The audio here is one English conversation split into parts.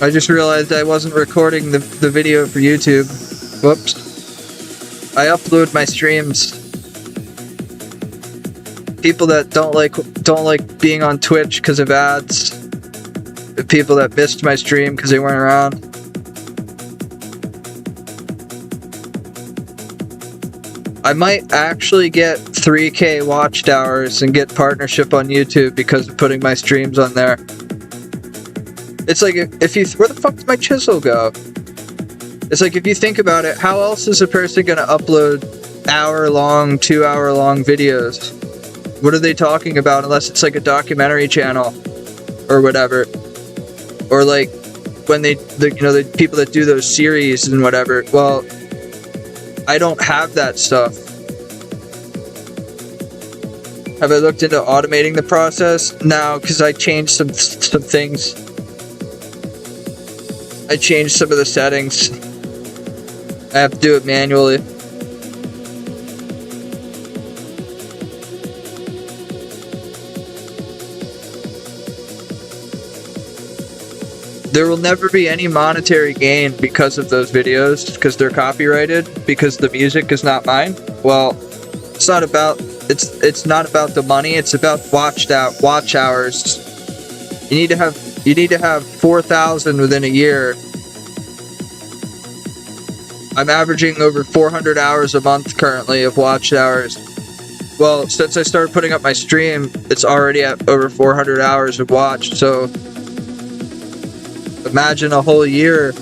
I just realized I wasn't recording the video for YouTube. Whoops. I upload my streams. People that don't like being on Twitch because of ads. The people that missed my stream because they weren't around. I might actually get 3K watched hours and get partnership on YouTube because of putting my streams on there. It's like if you where the fuck did my chisel go? It's like if you think about it, how else is a person gonna upload hour-long, 2-hour-long videos? What are they talking about unless it's like a documentary channel or whatever? Or like when the people that do those series and whatever. Well, I don't have that stuff. Have I looked into automating the process? No, because I changed some things. I changed some of the settings. I have to do it manually. There will never be any monetary gain because of those videos, because they're copyrighted, because the music is not mine. Well, it's not about the money, it's about watch hours. You need to have 4,000 within a year. I'm averaging over 400 hours a month currently of watched hours. Well, since I started putting up my stream, it's already at over 400 hours of watched, so imagine a whole year.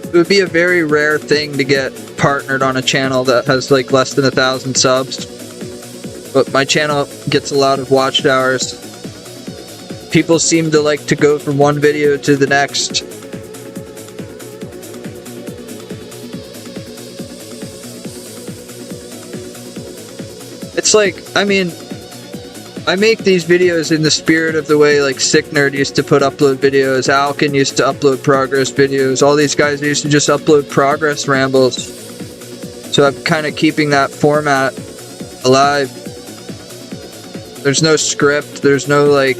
It would be a very rare thing to get partnered on a channel that has like less than 1,000 subs. But my channel gets a lot of watched hours. People seem to like to go from one video to the next. It's like, I mean, I make these videos in the spirit of the way like Sick Nerd used to upload videos, Alkin used to upload progress videos, all these guys used to just upload progress rambles. So I'm kind of keeping that format alive. There's no script, there's no like...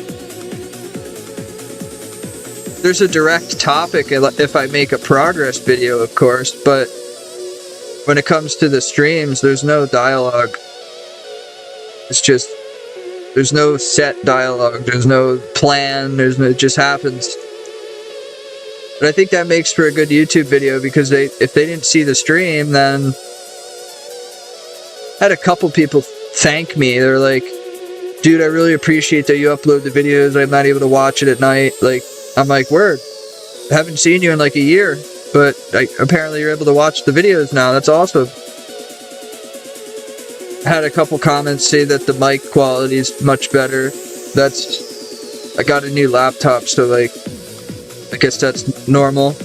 There's a direct topic if I make a progress video, of course, but when it comes to the streams, there's no dialogue. It's just... There's no set dialogue, there's no plan, it just happens. But I think that makes for a good YouTube video because if they didn't see the stream, then... I had a couple people thank me. They're like, dude, I really appreciate that you upload the videos, I'm not able to watch it at night. Like, I'm like, word. I haven't seen you in like a year, but apparently you're able to watch the videos now, that's awesome. Had a couple comments say that the mic quality is much better. I got a new laptop, so like, I guess that's normal.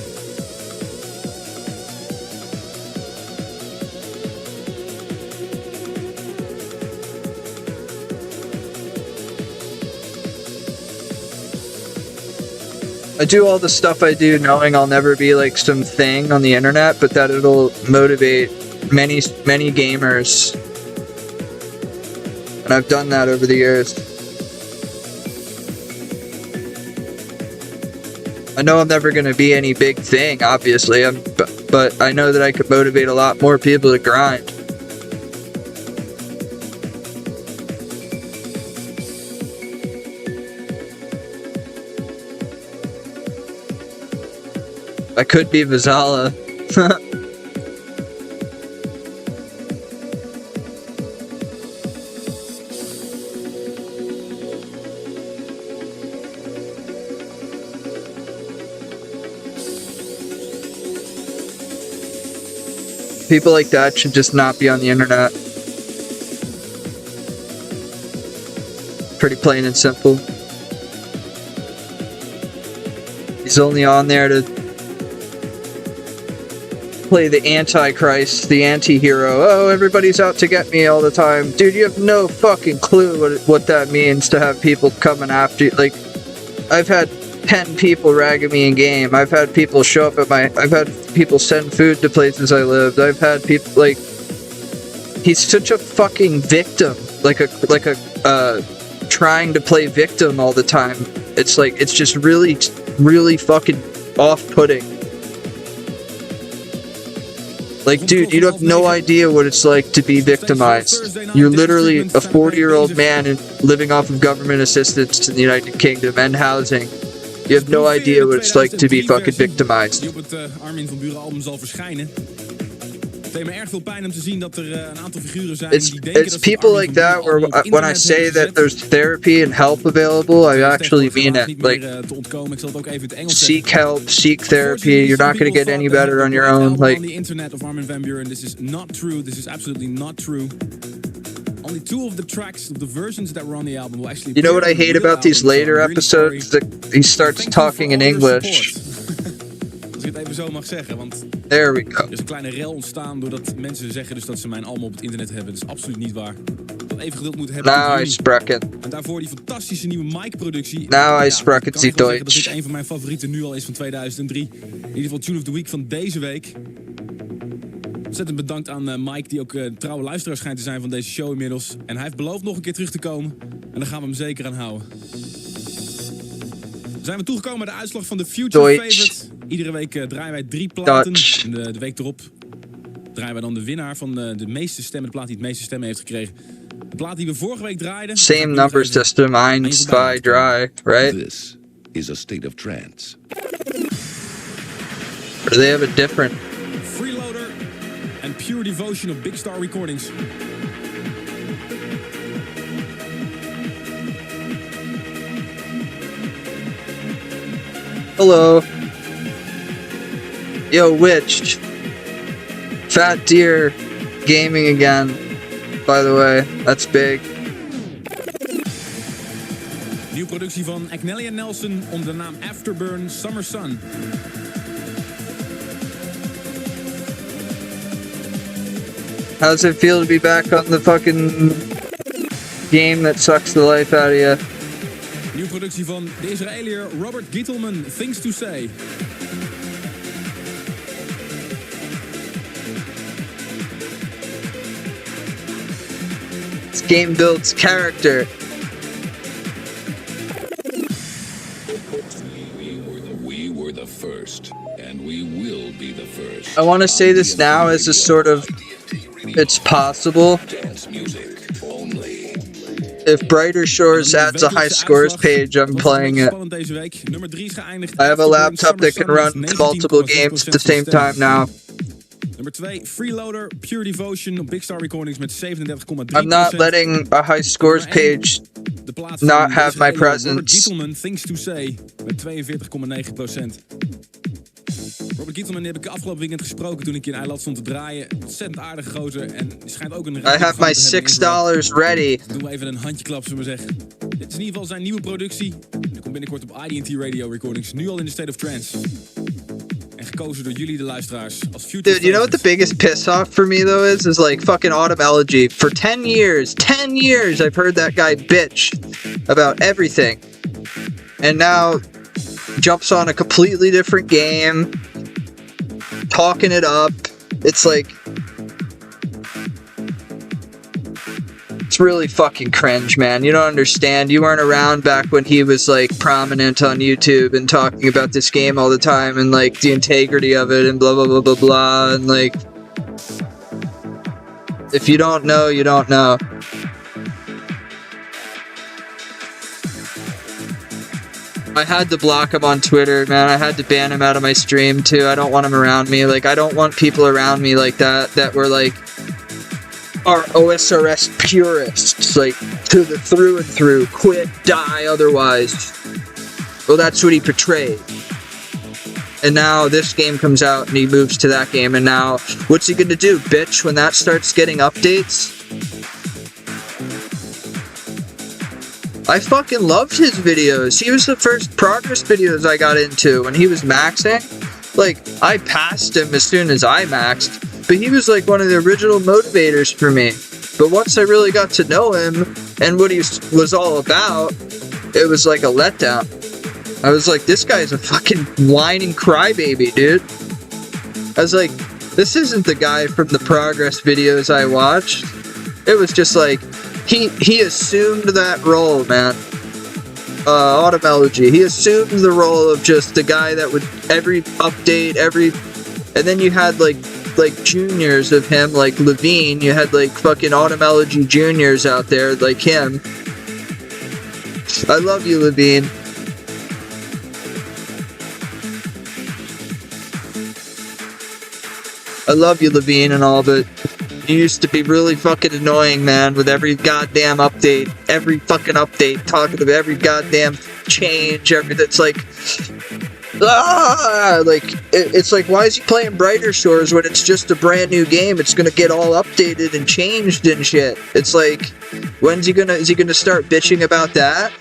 I do all the stuff I do knowing I'll never be like some thing on the internet, but that it'll motivate many gamers. And I've done that over the years. I know I'm never going to be any big thing, obviously, but I know that I could motivate a lot more people to grind. I could be Vizala. People like that should just not be on the internet. Pretty plain and simple. He's only on there to play the Antichrist, the anti-hero. Oh, everybody's out to get me all the time. Dude, you have no fucking clue what that means to have people coming after you. Like, I've had 10 people ragging me in game. I've had people show up at I've had people send food to places I lived. I've had people, like, he's such a fucking victim. Like a trying to play victim all the time. It's like, it's just really, really fucking off-putting. Like, dude, you have no idea what it's like to be victimized. You're literally a 40-year-old man living off of government assistance in the United Kingdom and housing. You have no idea what it's like to be fucking victimized. It's people like that where when I say that there's therapy and help available, I actually mean it. Like, seek help, seek therapy. You're not going to get any better on your own. Like, this is not true. This is absolutely not true. Only 2 of the tracks, of the versions that were on the album will actually... You know what I hate about these later episodes? That he starts talking in English. Als ik het even zo mag zeggen, want... There we go. Er is een kleine rel ontstaan doordat mensen zeggen dus dat ze mijn allemaal op het internet hebben. Dat is absoluut niet waar. Dat even geduld moeten hebben. Nou, hij sprak het. En daarvoor die fantastische nieuwe mic-productie. Nou, hij sprak het in Duits. Dat dit een van mijn favorieten nu al is van 2003. In ieder geval Tune of the Week van deze week. Ontzettend bedankt aan Mike, die ook trouwe luisteraar schijnt te zijn van deze show inmiddels. En hij heeft beloofd nog een keer terug te komen. En daar gaan we hem zeker aan houden. Zijn we toegekomen bij de uitslag van de Future Favorite. Iedere week draaien wij 3 platen. En de week erop draaien wij dan de winnaar van de meeste stemmen. De plaat die het meeste stemmen heeft gekregen. De plaat die we vorige week draaiden. Same number system, mine's by dry, right? This is a state of trance. Or do they have a different... Freeloader and Pure Devotion of Big Star Recordings. Hello. Yo, Witch. Fat Deer Gaming again. By the way, that's big. Nieuwe productie van Agnelli en Nelson onder de naam Afterburn Summer Sun. How does it feel to be back on the fucking game that sucks the life out of you? Nieuwe productie van de Israëliër Robert Gittelman, Things to Say. This game builds character. We were the first, and we will be the first. I want to say this now as a sort of, it's possible. Dance music only. If Brighter Shores adds a high scores page, I'm playing it. I have a laptop that can run multiple games at the same time now. Nummer 2, Freeloader, Pure Devotion op Big Star Recordings met 37,3%. I'm not letting a high scores page not have my presence. Gittelman, Things to Say met 42,9%. Robert Gittelman heb ik afgelopen weekend gesproken toen ik in Eiland stond te draaien. Ontzettend aardige gozer en schijnt ook een... I have my $6 ready. Doen we even een handjeklap, zullen we zeggen. Dit is in ieder geval zijn nieuwe productie. Die komt binnenkort op IDT Radio Recordings. Nu al in de State of Trance. En gekozen door jullie, de luisteraars. Als future Dude, you know what the biggest piss off for me though is like fucking Autumn Elegy. For 10 years, I've heard that guy bitch about everything. And now jumps on a completely different game, talking it up. It's like, it's really fucking cringe, man. You don't understand. You weren't around back when he was like prominent on YouTube and talking about this game all the time and like the integrity of it and blah blah blah blah blah, and like, if you don't know, you don't know. I had to block him on Twitter, man. I had to ban him out of my stream too. I don't want him around me. Like, I don't want people around me like that were like, are OSRS purists, like, to the through and through. Quit, die otherwise. Well, that's what he portrayed. And now this game comes out and he moves to that game, and now what's he gonna do, bitch, when that starts getting updates? I fucking loved his videos. He was the first progress videos I got into when he was maxing. Like, I passed him as soon as I maxed, but he was like one of the original motivators for me. But once I really got to know him and what he was all about, it was like a letdown. I was like, this guy's a fucking whining crybaby, dude. I was like, this isn't the guy from the progress videos I watched. It was just like, he assumed that role, man. Automelogy. He assumed the role of just the guy that would every update, and then you had like juniors of him, like Levine. You had like fucking Automelogy juniors out there like him. I love you, Levine. I love you, Levine, and all, but you used to be really fucking annoying, man, with every goddamn update, talking about every goddamn change, that's like, it's like, why is he playing Brighter Shores when it's just a brand new game? It's gonna get all updated and changed and shit. It's like, is he gonna start bitching about that?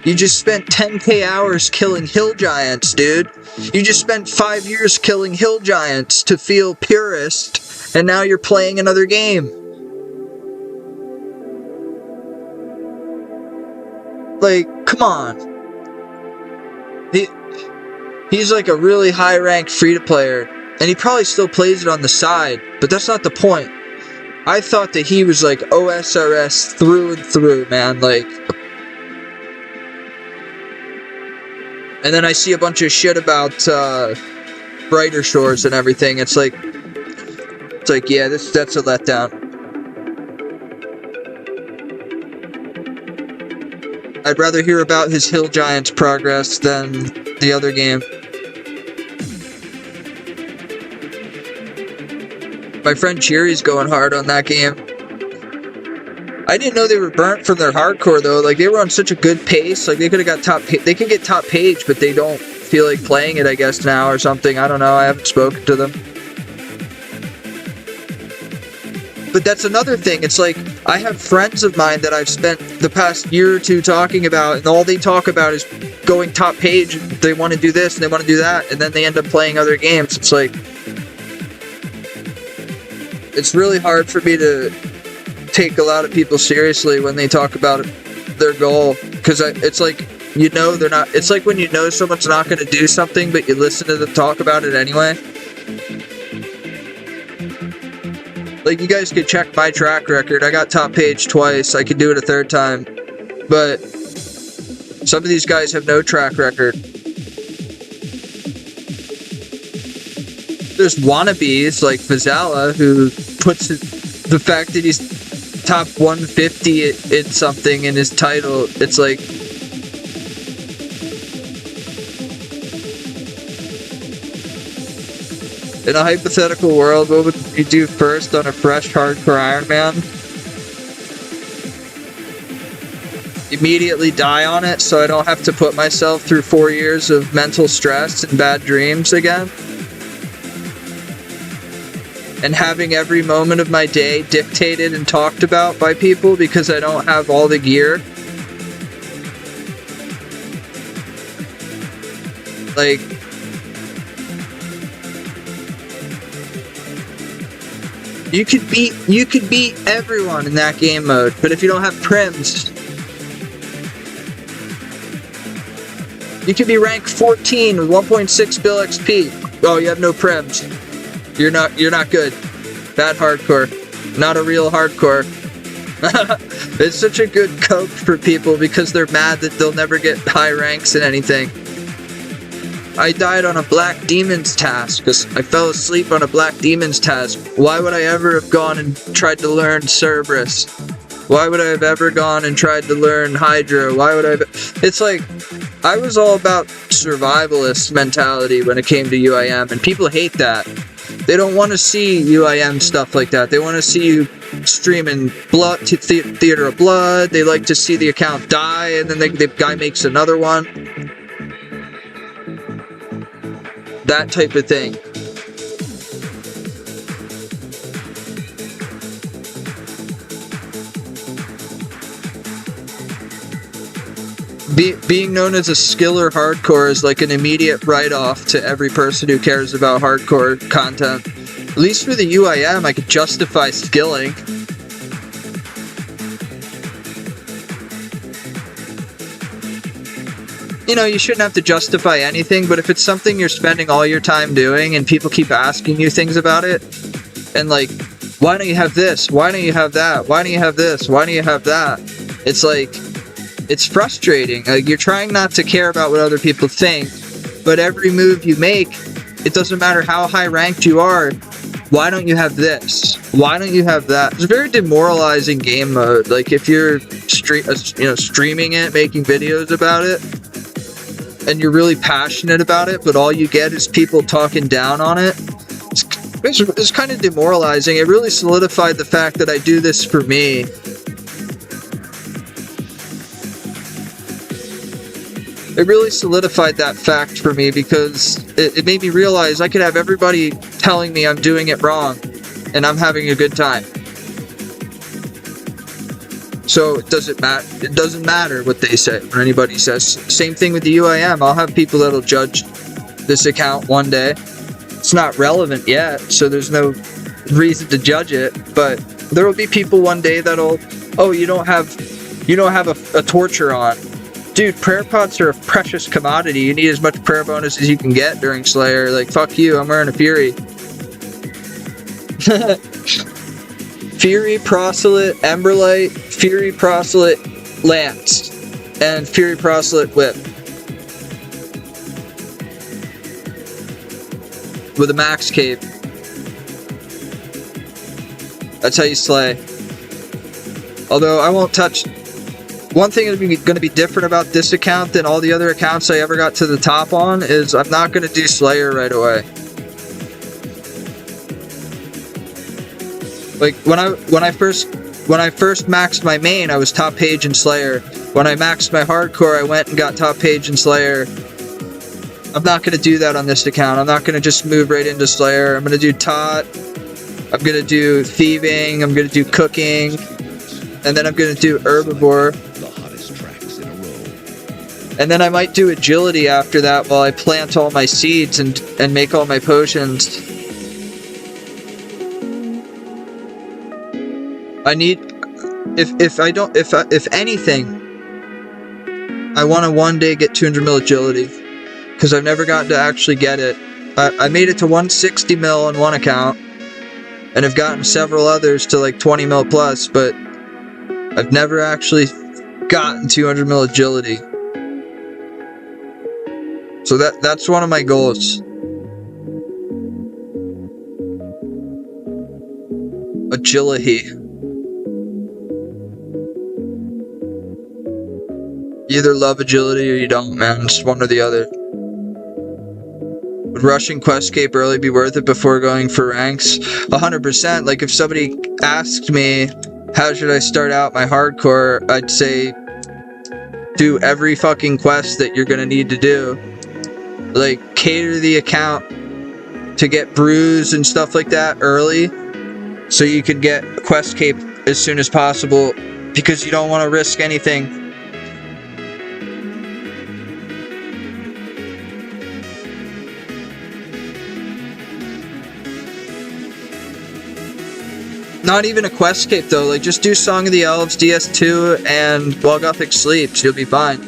You just spent 10k hours killing hill giants, dude. You just spent 5 years killing hill giants to feel purist, and now you're playing another game. Like, come on. He's like a really high-ranked free-to-player, and he probably still plays it on the side, but that's not the point. I thought that he was like OSRS through and through, man, like... And then I see a bunch of shit about Brighter Shores and everything. It's like, yeah, that's a letdown. I'd rather hear about his Hill Giants progress than the other game. My friend Cheery's going hard on that game. I didn't know they were burnt from their hardcore though. Like, they were on such a good pace. Like, they could have got they could get top page, but they don't feel like playing it, I guess, now or something. I don't know. I haven't spoken to them. But that's another thing. It's like, I have friends of mine that I've spent the past year or two talking about, and all they talk about is going top page. They want to do this and they want to do that, and then they end up playing other games. It's like, it's really hard for me to take a lot of people seriously when they talk about their goal, because it's like, you know, they're not. It's like when you know someone's not going to do something, but you listen to them talk about it anyway. Like, you guys could check my track record. I got top page twice. I could do it a third time, but some of these guys have no track record. There's wannabes like Vizala who puts the fact that he's top 150 in something in his title. It's like, in a hypothetical world, what would you do first on a fresh hardcore Ironman? Immediately die on it so I don't have to put myself through 4 years of mental stress and bad dreams again? And having every moment of my day dictated and talked about by people because I don't have all the gear. Like, you could beat everyone in that game mode, but if you don't have prims, you could be ranked 14 with 1.6 bill XP. Oh, you have no prims. You're not good. Bad hardcore. Not a real hardcore. It's such a good cope for people because they're mad that they'll never get high ranks in anything. I died on a Black Demons task because I fell asleep on a Black Demons task. Why would I ever have gone and tried to learn Cerberus? Why would I have ever gone and tried to learn Hydra? Why would I have... It's like, I was all about survivalist mentality when it came to UIM, and people hate that. They don't want to see UIM stuff like that. They want to see you streaming blood, Theater of Blood. They like to see the account die, and then the guy makes another one. That type of thing. Being known as a skiller hardcore is like an immediate write-off to every person who cares about hardcore content. At least for the UIM, I could justify skilling. you know, you shouldn't have to justify anything, but if it's something you're spending all your time doing and people keep asking you things about it, and like, why don't you have this? Why don't you have that? Why don't you have this? Why don't you have that? It's like, it's frustrating. Like, you're trying not to care about what other people think, but every move you make, it doesn't matter how high ranked you are. Why don't you have this? Why don't you have that? It's a very demoralizing game mode. Like, if you're streaming it, making videos about it, and you're really passionate about it, but all you get is people talking down on it, it's kind of demoralizing. It really solidified the fact that I do this for me. It really solidified that fact for me, because it made me realize I could have everybody telling me I'm doing it wrong, and I'm having a good time. So it doesn't matter what they say or anybody says. Same thing with the UIM. I'll have people that'll judge this account one day. It's not relevant yet, so there's no reason to judge it. But there will be people one day that'll, oh, you don't have a torture on. Dude, prayer pots are a precious commodity. You need as much prayer bonus as you can get during Slayer. Like, fuck you, I'm wearing a Fury. Fury, Proselyte, Emberlight, Fury, Proselyte, Lance, and Fury, Proselyte, Whip. With a max cape. That's how you slay. Although, I won't touch... One thing that's going to be different about this account than all the other accounts I ever got to the top on is I'm not going to do Slayer right away. Like, when I first maxed my main, I was top page in Slayer. When I maxed my hardcore, I went and got top page in Slayer. I'm not going to do that on this account. I'm not going to just move right into Slayer. I'm going to do Tot. I'm going to do Thieving. I'm going to do Cooking. And then I'm going to do Herbivore. And then I might do Agility after that while I plant all my seeds and make all my potions. I need... If anything, I want to one day get 200 mil Agility. Because I've never gotten to actually get it. I made it to 160 mil on one account. And I've gotten several others to like 20 mil plus, but I've never actually gotten 200 mil Agility. So that's one of my goals. Agility. You either love Agility or you don't, man. It's one or the other. Would rushing Questcape early be worth it before going for ranks? 100%. Like, if somebody asked me, how should I start out my hardcore? I'd say, do every fucking quest that you're gonna need to do. Like, cater the account to get brews and stuff like that early, so you could get Questcape as soon as possible, because you don't want to risk anything. Not even a Questcape though, like, just do Song of the Elves, DS2, and While Gothic Sleeps, you'll be fine.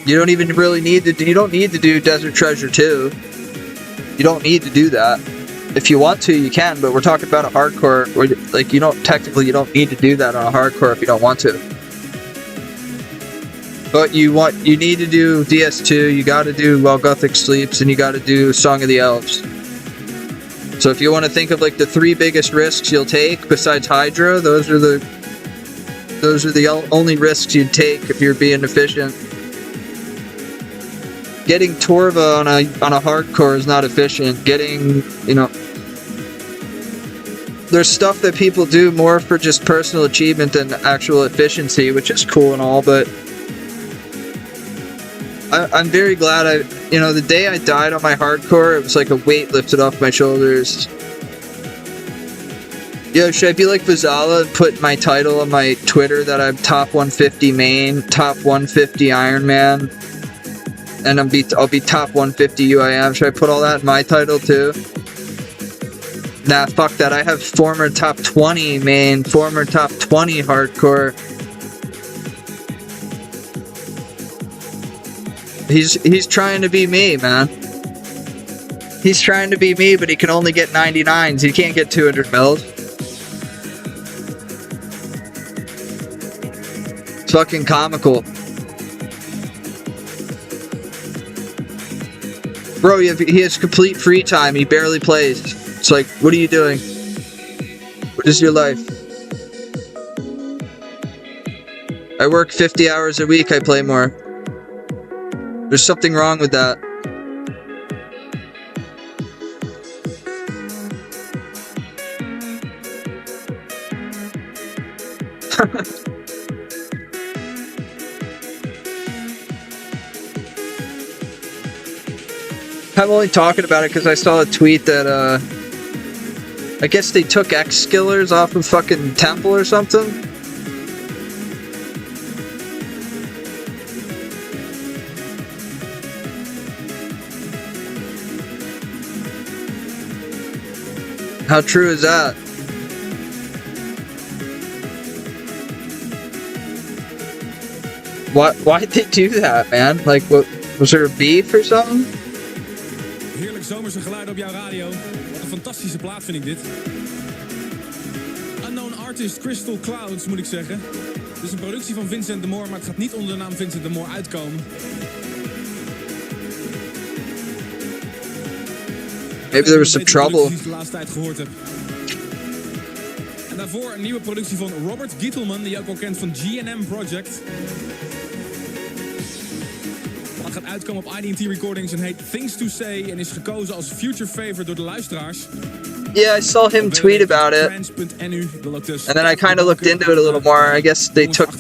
You don't even really need to, you don't need to do Desert Treasure 2. You don't need to do that. If you want to, you can, but we're talking about a hardcore, where, like, you don't need to do that on a hardcore if you don't want to. But you need to do DS2, you gotta do While Gothic Sleeps, and you gotta do Song of the Elves. So if you want to think of like the 3 biggest risks you'll take besides Hydra, those are the only risks you'd take if you're being efficient. Getting Torva on a hardcore is not efficient. Getting, there's stuff that people do more for just personal achievement than actual efficiency, which is cool and all, but I'm very glad the day I died on my hardcore, it was like a weight lifted off my shoulders. Yo, should I be like Vizala and put my title on my Twitter that I'm top 150 main, top 150 Iron Man, and I'll be top 150 UIM? Should I put all that in my title too? Nah, fuck that. I have former top 20 main, former top 20 hardcore. He's trying to be me, man. He's trying to be me, but he can only get 99s. He can't get 200 mils. It's fucking comical. Bro, he has complete free time. He barely plays. It's like, what are you doing? What is your life? I work 50 hours a week. I play more. There's something wrong with that. I'm only talking about it because I saw a tweet that, I guess they took X-Skillers off of fucking Temple or something. How true is that? Why'd they do that, man? Like, what, was there a beef or something? Heerlijk zomerse geluid op jouw radio. Wat een fantastische plaat vind ik dit. Unknown artist Crystal Clouds, moet ik zeggen. Het is een productie van Vincent de Moor, maar het gaat niet onder de naam Vincent de Moor uitkomen. Maybe there was some trouble. Die ik de laatste tijd gehoord heb. En daarvoor een nieuwe productie van Robert Gietelman, die je ook al kent van G&M Project. Dat gaat uitkomen op IDT Recordings en heet Things to Say en is gekozen als future favorite door de luisteraars. Yeah, I saw him tweet about it. And then I kind of looked into it a little more. I guess they took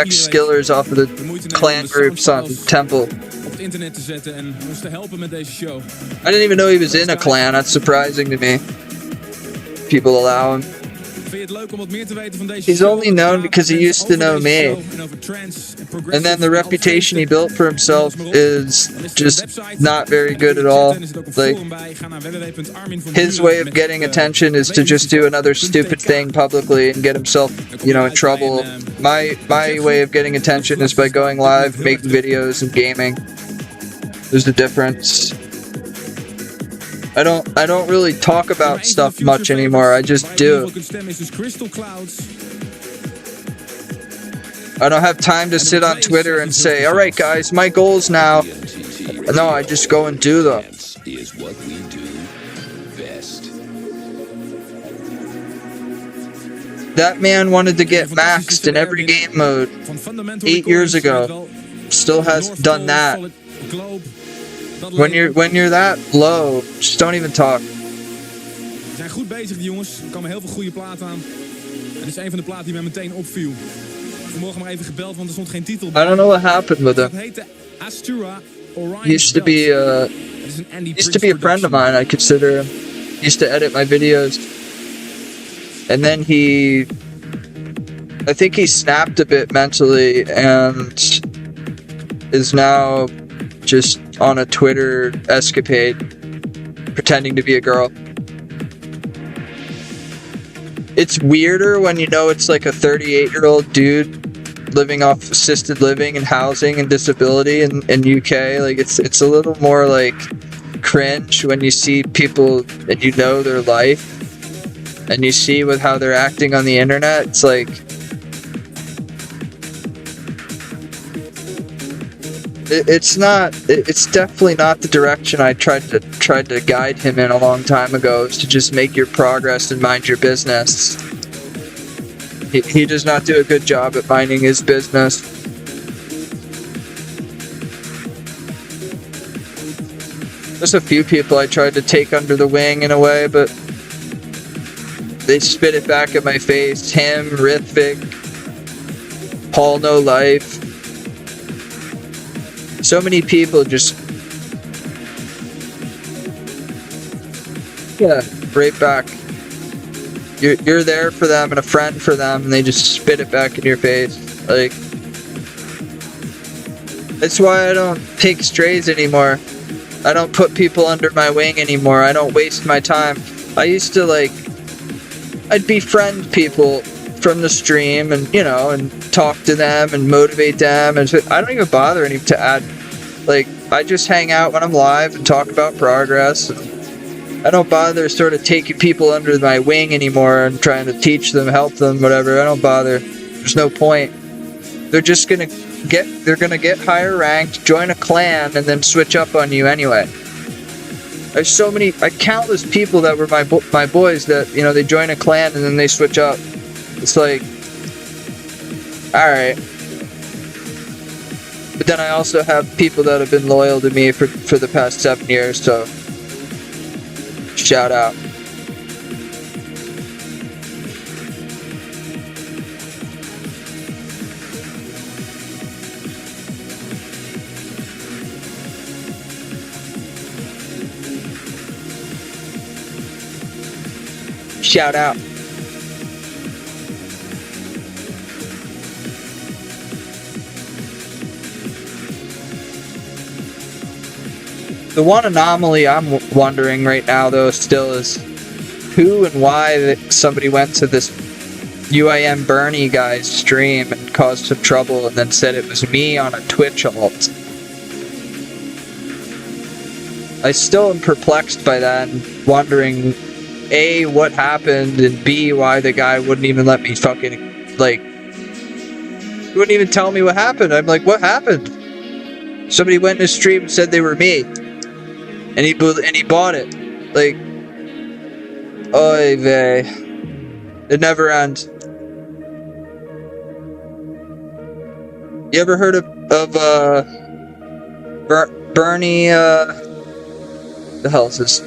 X-Skillers off of the clan groups on Temple. Op het internet te zetten en ons te helpen met deze show. I didn't even know he was in a clan. That's surprising to me. People allow him. He's only known because he used to know me. And then the reputation he built for himself is just not very good at all. Like, his way of getting attention is to just do another stupid thing publicly and get himself, you know, in trouble. My way of getting attention is by going live, making videos, and gaming. There's a difference. I don't really talk about stuff much anymore. I just do. I don't have time to sit on Twitter and say, "All right, guys, my goals now." No, I just go and do them. Is what we do best. That man wanted to get maxed in every game mode 8 years ago. Still hasn't done that. When you're that low, just don't even talk. Ze zijn goed bezig, die jongens. Er komen heel veel goede platen aan. En dit is een van de platen die mij meteen opviel. Vanmorgen maar even gebeld, want er stond geen titel bij. I don't know what happened with him. Dat heette Astura Orion. He used to be a friend of mine. I consider him. He used to edit my videos, and then I think he snapped a bit mentally and is now just on a Twitter escapade, pretending to be a girl. It's weirder when you know it's like a 38-year-old dude living off assisted living and housing and disability in UK. Like, it's a little more like cringe when you see people and you know their life and you see with how they're acting on the internet. It's like, it's definitely not the direction I tried to guide him in a long time ago, is to just make your progress and mind your business. He does not do a good job at minding his business. There's a few people I tried to take under the wing in a way, but they spit it back at my face. Him, Rithvik, Paul No Life. So many people just, yeah, right back. You're there for them and a friend for them, and they just spit it back in your face. Like, that's why I don't take strays anymore. I don't put people under my wing anymore. I don't waste my time. I used to like, I'd befriend people from the stream and, you know, and talk to them and motivate them. And so I don't even bother any to add, like, I just hang out when I'm live and talk about progress. I don't bother sort of taking people under my wing anymore and trying to teach them, help them, whatever. I don't bother. There's no point. They're just gonna get higher ranked, join a clan, and then switch up on you anyway. There's so many, countless people that were my boys that, you know, they join a clan and then they switch up. It's like, all right. But then I also have people that have been loyal to me for the past 7 years, so shout out. Shout out. The one anomaly I'm wondering right now, though, still is who and why that somebody went to this UIM Bernie guy's stream and caused some trouble and then said it was me on a Twitch alt. I still am perplexed by that and wondering, A, what happened, and B, why the guy wouldn't even let me fucking, like, he wouldn't even tell me what happened. I'm like, what happened? Somebody went in his stream and said they were me. And he bought it. Like, oy vey. It never ends. You ever heard of Bernie, the hell is this?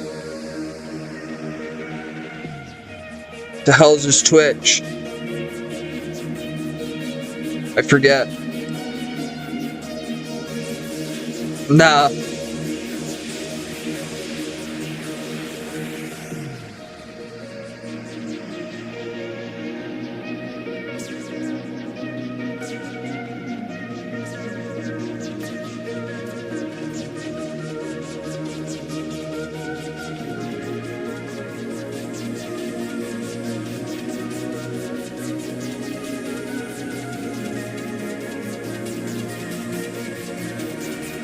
The hell is this Twitch? I forget. Nah.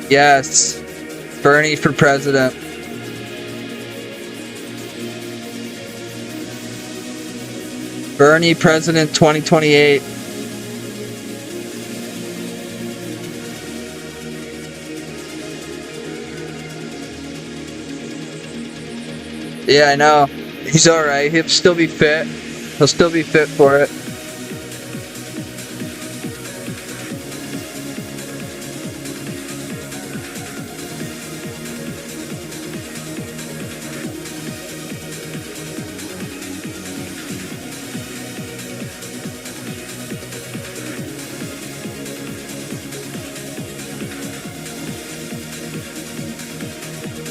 Yes, Bernie for president. Bernie president 2028. Yeah, I know. He's alright. He'll still be fit. He'll still be fit for it.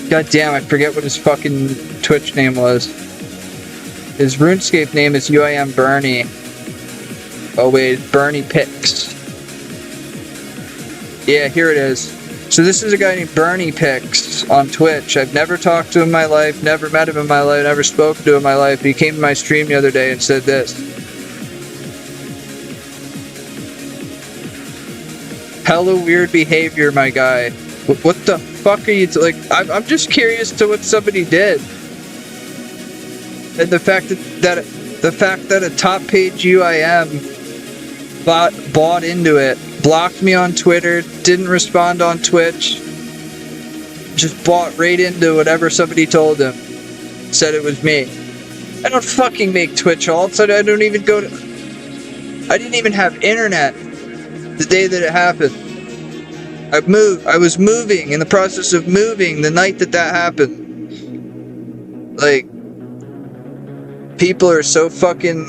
God damn, I forget what his fucking Twitch name was. His RuneScape name is UIM Bernie. Oh wait, Bernie Pix. Yeah, here it is. So this is a guy named Bernie Pix on Twitch. I've never talked to him in my life, never met him in my life, never spoken to him in my life. He came to my stream the other day and said this. Hella weird behavior, my guy. What the fuck are you like? I'm just curious to what somebody did, and the fact that a top page UIM bought into it, blocked me on Twitter, didn't respond on Twitch, just bought right into whatever somebody told him, said it was me. I don't fucking make Twitch alts. I don't even go to. I didn't even have internet the day that it happened. I was moving, in the process of moving the night that happened. Like, people are so fucking,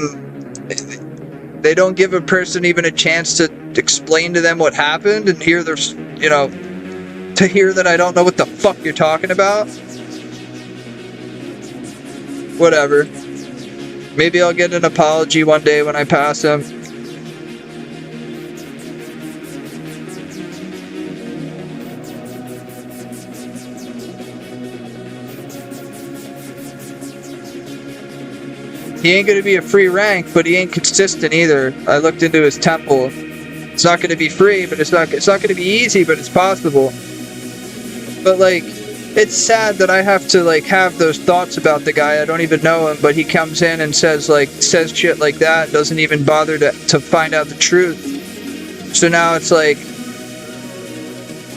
they don't give a person even a chance to explain to them what happened and hear their, you know, to hear that I don't know what the fuck you're talking about. Whatever. Maybe I'll get an apology one day when I pass him. He ain't gonna be a free rank, but he ain't consistent either. I looked into his temple. It's not gonna be free, but it's not gonna be easy, but it's possible. But like, it's sad that I have to like have those thoughts about the guy. I don't even know him, but he comes in and says shit like that, doesn't even bother to find out the truth. So now it's like,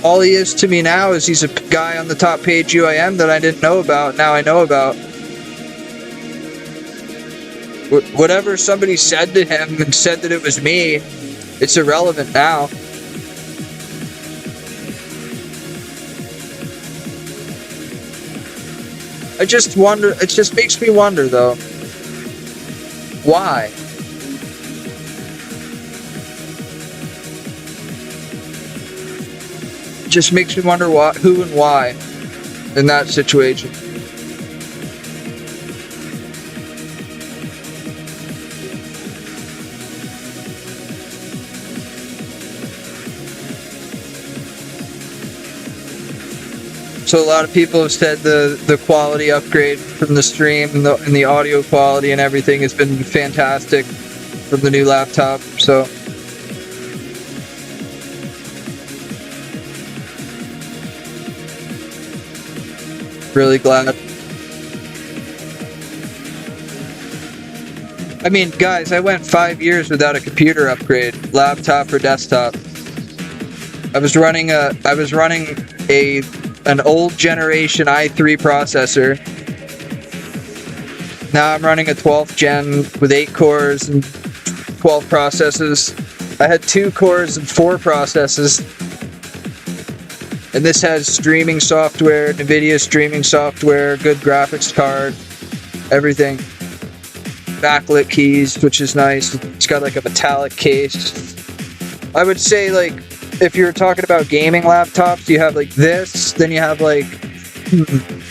all he is to me now is he's a guy on the top page UIM that I didn't know about, now I know about. Whatever somebody said to him and said that it was me, it's irrelevant now. I just wonder, it just makes me wonder though, why? Just makes me wonder who and why in that situation. So a lot of people have said the quality upgrade from the stream and the audio quality and everything has been fantastic from the new laptop. So really glad. I mean, guys, I went 5 years without a computer upgrade, laptop or desktop. I was running an old generation i3 processor. Now I'm running a 12th gen with 8 cores and 12 processes. I had 2 cores and 4 processes. And this has streaming software, NVIDIA streaming software, good graphics card, everything. Backlit keys, which is nice. It's got like a metallic case. I would say like, if you're talking about gaming laptops, you have like this, then you have like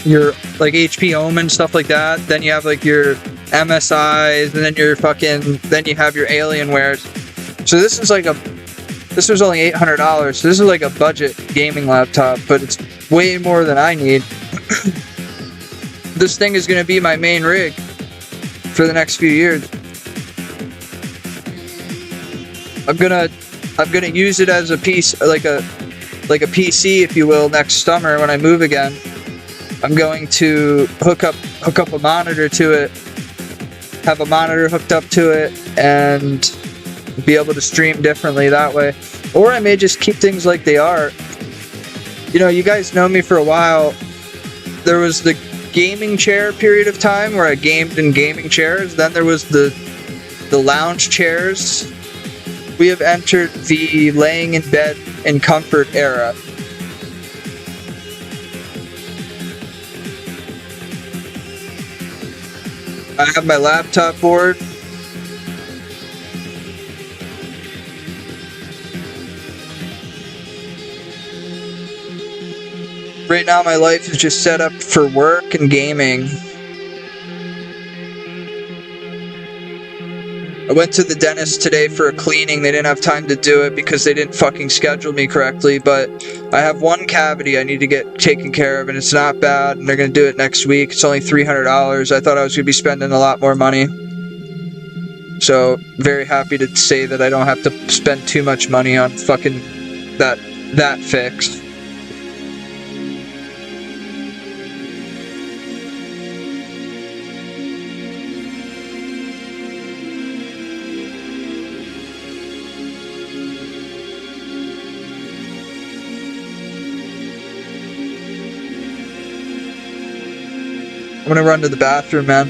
your like HP Omen, stuff like that. Then you have like your MSIs, and then then you have your Alienwares. So this was only $800. So this is like a budget gaming laptop, but it's way more than I need. This thing is going to be my main rig for the next few years. I'm gonna use it as a piece, like a PC, if you will, next summer when I move again. I'm going to hook up a monitor to it, have a monitor hooked up to it, and be able to stream differently that way. Or I may just keep things like they are. You know, you guys know me for a while. There was the gaming chair period of time where I gamed in gaming chairs. Then there was the lounge chairs. We have entered the laying in bed in comfort era. I have my laptop board. Right now my life is just set up for work and gaming. I went to the dentist today for a cleaning. They didn't have time to do it because they didn't fucking schedule me correctly, but I have one cavity I need to get taken care of, and it's not bad, and they're going to do it next week. It's only $300. I thought I was going to be spending a lot more money. So, very happy to say that I don't have to spend too much money on fucking that fix. I'm gonna run to the bathroom, man.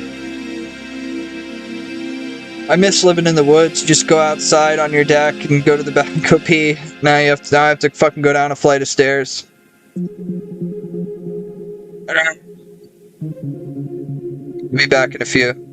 I miss living in the woods. Just go outside on your deck and go to the back and go pee. Now I have to fucking go down a flight of stairs. I'll be back in a few.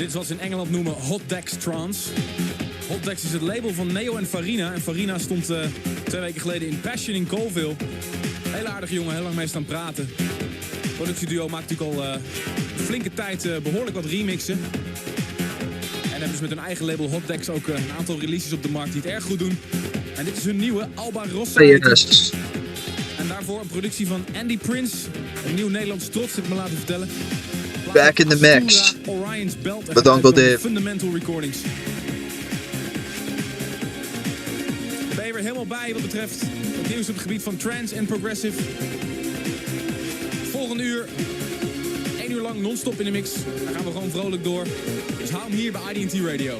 Dit is wat ze in Engeland noemen Hot Decks Trance. Hot Decks is het label van Neo en Farina. En Farina stond 2 weken geleden in Passion in Colville. Hele aardige jongen, heel lang mee staan praten. Productieduo maakt natuurlijk al een flinke tijd behoorlijk wat remixen. En hebben dus met hun eigen label Hot Decks ook een aantal releases op de markt die het erg goed doen. En dit is hun nieuwe, Alba Rossa. Yes. En daarvoor een productie van Andy Prince. Een nieuw Nederlands trots, heb ik me laten vertellen. Back in the mix. Orion's Belt With Uncle Dave. Fundamental Recordings. Ben je weer helemaal bij wat betreft het nieuws op het gebied van trance en progressive. Volgende uur, 1 uur lang non-stop in de mix. Dan gaan we gewoon vrolijk door. Dus hou hem hier bij IDT Radio.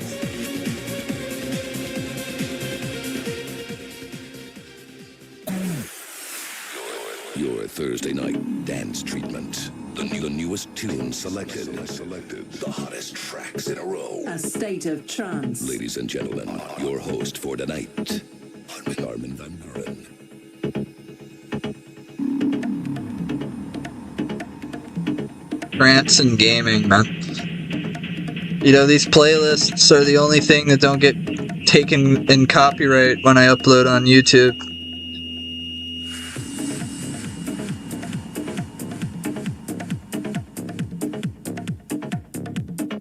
Your Thursday night dance treatment. The newest tunes selected. The hottest tracks in a row. A state of trance. Ladies and gentlemen, your host for tonight, Armin van Buren. Trance and gaming, man. You know, these playlists are the only thing that don't get taken in copyright when I upload on YouTube.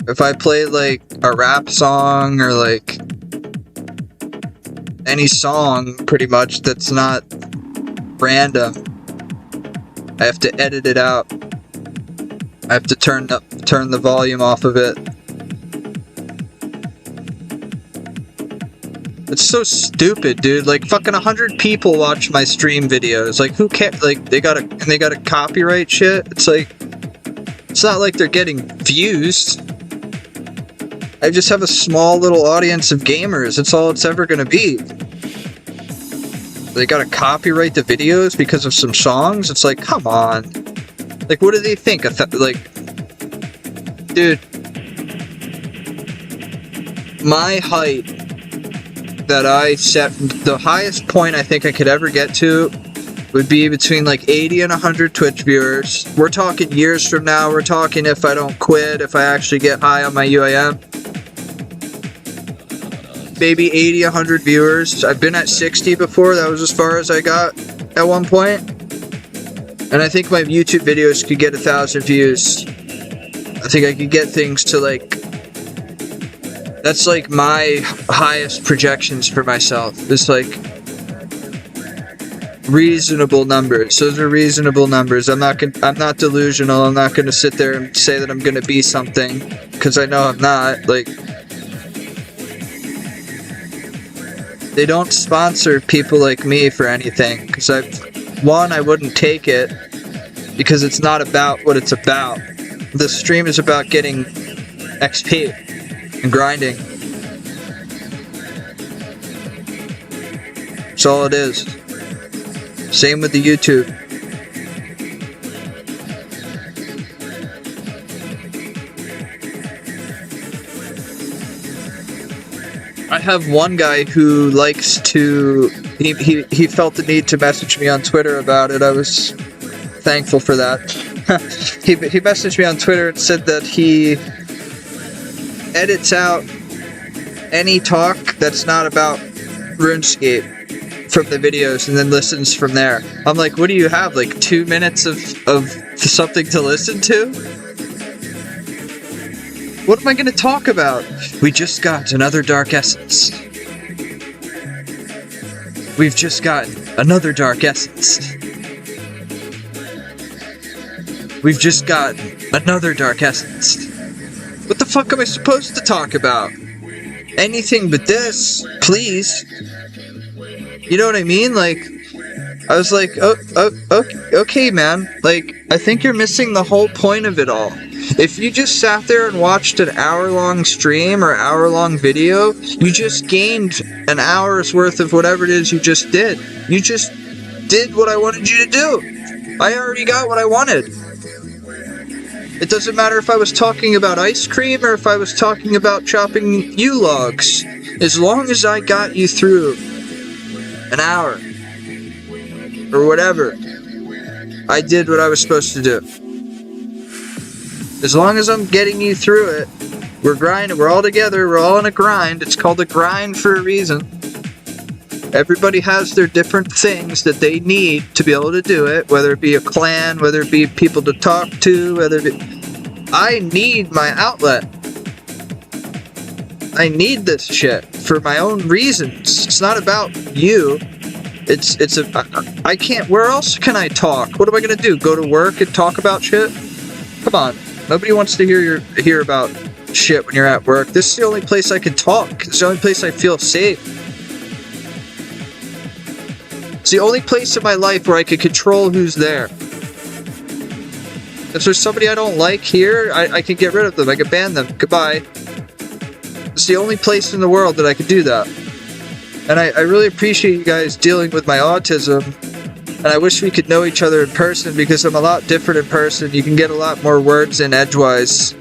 If I play like a rap song or like any song pretty much that's not random, I have to edit it out. I have to turn the volume off of it. It's so stupid, dude. Like fucking 100 people watch my stream videos. Like who cares? Like they gotta copyright shit. It's like it's not like they're getting views. I just have a small little audience of gamers. That's all it's ever gonna be. They gotta copyright the videos because of some songs? It's like, come on. Like, what do they think? Like, dude. My height that I set, the highest point I think I could ever get to would be between like 80 and 100 Twitch viewers. We're talking years from now. We're talking if I don't quit, if I actually get high on my UAM. Maybe 80, 100 viewers. I've been at 60 before. That was as far as I got at one point. And I think my YouTube videos could get 1,000 views. I think I could get things to like... That's like my highest projections for myself. It's like... reasonable numbers. Those are reasonable numbers. I'm not delusional. I'm not gonna sit there and say that I'm gonna be something. Because I know I'm not. Like... They don't sponsor people like me for anything, because I wouldn't take it, because it's not about what it's about. The stream is about getting XP and grinding. That's all it is. Same with the YouTube. I have one guy who likes to... He felt the need to message me on Twitter about it. I was thankful for that. He messaged me on Twitter and said that he edits out any talk that's not about RuneScape from the videos and then listens from there. I'm like, what do you have? Like 2 minutes of something to listen to? What am I going to talk about? We just got another Dark Essence. We've just gotten another Dark Essence. We've just gotten another Dark Essence. What the fuck am I supposed to talk about? Anything but this, please. You know what I mean? Like, I was like, okay, man. Like, I think you're missing the whole point of it all. If you just sat there and watched an hour-long stream or hour-long video, you just gained an hour's worth of whatever it is you just did. You just did what I wanted you to do. I already got what I wanted. It doesn't matter if I was talking about ice cream or if I was talking about chopping yew logs. As long as I got you through an hour or whatever, I did what I was supposed to do. As long as I'm getting you through it, We're grinding. We're all together. We're all on a grind. It's called a grind for a reason. Everybody has their different things that they need to be able to do it, whether it be a clan, whether it be people to talk to, whether it be... I need my outlet. I need this shit for my own reasons. It's not about you. I can't... Where else can I talk? What am I gonna do? Go to work and talk about shit? Come on. Nobody wants to hear about shit when you're at work. This is the only place I can talk. It's the only place I feel safe. It's the only place in my life where I can control who's there. If there's somebody I don't like here, I can get rid of them. I can ban them. Goodbye. It's the only place in the world that I could do that. And I really appreciate you guys dealing with my autism. And I wish we could know each other in person because I'm a lot different in person. You can get a lot more words in edgewise.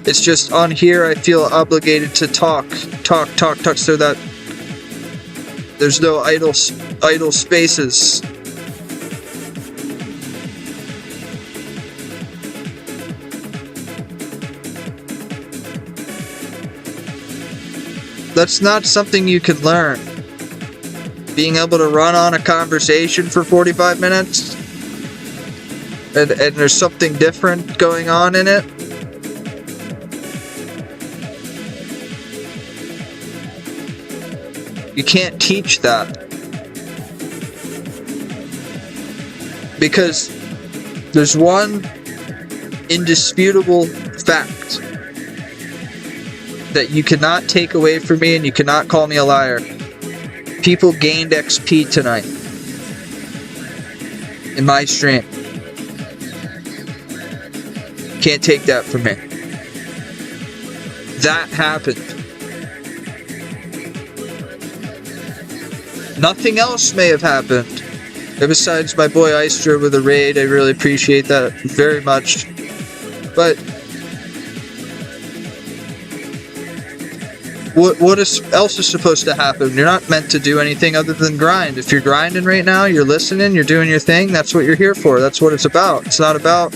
It's just on here I feel obligated to talk so that there's no idle spaces. That's not something you can learn. Being able to run on a conversation for 45 minutes and there's something different going on in it. You can't teach that. Because there's one indisputable fact that you cannot take away from me and you cannot call me a liar. People gained XP tonight in my stream. Can't take that from me. That happened. Nothing else may have happened. And besides my boy Eistra with a raid, I really appreciate that very much. But what else is supposed to happen? You're not meant to do anything other than grind. If you're grinding right now, you're listening, you're doing your thing, that's what you're here for. That's what it's about. It's not about...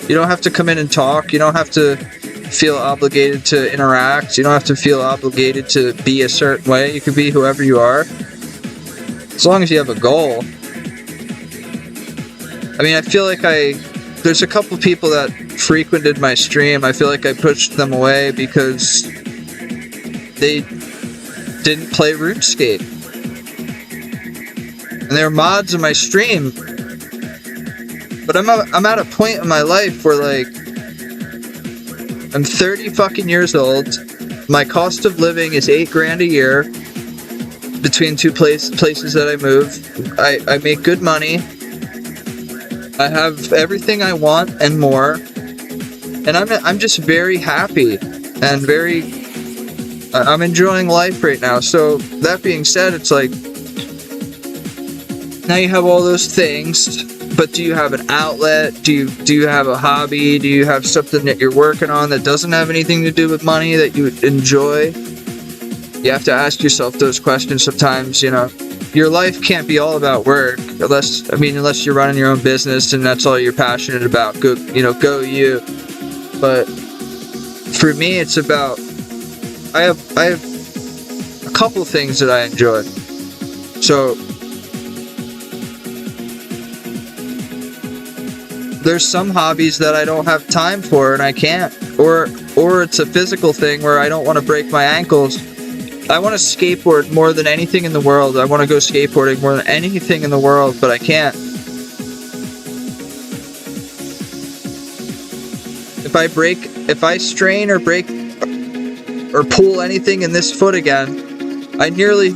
You don't have to come in and talk. You don't have to feel obligated to interact. You don't have to feel obligated to be a certain way. You can be whoever you are. As long as you have a goal. I mean, I feel like there's a couple people that frequented my stream. I feel like I pushed them away because they didn't play RuneScape. And they're mods in my stream. But I'm at a point in my life where, like, I'm 30 fucking years old. My cost of living is $8,000 a year between two places that I move. I make good money. I have everything I want and more. And I'm just very happy and I'm enjoying life right now. So that being said, it's like, now you have all those things, but do you have an outlet? Do you have a hobby? Do you have something that you're working on that doesn't have anything to do with money that you enjoy? You have to ask yourself those questions sometimes, you know. Your life can't be all about work, unless you're running your own business and that's all you're passionate about. Go you. But for me, it's about, I have a couple things that I enjoy. So there's some hobbies that I don't have time for and I can't, or it's a physical thing where I don't want to break my ankles. I want to skateboard more than anything in the world. I want to go skateboarding more than anything in the world, but I can't. If I strain or break or pull anything in this foot again, I nearly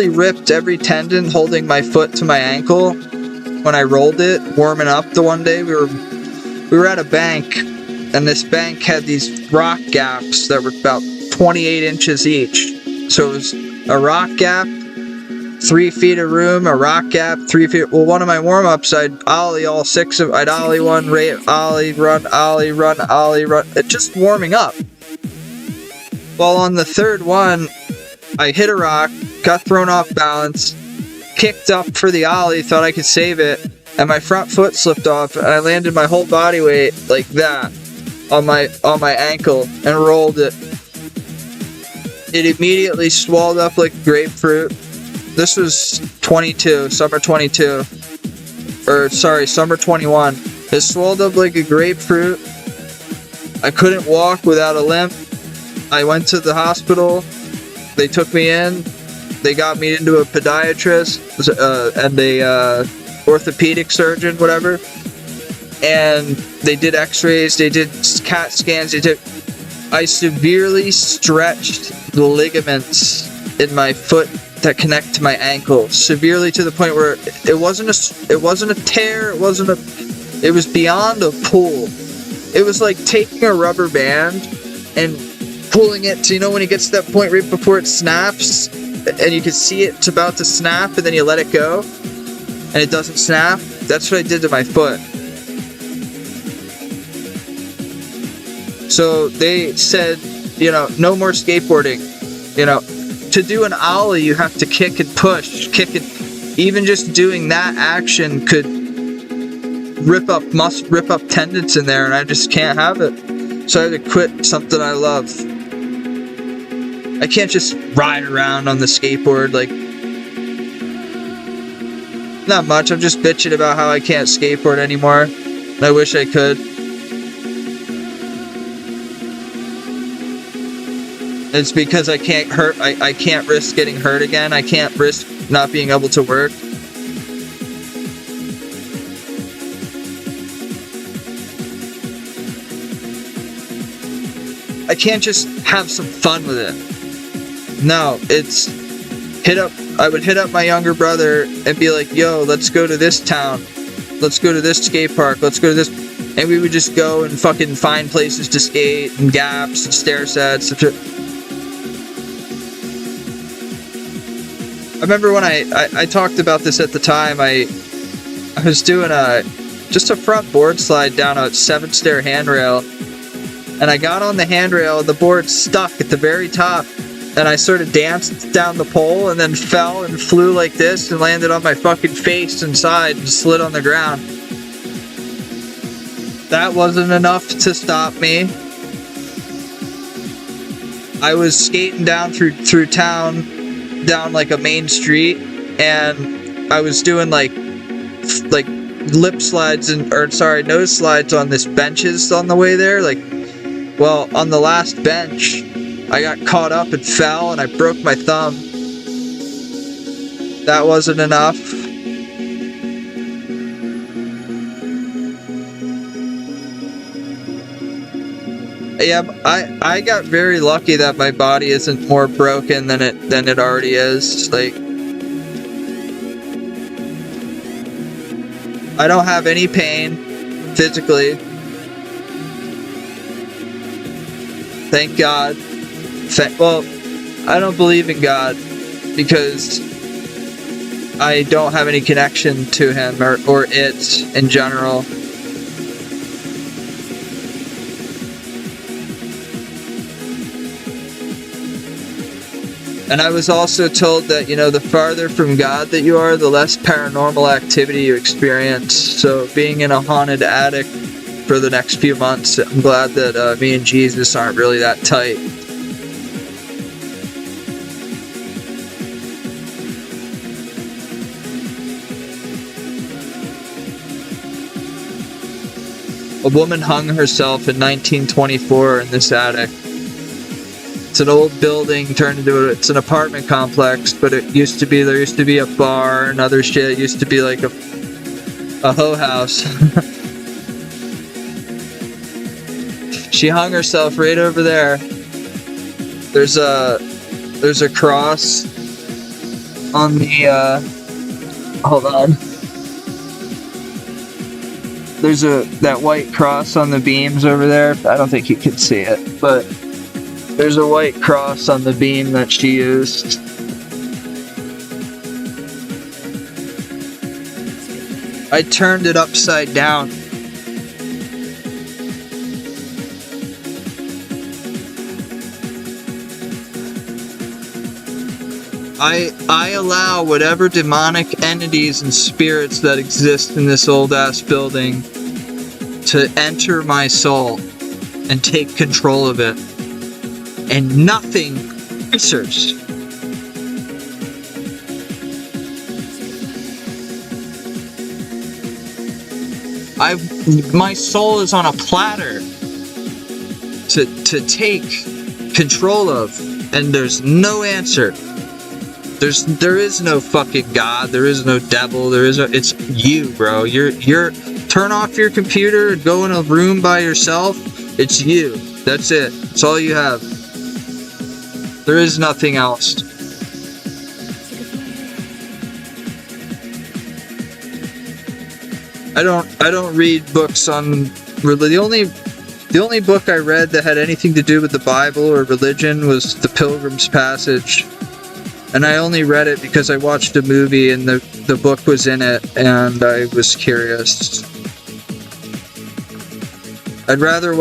ripped every tendon holding my foot to my ankle when I rolled it, warming up the one day. We were at a bank, and this bank had these rock gaps that were about 28 inches each. So it was a rock gap, 3 feet of room, a rock gap, 3 feet. Well, one of my warm-ups, I'd ollie all 6 of, I'd ollie one, ollie, run, ollie, run, ollie, run. It's just warming up. Well, on the third one, I hit a rock, got thrown off balance, kicked up for the ollie, thought I could save it, and my front foot slipped off, and I landed my whole body weight like that on my ankle and rolled it. it immediately swelled up like grapefruit. This was 22, summer 22. Or, sorry, summer 21. It swelled up like a grapefruit. I couldn't walk without a limp. I went to the hospital. They took me in. They got me into a podiatrist and a orthopedic surgeon, whatever. And they did x-rays. They did CAT scans. I severely stretched the ligaments in my foot that connect to my ankle, severely to the point where it wasn't a tear, it was beyond a pull. It was like taking a rubber band and pulling it to, when it gets to that point right before it snaps, and you can see it's about to snap, and then you let it go, and it doesn't snap. That's what I did to my foot. So they said, no more skateboarding. To do an ollie, you have to kick and push. Even just doing that action could rip up tendons in there, and I just can't have it. So I had to quit something I love. I can't just ride around on the skateboard like... Not much, I'm just bitching about how I can't skateboard anymore. And I wish I could. It's because I can't I can't risk getting hurt again. I can't risk not being able to work. I can't just have some fun with it. No, it's I would hit up my younger brother and be like, yo, let's go to this town. Let's go to this skate park. Let's go to this. And we would just go and fucking find places to skate and gaps and stair sets. I remember when I talked about this at the time, I was doing just a front board slide down a 7-stair handrail, and I got on the handrail and the board stuck at the very top, and I sort of danced down the pole and then fell and flew like this and landed on my fucking face inside and slid on the ground. That wasn't enough to stop me. I was skating down through town, down like a main street, and I was doing like nose slides on this benches on the way there. Well, on the last bench, I got caught up and fell, and I broke my thumb. That wasn't enough. Yeah, I got very lucky that my body isn't more broken than it already is. I don't have any pain physically. Thank God. Well, I don't believe in God because I don't have any connection to him or it in general. And I was also told that, the farther from God that you are, the less paranormal activity you experience. So being in a haunted attic for the next few months, I'm glad that me and Jesus aren't really that tight. A woman hung herself in 1924 in this attic. It's an old building turned into it's an apartment complex, but there used to be a bar and other shit. It used to be like a hoe house. She hung herself right over there. There's a cross on the hold on. There's that white cross on the beams over there. I don't think you can see it, but there's a white cross on the beam that she used. I turned it upside down. I allow whatever demonic entities and spirits that exist in this old-ass building to enter my soul and take control of it. And nothing answers. My soul is on a platter to take control of, and there's no answer. There is no fucking God, there is no devil, it's you, bro. You're turn off your computer and go in a room by yourself. It's you. That's it. It's all you have. There is nothing else. I don't read books on religion. The only book I read that had anything to do with the Bible or religion was The Pilgrim's Passage. And I only read it because I watched a movie and the book was in it and I was curious. I'd rather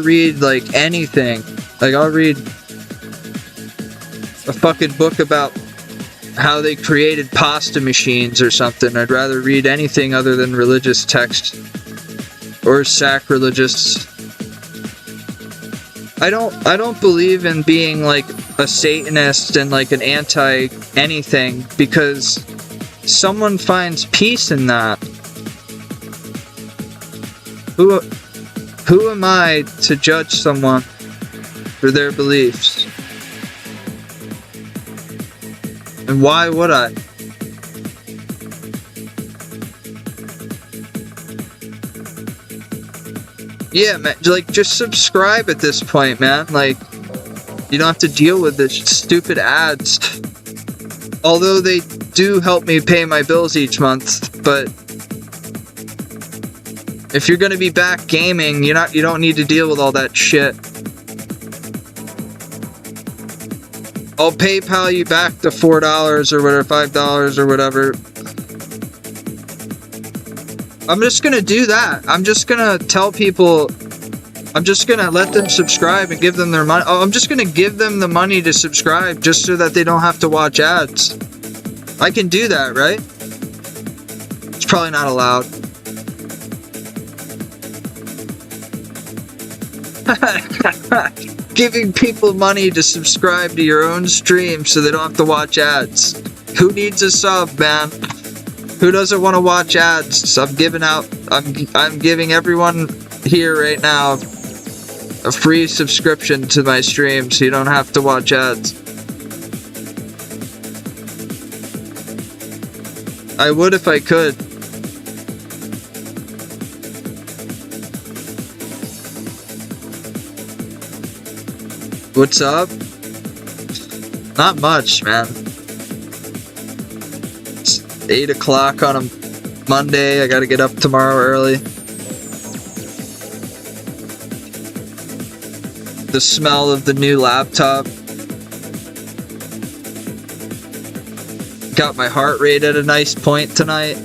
read like anything. Like I'll read a fucking book about how they created pasta machines or something. I'd rather read anything other than religious text or sacrilegious. I don't believe in being like a Satanist and like an anti anything because someone finds peace in that. Who am I to judge someone for their beliefs? And why would I? Yeah, man, like, just subscribe at this point, man. Like, you don't have to deal with this stupid ads. Although they do help me pay my bills each month, but if you're gonna be back gaming, you don't need to deal with all that shit. I'll PayPal you back the $4 or whatever, $5 or whatever. I'm just gonna do that. I'm just gonna tell people, I'm just gonna let them subscribe and give them their money. Oh, I'm just gonna give them the money to subscribe just so that they don't have to watch ads. I can do that, right? It's probably not allowed. Giving people money to subscribe to your own stream so they don't have to watch ads. Who needs a sub, man? Who doesn't want to watch ads? I'm giving everyone here right now a free subscription to my stream so you don't have to watch ads. I would if I could. What's up? Not much, man. It's 8 o'clock on a Monday. I gotta get up tomorrow early. The smell of the new laptop got my heart rate at a nice point tonight.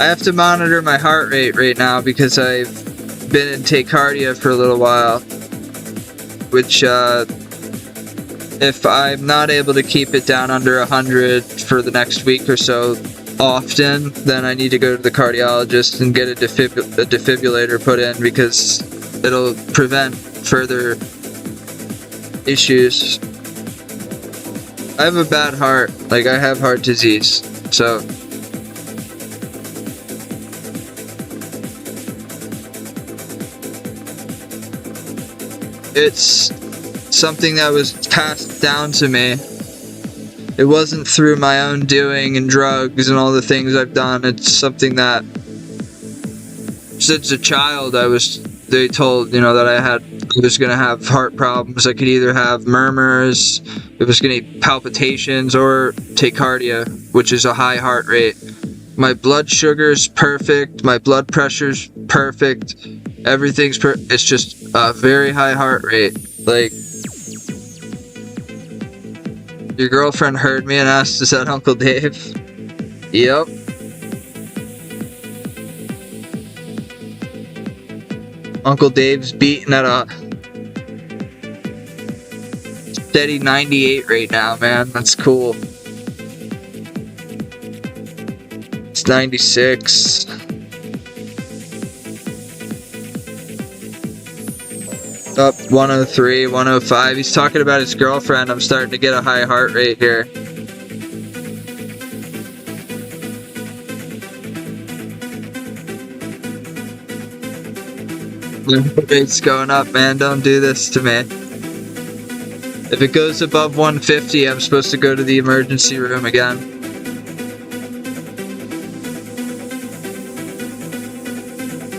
I have to monitor my heart rate right now because I've been in tachycardia for a little while, which if I'm not able to keep it down under 100 for the next week or so often, then I need to go to the cardiologist and get a defibrillator put in because it'll prevent further issues. I have a bad heart, like I have heart disease, so it's something that was passed down to me. It wasn't through my own doing and drugs and all the things I've done. It's something that since a child they told, that I was going to have heart problems. I could either have murmurs, it was going to be palpitations, or tachycardia, which is a high heart rate. My blood sugar's perfect, my blood pressure's perfect, everything's it's just a very high heart rate. Like, your girlfriend heard me and asked, is that Uncle Dave? Yep. Uncle Dave's beating at a steady 98 right now, man. That's cool. It's 96. Up 103, 105. He's talking about his girlfriend. I'm starting to get a high heart rate here. It's going up, man. Don't do this to me. If it goes above 150, I'm supposed to go to the emergency room again.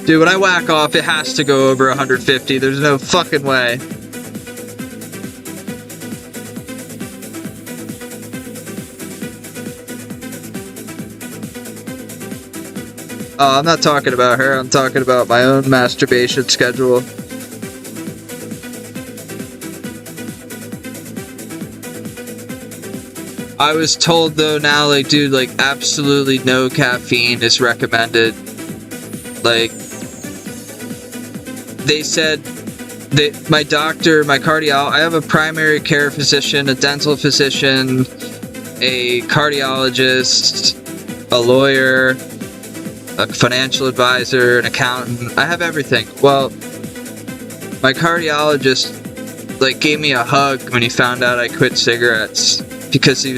Dude, when I whack off, it has to go over 150. There's no fucking way. Oh, I'm not talking about her. I'm talking about my own masturbation schedule. I was told though now, like, dude, like, absolutely no caffeine is recommended. Like, they said that my doctor, my cardiologist, I have a primary care physician, a dental physician, a cardiologist, a lawyer, a financial advisor, an accountant. I have everything. Well, my cardiologist, like, gave me a hug when he found out I quit cigarettes, because he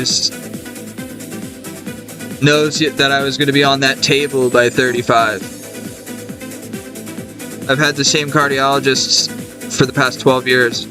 knows that I was going to be on that table by 35. I've had the same cardiologist for the past 12 years.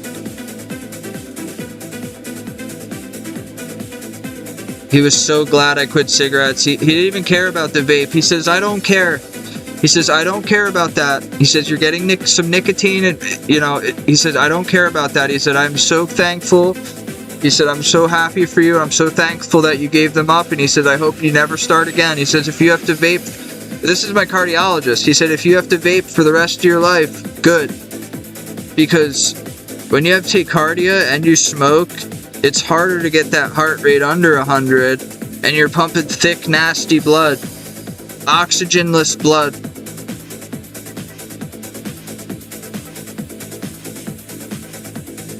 He was so glad I quit cigarettes. He didn't even care about the vape. He says, I don't care. He says, I don't care about that. He says, you're getting some nicotine. And, you know, he said, I don't care about that. He said, I'm so thankful. He said, I'm so happy for you. I'm so thankful that you gave them up. And he said, I hope you never start again. He says, if you have to vape, this is my cardiologist. He said, if you have to vape for the rest of your life, good. Because when you have tachycardia and you smoke, it's harder to get that heart rate under 100, and you're pumping thick, nasty blood. Oxygenless blood.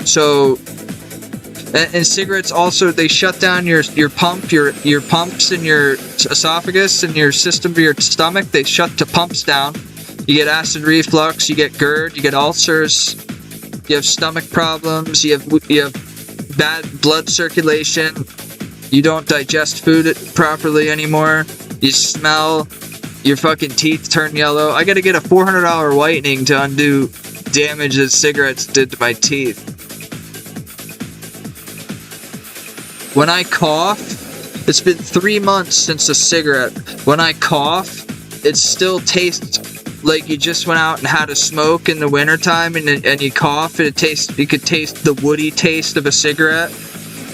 So, and cigarettes also, they shut down your pump, your pumps in your esophagus and your system, your stomach. They shut the pumps down. You get acid reflux, you get GERD, you get ulcers, you have stomach problems, you have bad blood circulation, you don't digest food properly anymore, you smell, your fucking teeth turn yellow. I gotta get a $400 whitening to undo damage that cigarettes did to my teeth. When I cough, it's been 3 months since a cigarette. When I cough, it still tastes like you just went out and had a smoke in the wintertime and you cough and you could taste the woody taste of a cigarette.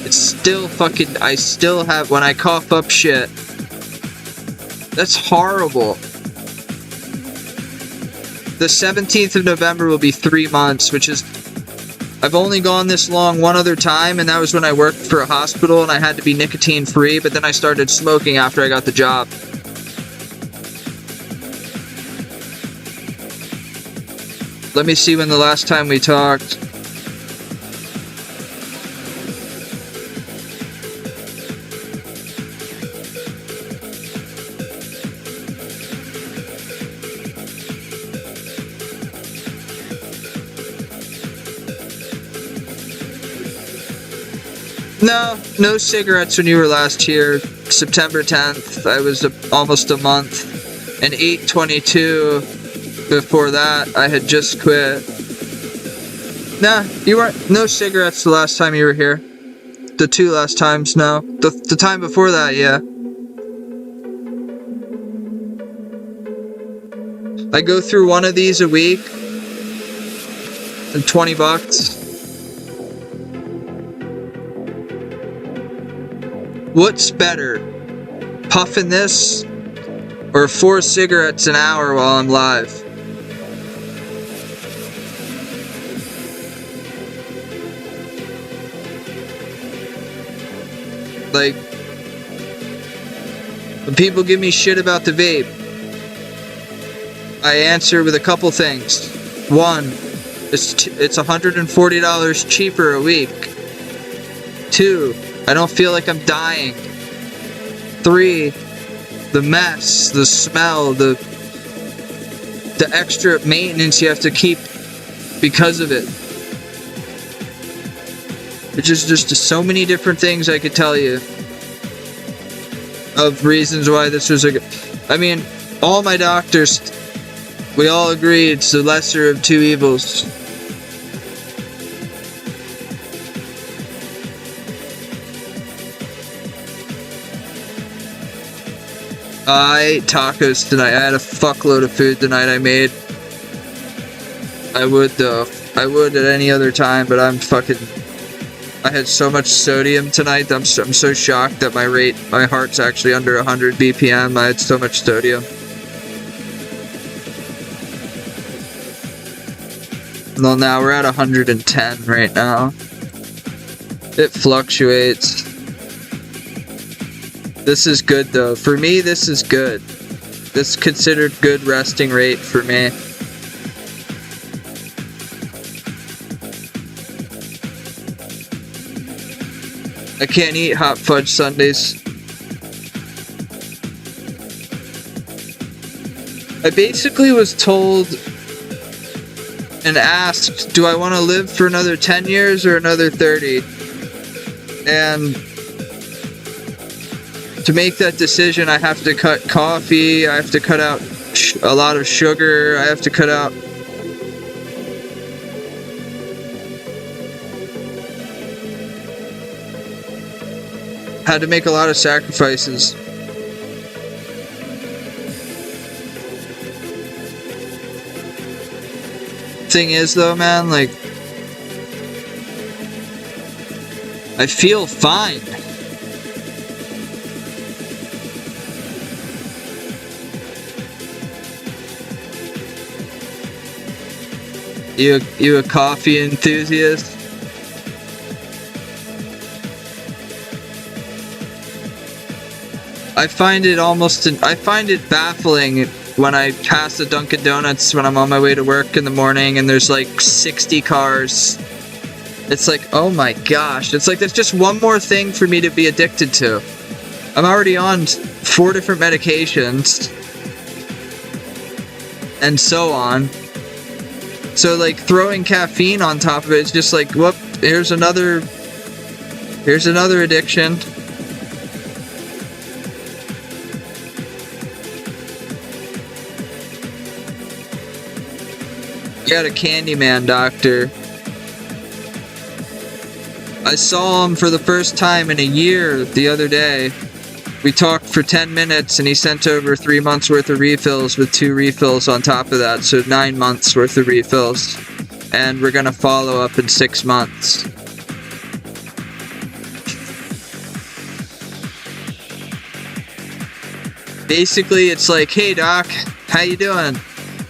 It's still fucking, I still have, when I cough up shit. That's horrible. The 17th of November will be 3 months, which is, I've only gone this long one other time, and that was when I worked for a hospital and I had to be nicotine free, but then I started smoking after I got the job. Let me see when the last time we talked. No cigarettes when you were last here. September 10th, I was almost a month. And 8/22 before that, I had just quit. Nah, you weren't. No cigarettes the last time you were here. The 2 last times, no. The time before that, yeah. I go through one of these a week. And $20. What's better? Puffing this or 4 cigarettes an hour while I'm live? Like, when people give me shit about the vape, I answer with a couple things. 1, it's $140 cheaper a week. 2, I don't feel like I'm dying. 3, the mess, the smell, the extra maintenance you have to keep because of it. It's just so many different things I could tell you of reasons why this was a good... I mean, all my doctors, we all agree it's the lesser of two evils. I ate tacos tonight. I had a fuckload of food tonight I made. I would though. I would at any other time, but I'm fucking... I had so much sodium tonight. I'm so shocked that my heart's actually under 100 BPM. I had so much sodium. Well, now we're at 110 right now. It fluctuates. This is good though. For me, this is good. This is considered good resting rate for me. I can't eat hot fudge sundaes. I basically was told and asked, do I want to live for another 10 years or another 30? And to make that decision, I have to cut coffee, I have to cut out a lot of sugar, I have to cut out... had to make a lot of sacrifices. Thing is though, man, like, I feel fine. You a coffee enthusiast? I find it baffling when I pass the Dunkin' Donuts when I'm on my way to work in the morning and there's like 60 cars. It's like, oh my gosh. It's like there's just one more thing for me to be addicted to. I'm already on 4 different medications. And so on. So like throwing caffeine on top of it is just like, whoop, here's another addiction. I got a Candyman doctor. I saw him for the first time in a year the other day. We talked for 10 minutes and he sent over 3 months worth of refills with 2 refills on top of that. So 9 months worth of refills. And we're gonna follow up in 6 months. Basically, it's like, hey doc, how you doing?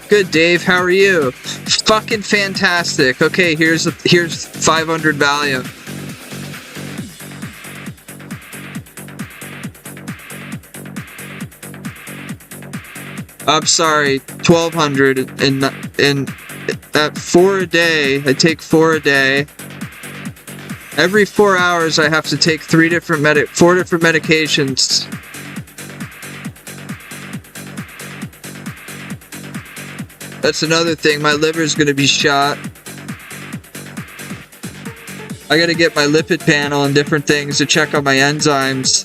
Good, Dave, how are you? Fucking fantastic. Okay, here's 500 Valium. I'm sorry, 1200 and at 4 a day. I take 4 a day. Every 4 hours I have to take 4 different medications. That's another thing, my liver's gonna be shot. I gotta get my lipid panel and different things to check on my enzymes.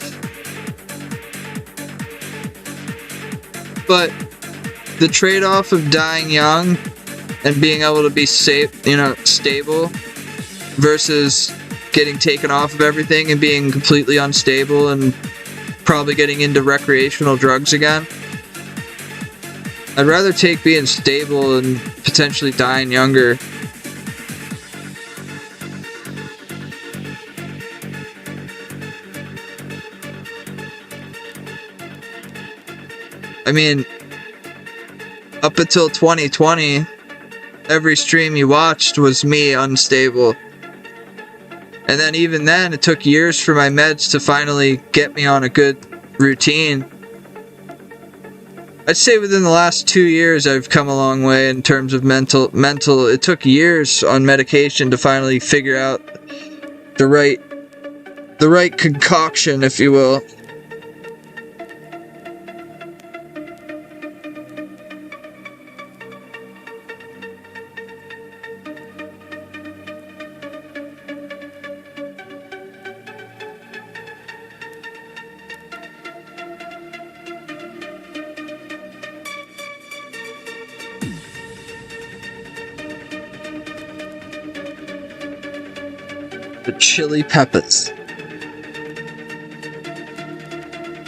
But the trade-off of dying young and being able to be safe, stable, versus getting taken off of everything and being completely unstable and probably getting into recreational drugs again. I'd rather take being stable and potentially dying younger. I mean, up until 2020, every stream you watched was me unstable. And then even then, it took years for my meds to finally get me on a good routine. I'd say within the last 2 years I've come a long way in terms of mental. It took years on medication to finally figure out the right concoction, if you will. The Chili Peppers.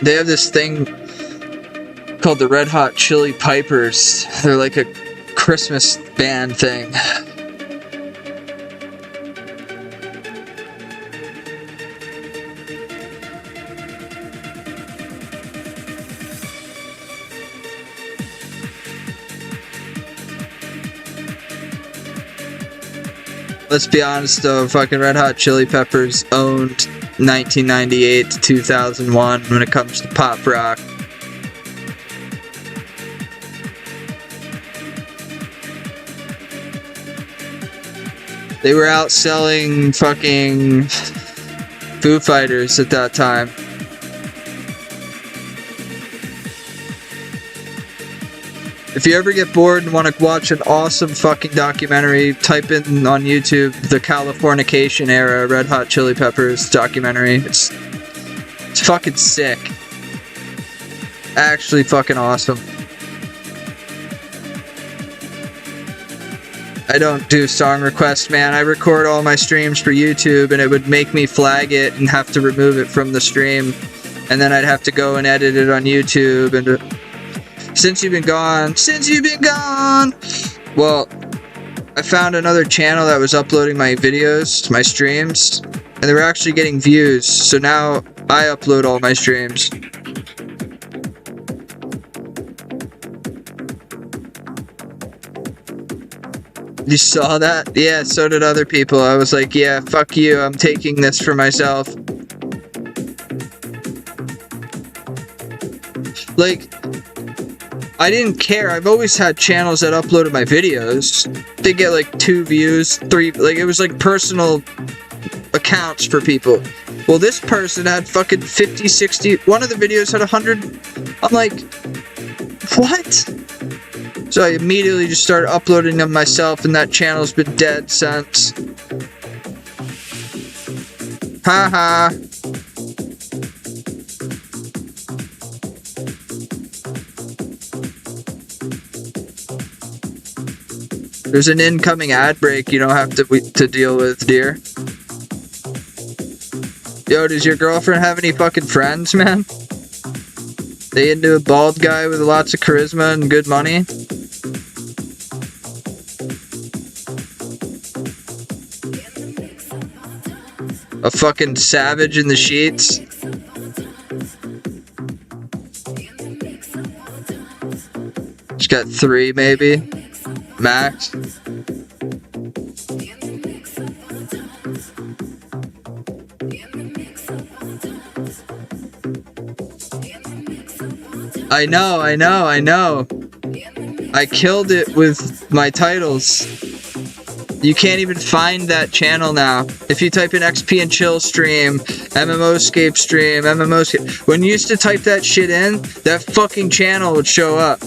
They have this thing called the Red Hot Chili Pipers. They're like a Christmas band thing. Let's be honest though, fucking Red Hot Chili Peppers owned 1998 to 2001 when it comes to pop rock. They were outselling fucking Foo Fighters at that time. If you ever get bored and want to watch an awesome fucking documentary, type in on YouTube the Californication era Red Hot Chili Peppers documentary. It's fucking sick. Actually fucking awesome. I don't do song requests, man. I record all my streams for YouTube and it would make me flag it and have to remove it from the stream. And then I'd have to go and edit it on YouTube and... Since you've been gone. Well, I found another channel that was uploading my videos, my streams, and they were actually getting views. So now I upload all my streams. You saw that? Yeah, so did other people. I was like, yeah, fuck you. I'm taking this for myself. Like... I didn't care. I've always had channels that uploaded my videos. They get like 2 views, 3, like it was like personal accounts for people. Well, this person had fucking 50, 60, one of the videos had 100. I'm like, what? So I immediately just started uploading them myself and that channel's been dead since. Haha. There's an incoming ad break you don't have to deal with, dear. Yo, does your girlfriend have any fucking friends, man? They into a bald guy with lots of charisma and good money? A fucking savage in the sheets? She's got 3 maybe? Max? I know. I killed it with my titles. You can't even find that channel now. If you type in xpandchill stream, MMOscape stream, MMOscape... When you used to type that shit in, that fucking channel would show up.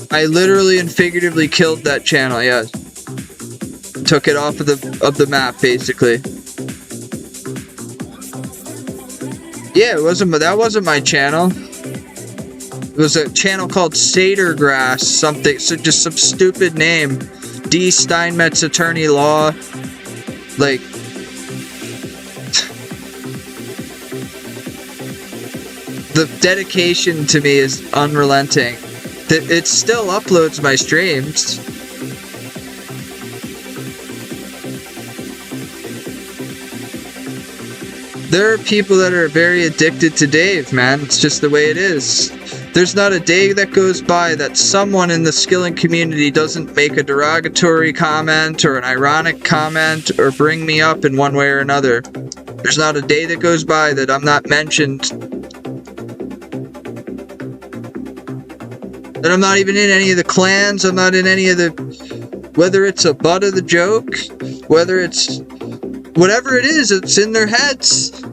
I literally and figuratively killed that channel, yeah. Took it off of the map, basically. Yeah, that wasn't my channel. It was a channel called Satergrass, something, so just some stupid name. D. Steinmetz Attorney Law. Like... The dedication to me is unrelenting. It still uploads my streams. There are people that are very addicted to Dave, man. It's just the way it is. There's not a day that goes by that someone in the skilling community doesn't make a derogatory comment or an ironic comment or bring me up in one way or another. There's not a day that goes by that I'm not mentioned. That I'm not even in any of the clans, I'm not in any of the... Whether it's a butt of the joke, whether it's... Whatever it is, it's in their heads.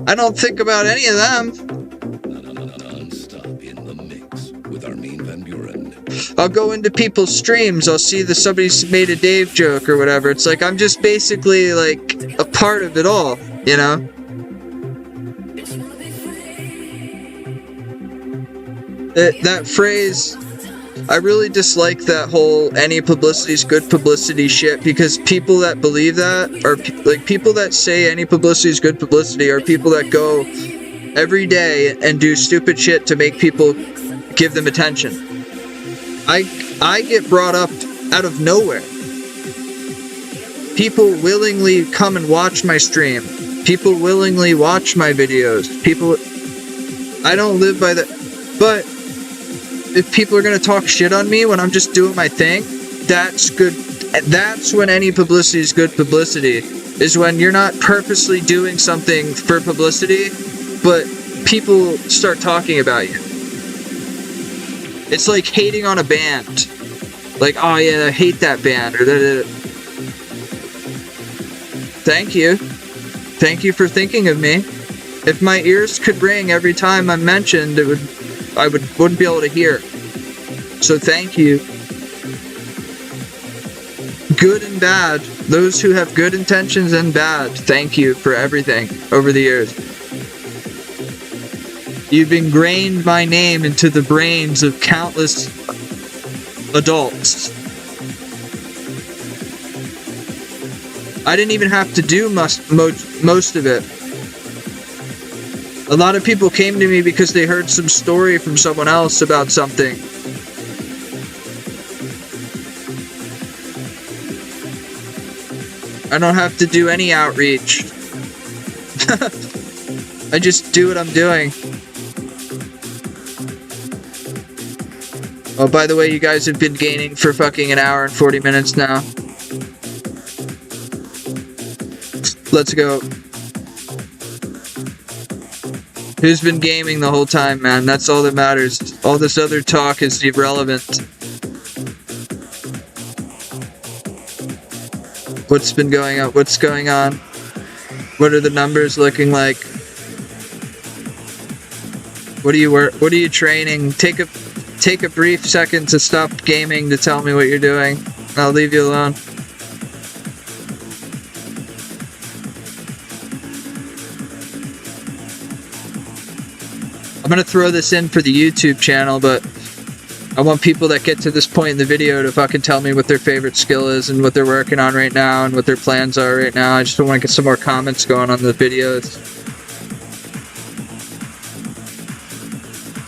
I don't think about any of them. Non-stop in the mix with Armin van Buren. I'll go into people's streams, I'll see that somebody's made a Dave joke or whatever. It's like, I'm just basically, like, a part of it all, you know? That phrase, I really dislike that whole any publicity is good publicity shit, because people that believe that are like people that say any publicity is good publicity are people that go every day and do stupid shit to make people give them attention. I get brought up out of nowhere. People willingly come and watch my stream. People willingly watch my videos. I don't live by that. But if people are going to talk shit on me when I'm just doing my thing, that's good. That's when any publicity is good publicity, is when you're not purposely doing something for publicity, but people start talking about you. It's like hating on a band. Like, oh yeah, I hate that band. Or thank you. Thank you for thinking of me. If my ears could ring every time I'm mentioned, I wouldn't be able to hear. So thank you. Good and bad. Those who have good intentions and bad, thank you for everything over the years. You've ingrained my name into the brains of countless adults. I didn't even have to do most of it. A lot of people came to me because they heard some story from someone else about something. I don't have to do any outreach. I just do what I'm doing. Oh, by the way, you guys have been gaming for fucking an hour and 40 minutes now. Let's go. Who's been gaming the whole time, man? That's all that matters. All this other talk is irrelevant. What's been going on? What's going on? What are the numbers looking like? What are you training? Take a brief second to stop gaming to tell me what you're doing. I'll leave you alone. I'm gonna throw this in for the YouTube channel, but I want people that get to this point in the video to fucking tell me what their favorite skill is and what they're working on right now and what their plans are right now. I just want to get some more comments going on the videos.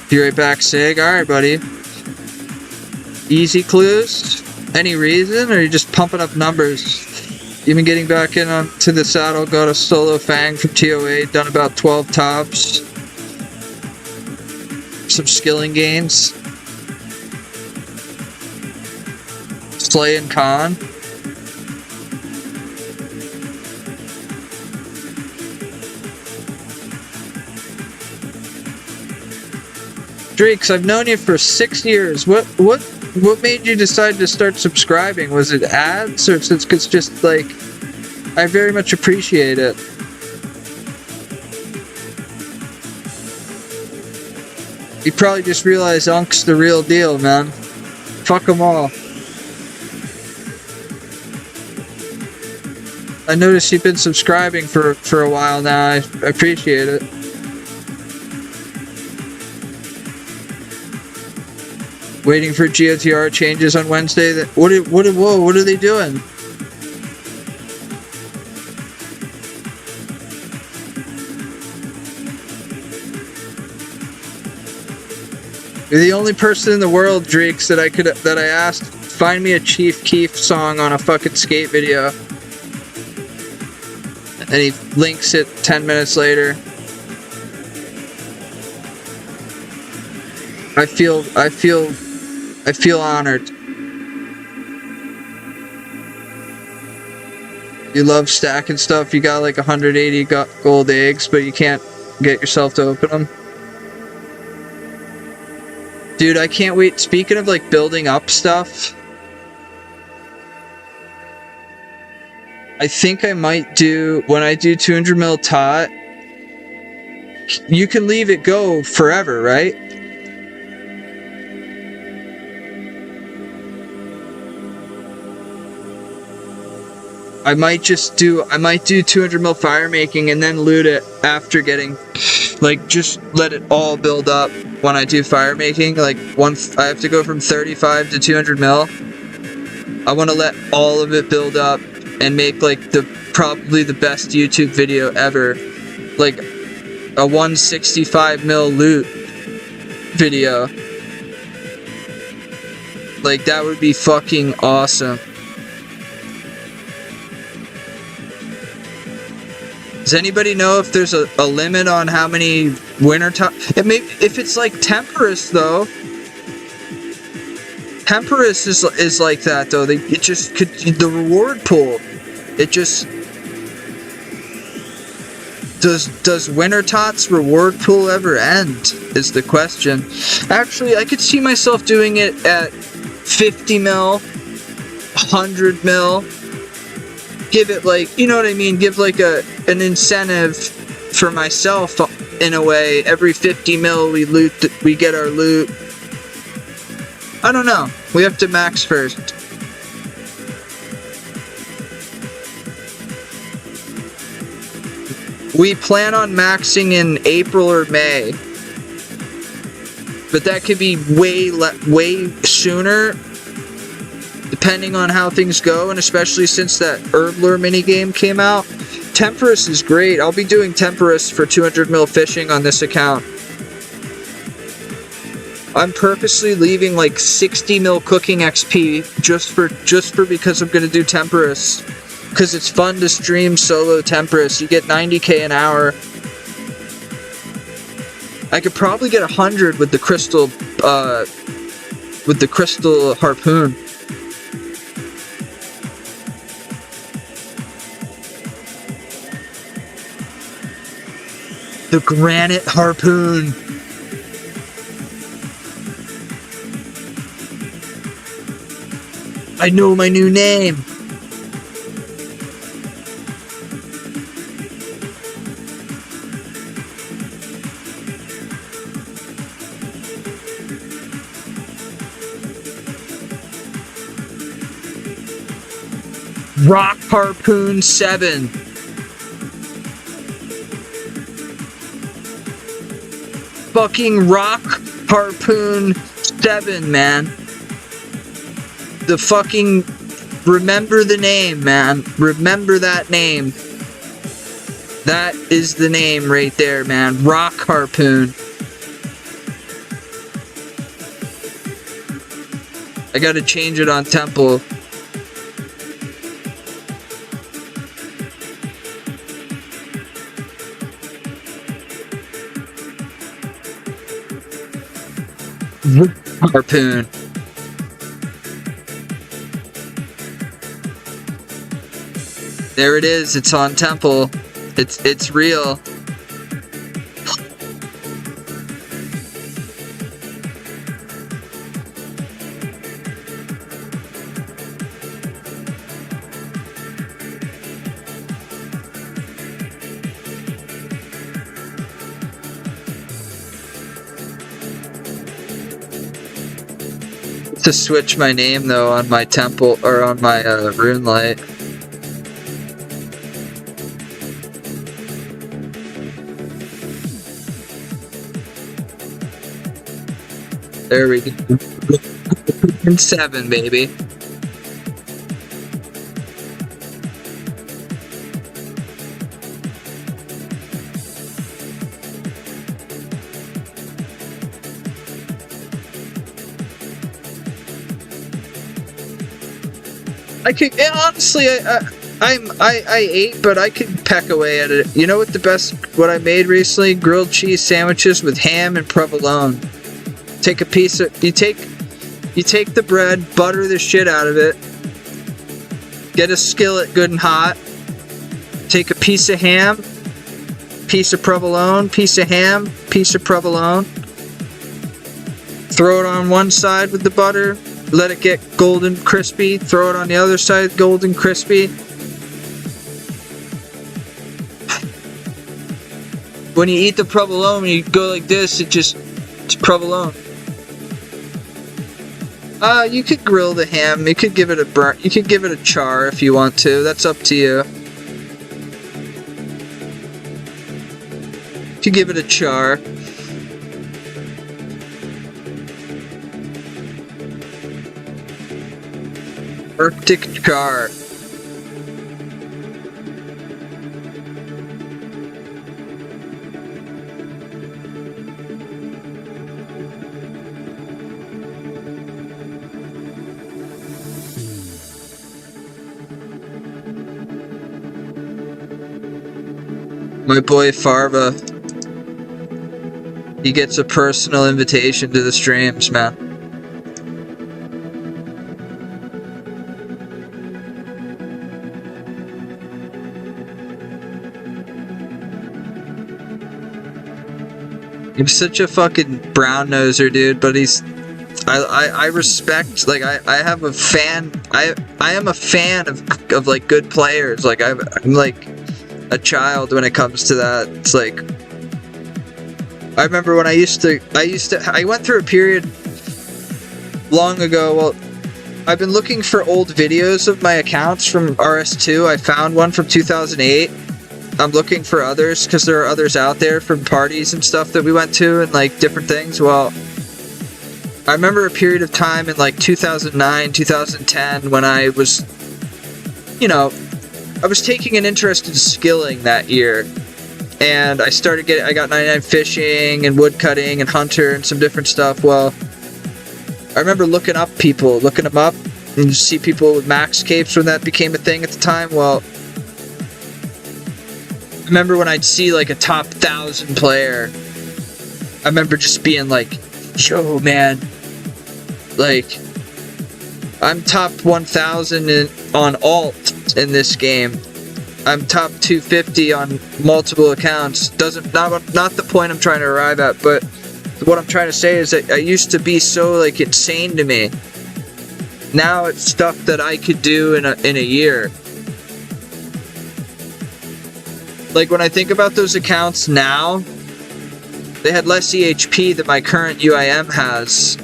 Be right back, Sig. Alright, buddy. Easy clues? Any reason? Or are you just pumping up numbers? You've been getting back in to the saddle, got a solo Fang from TOA, done about 12 tops. Some skilling gains. Slay and Con. Dreeks, I've known you for 6 years. What made you decide to start subscribing? Was it ads, or it's just like, I very much appreciate it. You probably just realized Unk's the real deal, man. Fuck them all. I noticed you've been subscribing for a while now. I appreciate it. Waiting for GOTR changes on Wednesday. What are they doing? You're the only person in the world, Dreeks, that I asked, find me a Chief Keef song on a fucking skate video. And he links it 10 minutes later. I feel honored. You love stacking stuff. You got like 180 gold eggs, but you can't get yourself to open them. Dude, I can't wait. Speaking of like building up stuff, I think I might do, when I do 200 mil tot, you can leave it go forever, right? I might do 200 mil fire making and then loot it after getting Like, just let it all build up when I do fire making. Like, I have to go from 35 to 200 mil. I want to let all of it build up and make, like, probably the best YouTube video ever. Like, a 165 mil loot video. Like, that would be fucking awesome. Does anybody know if there's a limit on how many winter time? If it's like Temperus though. Temperus is like that though. It just could, the reward pool. It just does Winter Tots reward pool ever end? Is the question. Actually, I could see myself doing it at 50 mil, 100 mil. Give it like, you know what I mean? Give like an incentive for myself in a way. Every 50 mil we get our loot. I don't know. We have to max first. We plan on maxing in April or May. But that could be way sooner, depending on how things go, and especially since that Herbler minigame came out. Temperus is great. I'll be doing Temperus for 200 mil fishing on this account. I'm purposely leaving like 60 mil cooking XP just for because I'm gonna do Temperus. Because it's fun to stream solo Temperus. You get 90k an hour. I could probably get 100 with the crystal harpoon. The granite harpoon. I know my new name. Rock Harpoon 7. Fucking Rock Harpoon 7, man. The fucking... Remember the name, man. Remember that name. That is the name right there, man. Rock Harpoon. I gotta change it on Temple. Harpoon. There it is. It's on Temple. It's real. To switch my name though on my temple or on my rune light. There we go. 7, baby. I could honestly, I ate, but I could peck away at it. You know what I made recently? Grilled cheese sandwiches with ham and provolone. Take a piece of, you take the bread, butter the shit out of it. Get a skillet good and hot. Take a piece of ham, piece of provolone, piece of ham, piece of provolone. Throw it on one side with the butter. Let it get golden crispy. Throw it on the other side, golden crispy. When you eat the provolone, you go like this. It's provolone. You could grill the ham. You could give it a burn. You could give it a char if you want to. That's up to you. To give it a char. Arctic char. My boy Farva. He gets a personal invitation to the streams, man. He's such a fucking brown noser, dude, but he's I respect, like, I have a fan, I am a fan of like good players. Like I'm like a child when it comes to that. It's like, I remember when I went through a period long ago. Well, I've been looking for old videos of my accounts from RS2. I found one from 2008. I'm looking for others because there are others out there from parties and stuff that we went to and like different things. Well, I remember a period of time in like 2009, 2010 when I was, you know, I was taking an interest in skilling that year. And I got 99 fishing and woodcutting and hunter and some different stuff. Well, I remember looking them up and see people with max capes when that became a thing at the time. Well, I remember when I'd see like a top 1,000 player, I remember just being like, yo man, like, I'm top 1,000 on alt in this game. I'm top 250 on multiple accounts. Not the point I'm trying to arrive at, but what I'm trying to say is that I used to be so like insane to me. Now it's stuff that I could do in a year. Like when I think about those accounts now, they had less EHP than my current UIM has.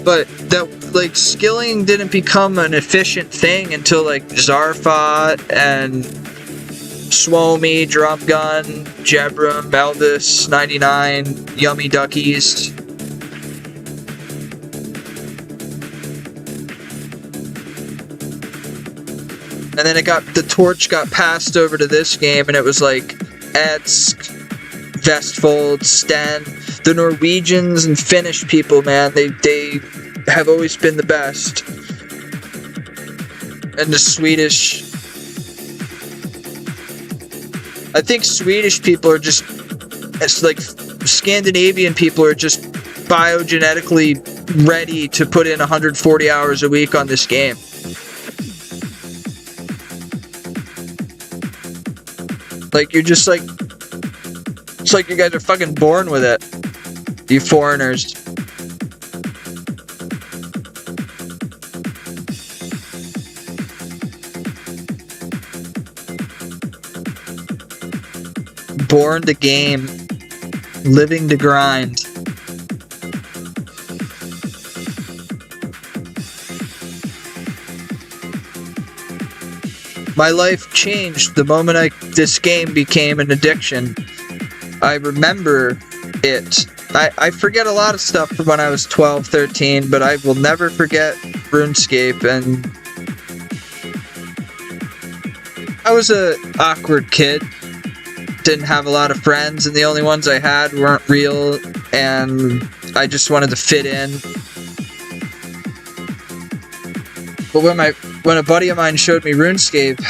But that, like, skilling didn't become an efficient thing until like Zarfot and Swomy, Drum Gun, Jebram, Elvis, 99, Yummy Duckies. And then the torch got passed over to this game, and it was like Etsk, Vestfold, Sten, the Norwegians and Finnish people, man, they have always been the best. And the Swedish, I think Swedish people are just, it's like Scandinavian people are just biogenetically ready to put in 140 hours a week on this game. Like, you're just like, it's like you guys are fucking born with it, you foreigners. Born to game, living to grind. My life changed the moment this game became an addiction. I remember it. I forget a lot of stuff from when I was 12, 13, but I will never forget RuneScape. And I was a awkward kid. Didn't have a lot of friends, and the only ones I had weren't real, and I just wanted to fit in. But when a buddy of mine showed me RuneScape,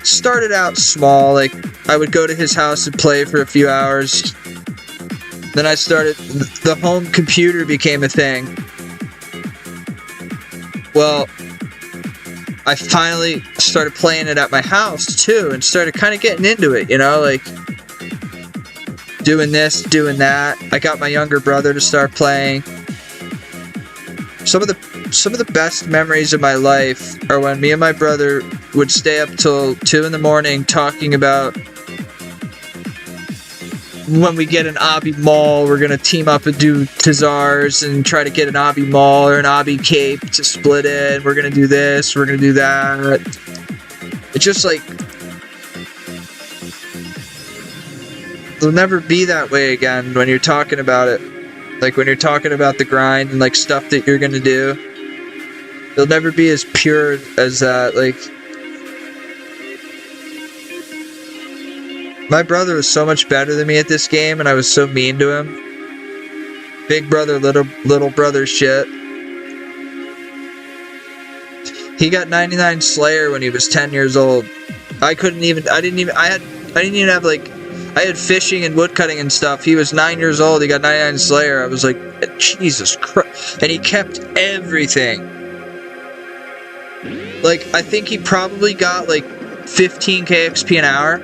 started out small, like I would go to his house and play for a few hours. Then the home computer became a thing. Well, I finally started playing it at my house too, and started kind of getting into it, you know, like doing this, doing that. I got my younger brother to start playing. Some of the best memories of my life are when me and my brother would stay up till 2 in the morning talking about when we get an obby maul, we're gonna team up and do Tazars and try to get an obby maul or an obby cape to split it. We're gonna do this, we're gonna do that. It's just like, It'll never be that way again when you're talking about it. Like when you're talking about the grind and like stuff that you're gonna do. It'll never be as pure as that. Like, my brother was so much better than me at this game, and I was so mean to him. Big brother, little brother shit. He got 99 Slayer when he was 10 years old. I didn't even have like, I had fishing and woodcutting and stuff. He was 9 years old, he got 99 Slayer. I was like, Jesus Christ. And he kept everything. Like, I think he probably got like 15k XP an hour.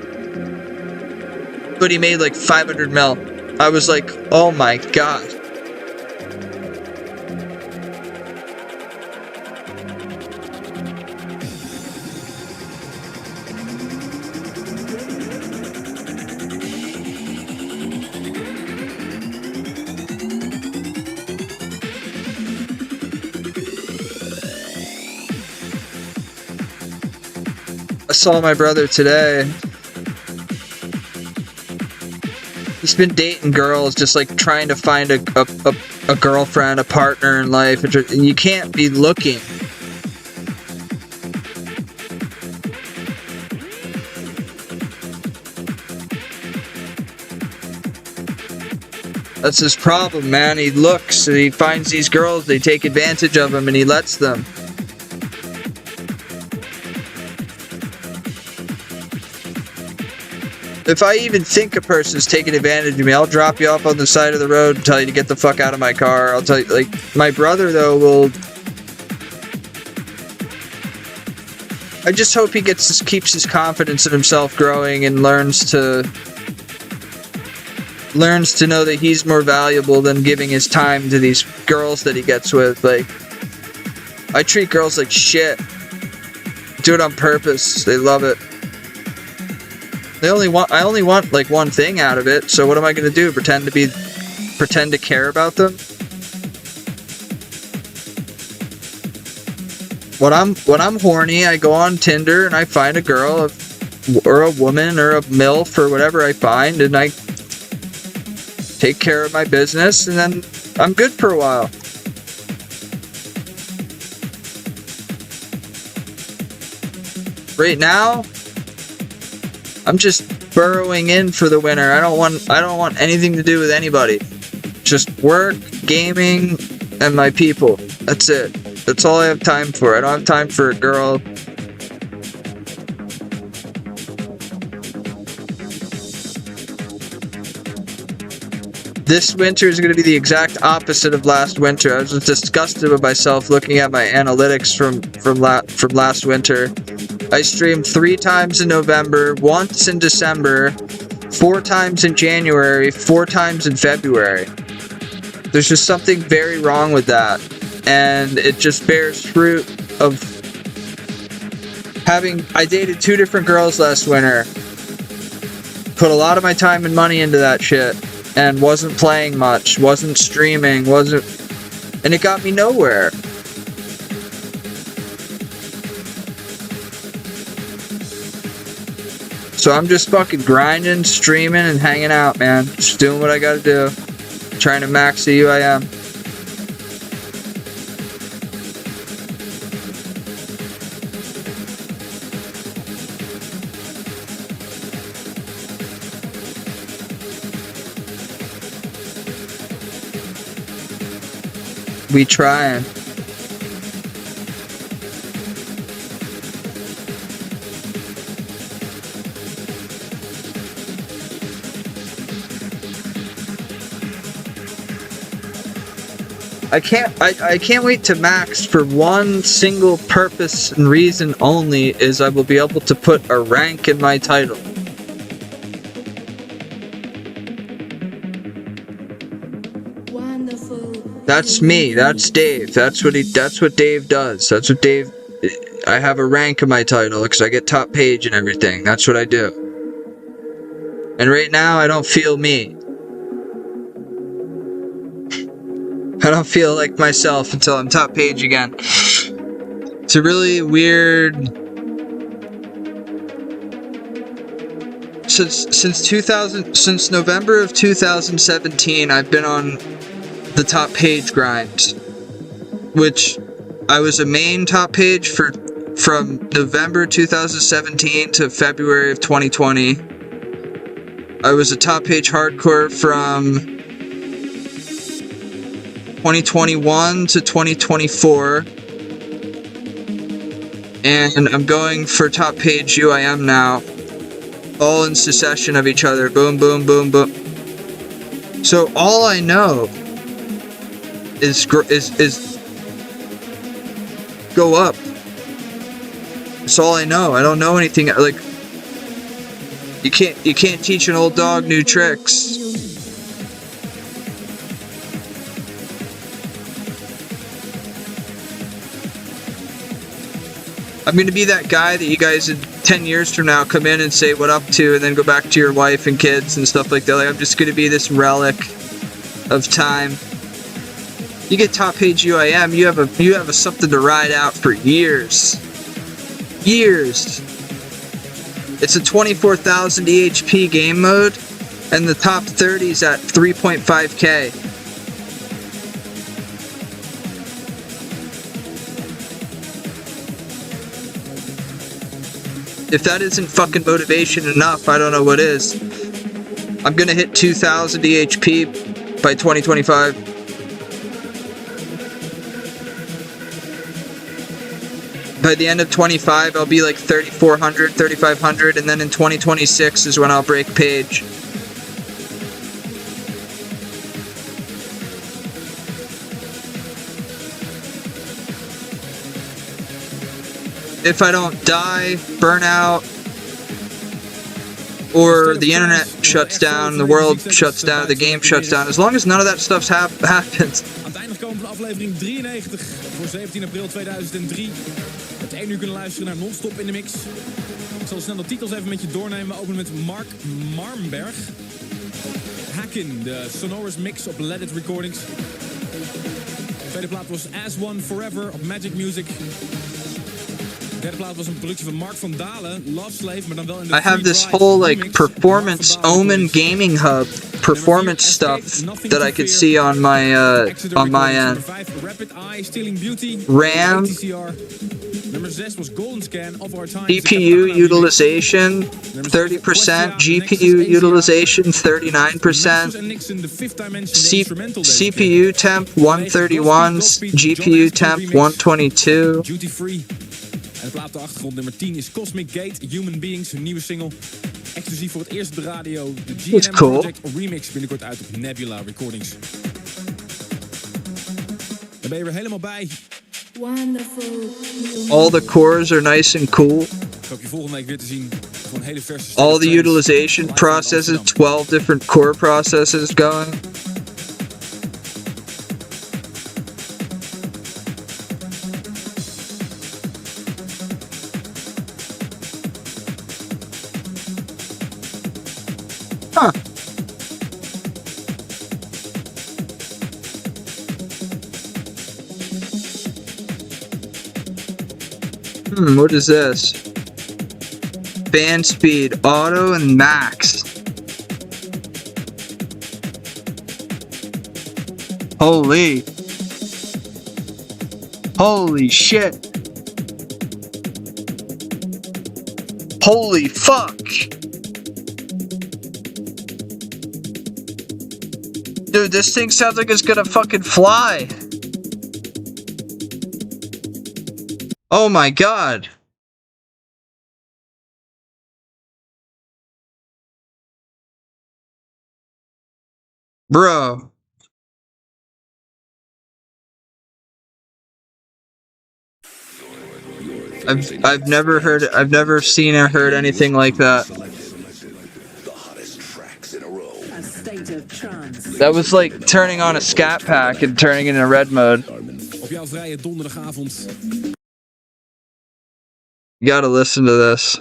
But he made like 500 mil. I was like, oh my god. I saw my brother today. He's been dating girls, just like trying to find a girlfriend, a partner in life, and you can't be looking. That's his problem, man. He looks, and he finds these girls, they take advantage of him, and he lets them. If I even think a person's taking advantage of me, I'll drop you off on the side of the road and tell you to get the fuck out of my car. I'll tell you, like, my brother, though, will... I just hope he keeps his confidence in himself growing and learns to know that he's more valuable than giving his time to these girls that he gets with. Like, I treat girls like shit. Do it on purpose. They love it. I only want like one thing out of it, so what am I gonna do? Pretend to care about them? When I'm horny, I go on Tinder and I find a girl or a woman or a MILF or whatever I find, and I take care of my business, and then I'm good for a while. Right now, I'm just burrowing in for the winter. I don't want anything to do with anybody. Just work, gaming, and my people. That's it. That's all I have time for. I don't have time for a girl. This winter is going to be the exact opposite of last winter. I was disgusted with myself looking at my analytics from last winter. I streamed 3 times in November, once in December, 4 times in January, 4 times in February. There's just something very wrong with that. And it just bears fruit of I dated 2 different girls last winter. Put a lot of my time and money into that shit. And wasn't playing much, wasn't streaming, and it got me nowhere. So I'm just fucking grinding, streaming, and hanging out, man. Just doing what I gotta do. Trying to max the UIM. We trying. I can't wait to max for one single purpose and reason only, is I will be able to put a rank in my title. That's me. That's Dave. That's what Dave does. I have a rank in my title because I get top page and everything. That's what I do. And right now, I don't feel me. I don't feel like myself until I'm top page again. It's a really weird since November of 2017, I've been on the top page grind, which I was a main top page from November 2017 to February of 2020. I was a top page hardcore from 2021 to 2024. And I'm going for top page UIM now. All in succession of each other. Boom, boom, boom, boom. So all I know is go up. That's all I know. I don't know anything. Like, you can't teach an old dog new tricks. I'm gonna be that guy that you guys in 10 years from now come in and say what up to, and then go back to your wife and kids and stuff like that. Like, I'm just gonna be this relic of time. You get top page UIM, you have a something to ride out for years. Years. It's a 24,000 EHP game mode, and the top 30's at 3.5k. If that isn't fucking motivation enough, I don't know what is. I'm gonna hit 2,000 EHP by 2025. By the end of 25, I'll be like 3,400, 3,500, and then in 2026 is when I'll break page. If I don't die, burn out, or the internet shuts down, the world shuts down, the game shuts down, as long as none of that stuff happens. Aan het einde komen van aflevering 93 voor 17 april 2003. Het 1 uur kunnen luisteren naar non-stop in de mix. Ik zal snel de titels even met je doornemen. We openen met Mark Marmberg. Hackin, de Sonorous mix op Let It Recordings. De tweede plaat was As One Forever op Magic Music. De derde plaat was een productie van Mark van Dalen, Love Slave, maar dan wel in de I have this whole like performance Omen gaming hub performance stuff that I could see on my end. RAM, CPU utilization 30%, GPU utilization 39%, CPU temp 131, GPU temp 122. En de plaat op de achtergrond nummer 10 is Cosmic Gate, Human Beings, hun nieuwe single. Exclusief voor het eerst op de radio. De GNM cool. Project remix binnenkort uit op Nebula Recordings. Daar ben je weer helemaal bij. Wonderful. All the cores are nice and cool. Ik hoop je volgende week weer te zien voor een hele verse. All the utilization processes, 12 different core processes going. Huh. What is this? Fan speed, auto, and max. Holy shit. Holy fuck. Dude, this thing sounds like it's gonna fucking fly. Oh my god. Bro. I've never seen or heard anything like that. That was like turning on a scat pack and turning it into red mode. Op jouw vrije donderdagavond. You gotta listen to this.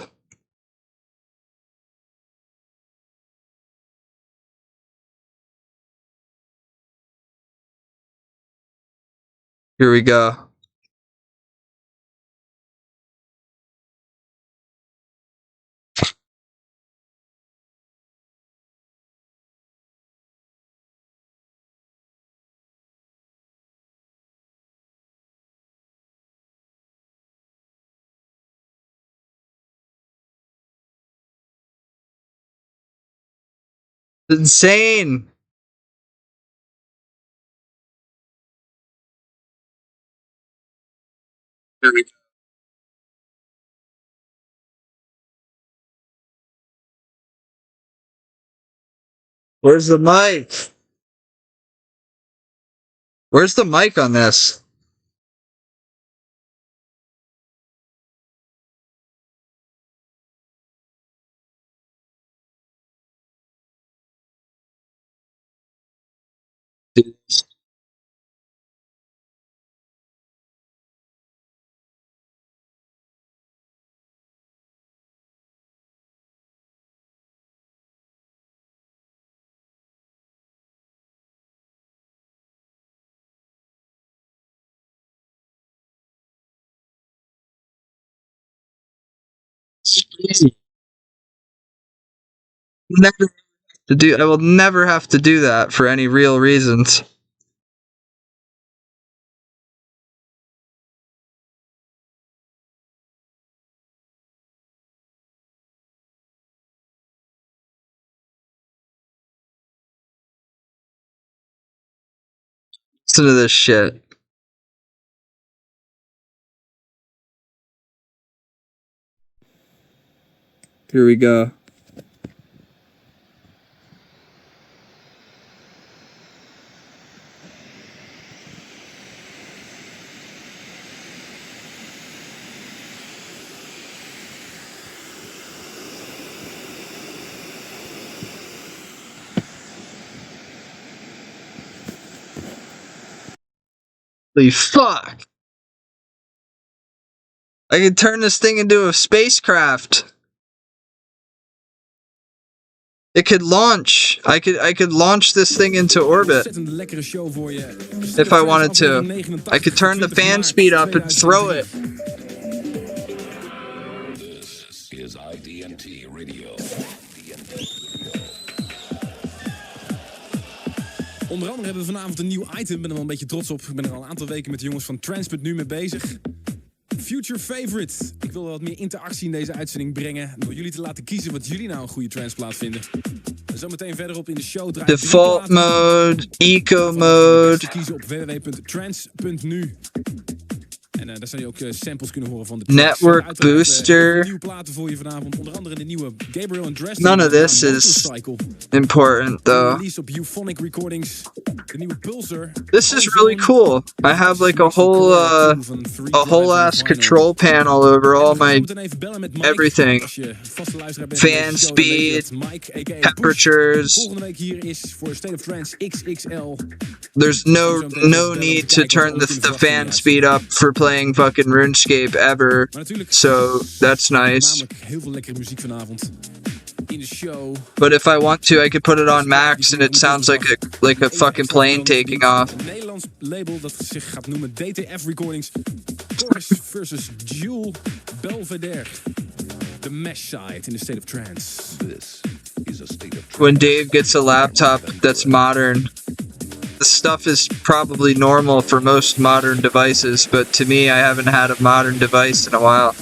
Here we go. Insane. Here we go. Where's the mic? Where's the mic on this? Dude. It's crazy. Never to do. I will never have to do that for any real reasons. Listen to this shit. Here we go. Holy fuck! I could turn this thing into a spacecraft. It could launch. I could launch this thing into orbit. If I wanted to. I could turn the fan speed up and throw it. This is IDNT Radio. Onder andere hebben we vanavond een nieuw item. Ik ben er wel een beetje trots op. Ik ben er al een aantal weken met de jongens van Trans.nu mee bezig. Future Favorite. Ik wil wat meer interactie in deze uitzending brengen. Door jullie te laten kiezen wat jullie nou een goede transplaat vinden. Zometeen verderop in de show draaien we Default mode, eco mode. Kiezen op www.trans.nu. En daar zou je ook samples kunnen horen van de Network booster. Nieuwe platen voor je vanavond. Onder andere de nieuwe Gabriel and Dresden. None of this is important though. Release op Euphonic Recordings. De nieuwe Pulsar. This is really cool. I have like a whole ass control panel over all my everything. Fan speed, temperatures. Volgende week hier is voor State of Trance XXL. There's no need to turn the fan speed up for playing fucking RuneScape ever. So that's nice. Heel veel lekkere muziek vanavond. In de show. But if I want to, I could put it on max and it sounds like a fucking plane taking off. Een Nederlands label dat zich gaat noemen DTF Recordings. Torres versus Jewel Belvedere. The mesh side in the State of Trance. This is a state of When Dave gets a laptop that's modern, the stuff is probably normal for most modern devices, but to me, I haven't had a modern device in a while.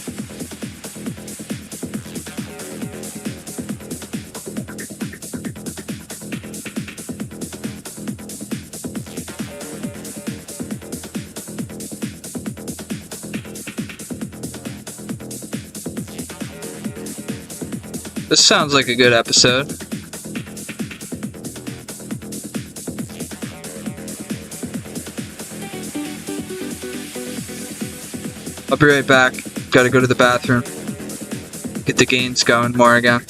This sounds like a good episode. I'll be right back. Gotta go to the bathroom. Get the gains going more again.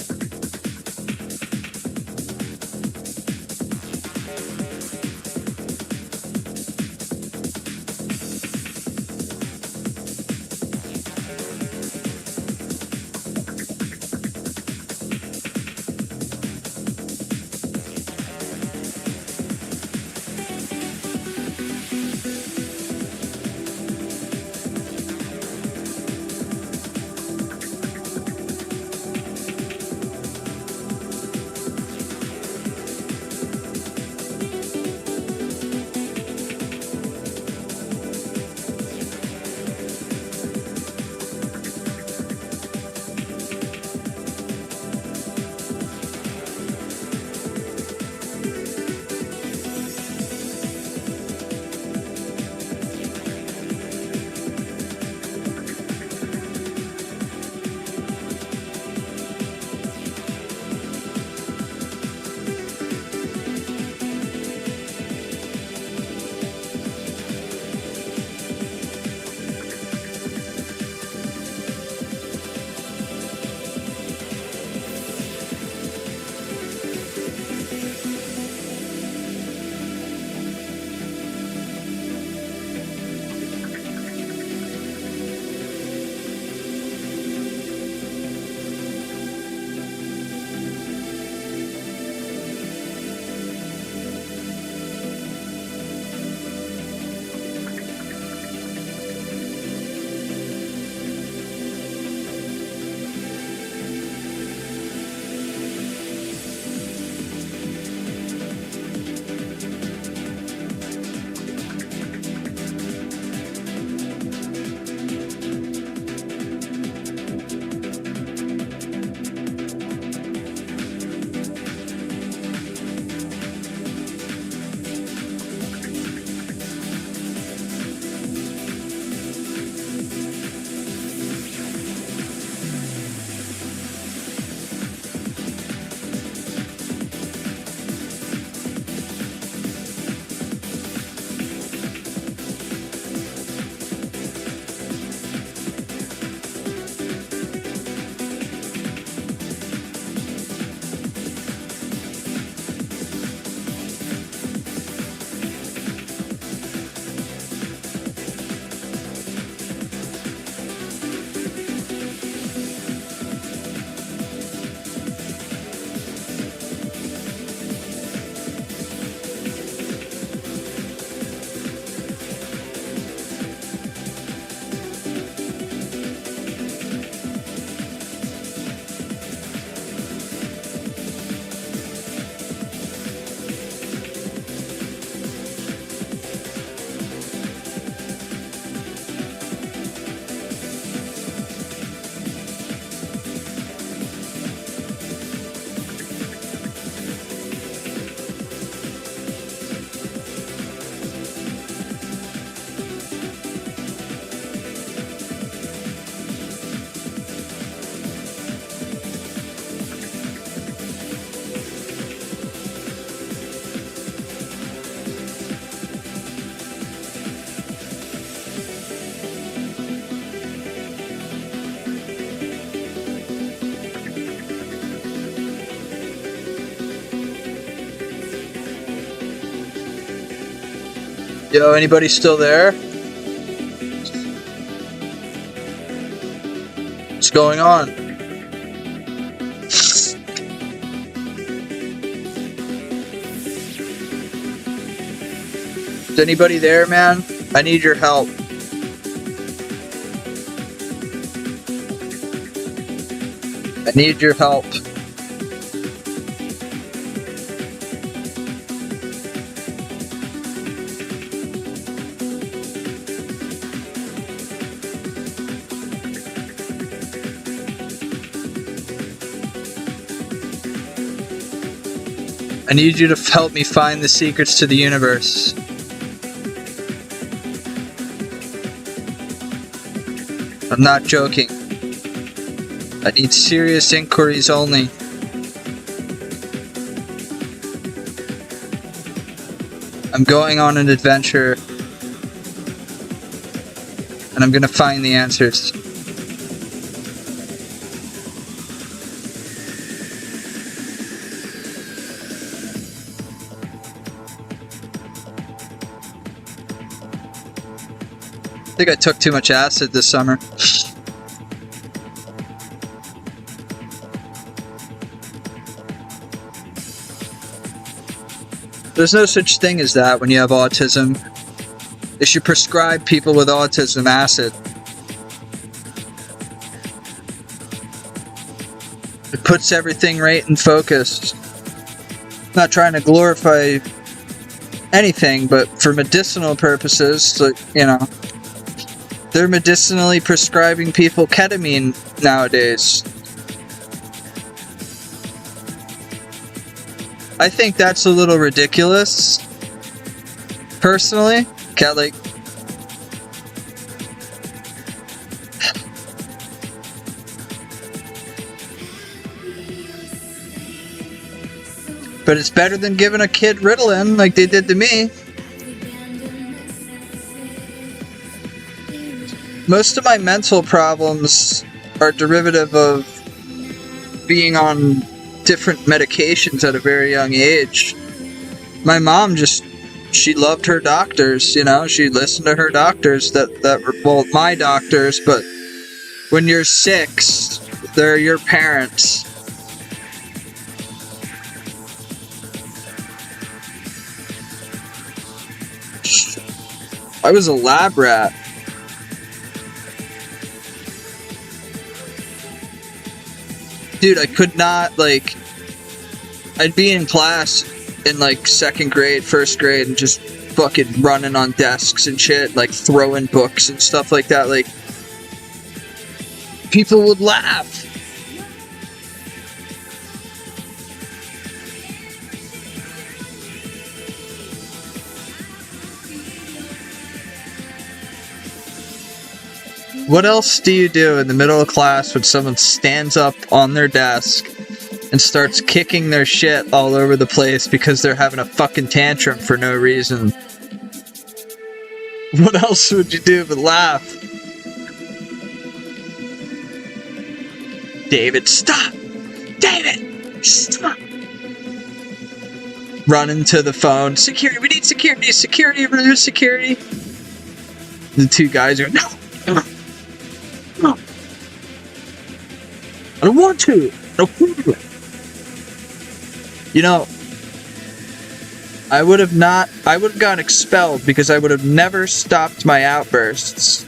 Yo, anybody still there? What's going on? Is anybody there, man? I need your help. I need your help. I need you to help me find the secrets to the universe. I'm not joking. I need serious inquiries only. I'm going on an adventure, and I'm gonna find the answers. I think I took too much acid this summer. There's no such thing as that when you have autism. They should prescribe people with autism acid. It puts everything right in focus. I'm not trying to glorify anything, but for medicinal purposes, like, you know, they're medicinally prescribing people ketamine nowadays. I think that's a little ridiculous, personally. Like, but it's better than giving a kid Ritalin like they did to me. Most of my mental problems are derivative of being on different medications at a very young age. My mom she loved her doctors, you know, she listened to her doctors that were, well, my doctors, but when you're 6, they're your parents. I was a lab rat. Dude, I could not, like, I'd be in class in, like, 2nd grade, 1st grade, and just fucking running on desks and shit, like, throwing books and stuff like that, like, people would laugh. What else do you do in the middle of class when someone stands up on their desk and starts kicking their shit all over the place because they're having a fucking tantrum for no reason? What else would you do but laugh? David, stop! David, stop! Running to the phone. Security, we need security, security, there's security. The 2 guys are, no! I don't want to. No. You know, I would have gotten expelled because I would have never stopped my outbursts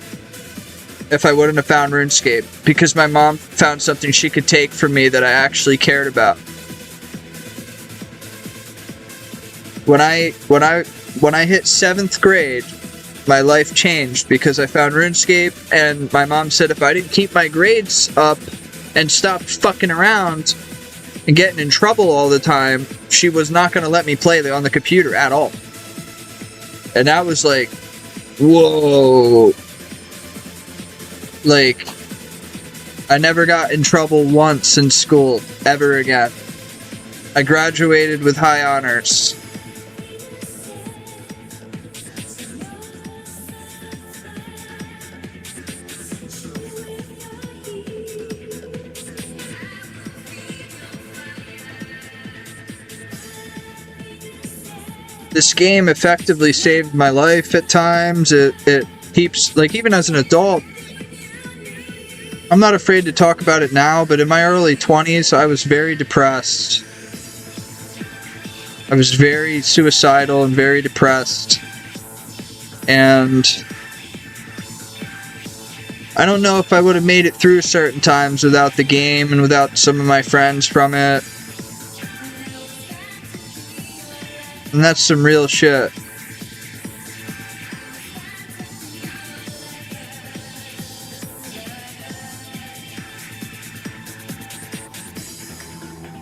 if I wouldn't have found RuneScape, because my mom found something she could take from me that I actually cared about. When I hit 7th grade, my life changed because I found RuneScape, and my mom said if I didn't keep my grades up and stop fucking around and getting in trouble all the time, she was not going to let me play on the computer at all. And that was like, whoa. Like, I never got in trouble once in school, ever again. I graduated with high honors. this game effectively saved my life at times. It keeps, like, even as an adult, I'm not afraid to talk about it now, but in my early 20s, I was very depressed. I was very suicidal and very depressed. And I don't know if I would have made it through certain times without the game and without some of my friends from it. And that's some real shit.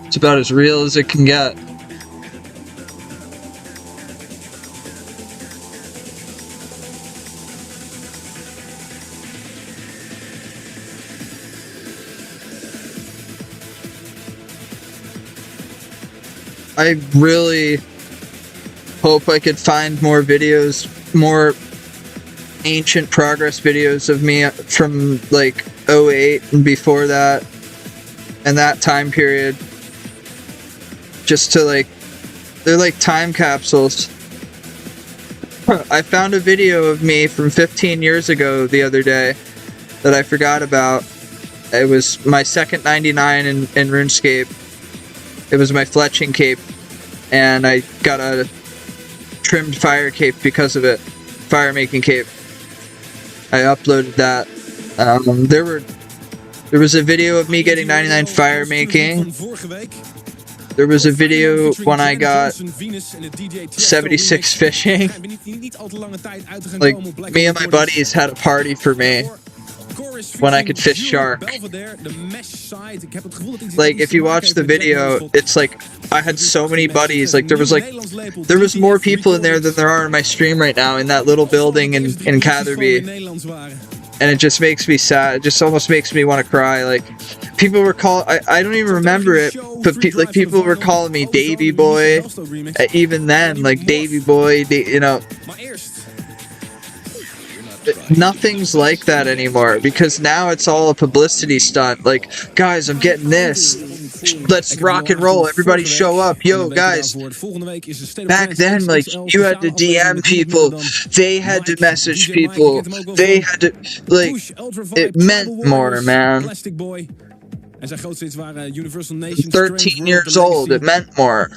It's about as real as it can get. I really hope I could find more videos, more ancient progress videos of me from like 08 and before that, and that time period. Just to like, they're like time capsules. I found a video of me from 15 years ago the other day that I forgot about. It was my second 99 in RuneScape. It was my fletching cape, and I got a trimmed fire cape because of it. Fire making cape. I uploaded that. There was a video of me getting 99 fire making. There was a video when I got 76 fishing. Like, me and my buddies had a party for me when I could fish shark. Like, if you watch the video, it's like I had so many buddies. Like, there was more people in there than there are in my stream right now in that little building in Catherby. And it just makes me sad. It just almost makes me want to cry. Like, people were I don't even remember it, but people were calling me Davy Boy. Even then, like, Davy Boy, you know. Nothing's like that anymore, because now it's all a publicity stunt. Like, guys, I'm getting this. Let's rock and roll. Everybody show up. Yo, guys. Back then, like, you had to DM people. They had to message people. They had to, like, it meant more, man. En zijn grootste hits waren Universal Nations. 13 years old, it meant more.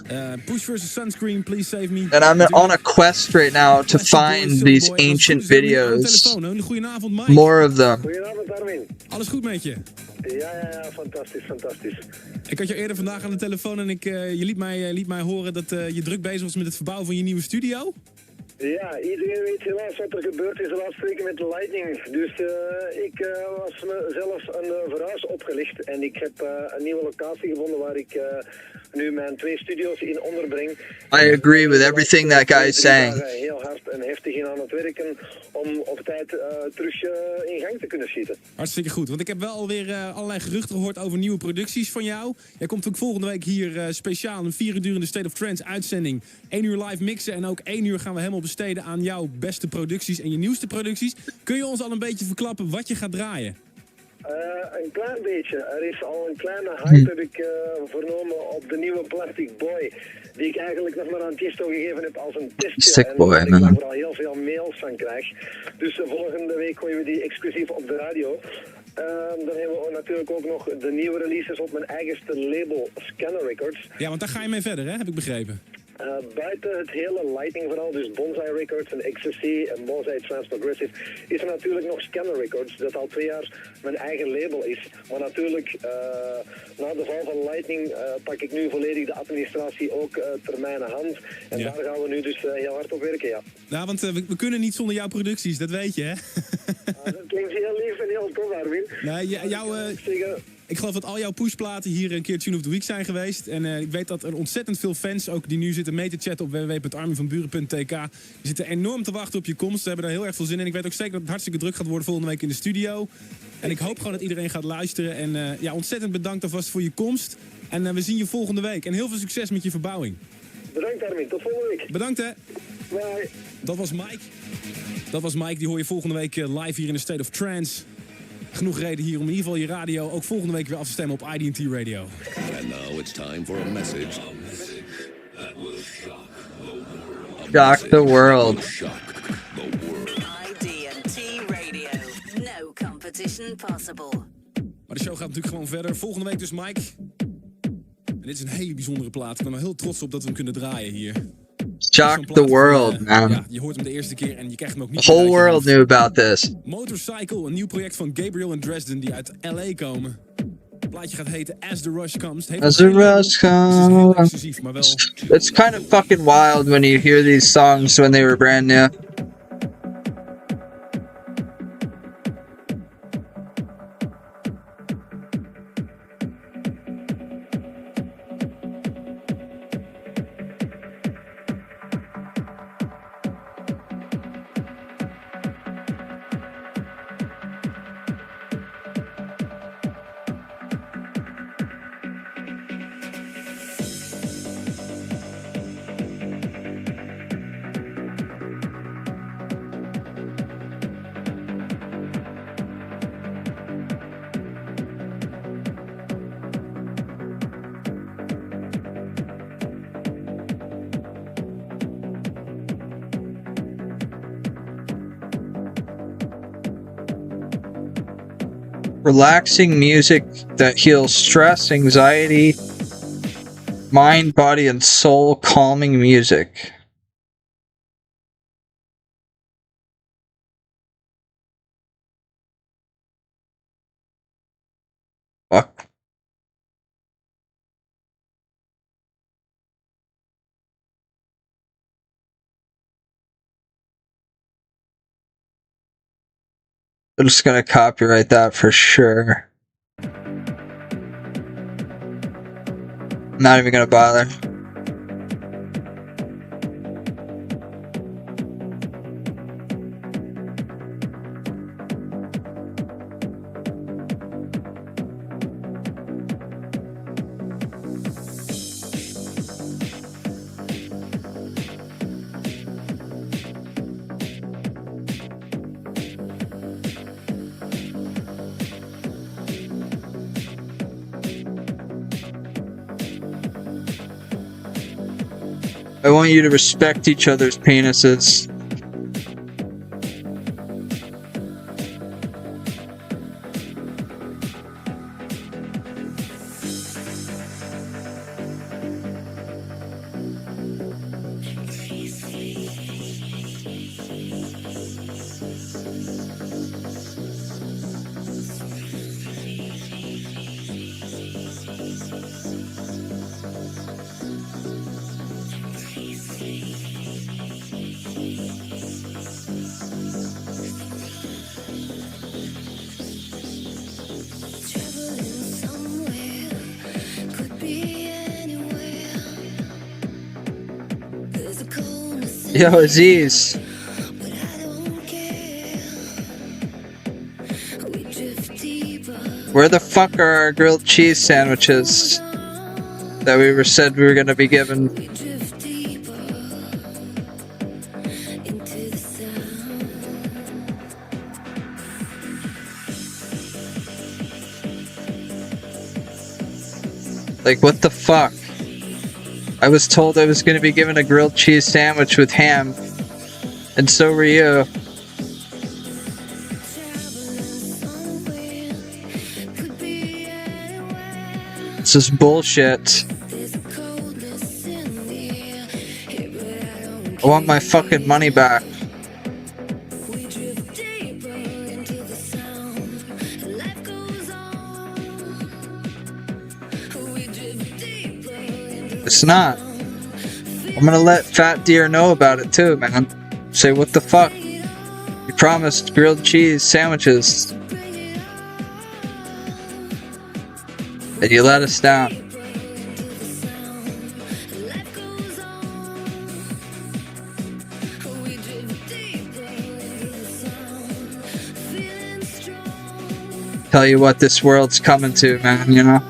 Push versus Sunscreen, Please Save Me. And I'm on a quest right now to find these ancient videos. Goedenavond, Mike. More of them. Goedenavond, Armin. Alles goed met je? Ja, fantastisch, fantastisch. Ik had je eerder vandaag aan de telefoon en je liet mij horen dat je druk bezig was met het verbouwen van je nieuwe studio. Ja, iedereen weet helaas wat er gebeurd is de laatste weken met de Lightning. Dus ik was mezelf een verhuis opgelicht en ik heb een nieuwe locatie gevonden waar ik nu mijn 2 studio's in onderbreng. I agree with everything that guy is saying. Ik ben heel hard en heftig in aan het werken om op tijd terug in gang te kunnen schieten. Hartstikke goed, want ik heb wel alweer allerlei geruchten gehoord over nieuwe producties van jou. Jij komt ook volgende week hier speciaal een 4 uur durende State of Trance uitzending. 1 uur live mixen en ook 1 uur gaan we helemaal besteden aan jouw beste producties en je nieuwste producties. Kun je ons al een beetje verklappen wat je gaat draaien? Een klein beetje. Er is al een kleine hype heb ik vernomen op de nieuwe Plastic Boy. Die ik eigenlijk nog maar aan Tiesto gegeven heb als een testje. Sick boy, en man. ik er al heel veel mails van krijg. Dus volgende week gooien we die exclusief op de radio. Dan hebben we natuurlijk ook nog de nieuwe releases op mijn eigenste label, Scanner Records. Ja, want daar ga je mee verder, hè? Heb ik begrepen. Buiten het hele Lightning verhaal, dus Bonsai Records en Ecstasy en Bonsai Trans Progressive, is er natuurlijk nog Scanner Records, dat al 2 jaar mijn eigen label is. Maar natuurlijk, na de val van Lightning pak ik nu volledig de administratie ook ter mijn hand. En daar gaan we nu dus heel hard op werken, ja. Ja, want we kunnen niet zonder jouw producties, dat weet je, hè? Dat klinkt heel lief en heel tof, Armin. Ik geloof dat al jouw pushplaten hier een keer Tune of the Week zijn geweest. En ik weet dat er ontzettend veel fans, ook die nu zitten mee te chatten op www.arminvanburen.tk, die zitten enorm te wachten op je komst. Ze hebben er heel erg veel zin in. Ik weet ook zeker dat het hartstikke druk gaat worden volgende week in de studio. En ik hoop gewoon dat iedereen gaat luisteren. En ontzettend bedankt alvast voor je komst. En we zien je volgende week. En heel veel succes met je verbouwing. Bedankt, Armin. Tot volgende week. Bedankt, hè. Bye. Dat was Mike. Die hoor je volgende week live hier in de State of Trance. Genoeg reden hier om in ieder geval je radio ook volgende week weer af te stemmen op IDT Radio. And now it's time for a message that will shock the world. A Shock the world. Shock the world. ID&T Radio. No competition possible. Maar de show gaat natuurlijk gewoon verder. Volgende week dus Mike. En dit is een hele bijzondere plaat. Ik ben er heel trots op dat we hem kunnen draaien hier. Shock the world, man. Ja, je hoort hem de eerste keer en je krijgt hem ook niet. The whole world knew about this. Motorcycle, een nieuw project van Gabriel en Dresden die uit LA komen. Het plaatje gaat heten As the Rush Comes. As the rush comes. Exclusief, maar wel. It's kind of fucking wild when you hear these songs when they were brand new. Relaxing music that heals stress, anxiety, mind, body, and soul. Calming music. Fuck. I'm just gonna copyright that for sure. Not even gonna bother. I want you to respect each other's penises. Yo, Aziz. Where the fuck are our grilled cheese sandwiches that we were said we were gonna be given? Like, what the fuck? I was told I was going to be given a grilled cheese sandwich with ham. And so were you. This is bullshit. I want my fucking money back. It's not. I'm gonna let Fat Deer know about it too, man. Say, what the fuck? You promised grilled cheese sandwiches. And you let us down. Tell you what this world's coming to, man, you know?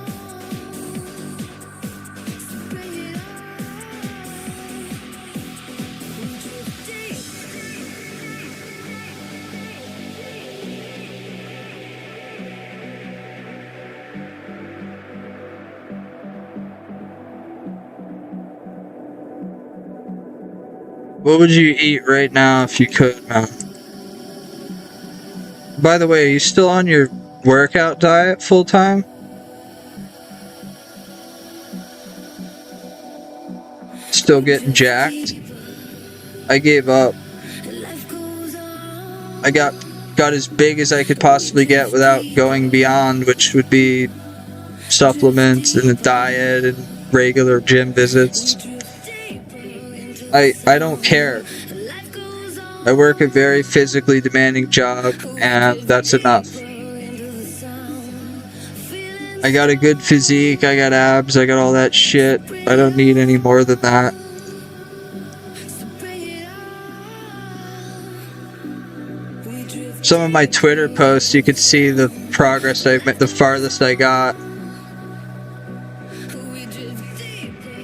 What would you eat right now if you could, man? By the way, are you still on your workout diet full time? Still getting jacked? I gave up. I got as big as I could possibly get without going beyond, which would be supplements and a diet and regular gym visits. I don't care. I work a very physically demanding job, and that's enough. I got a good physique, I got abs, I got all that shit. I don't need any more than that. Some of my Twitter posts, you could see the progress I made, the farthest I got.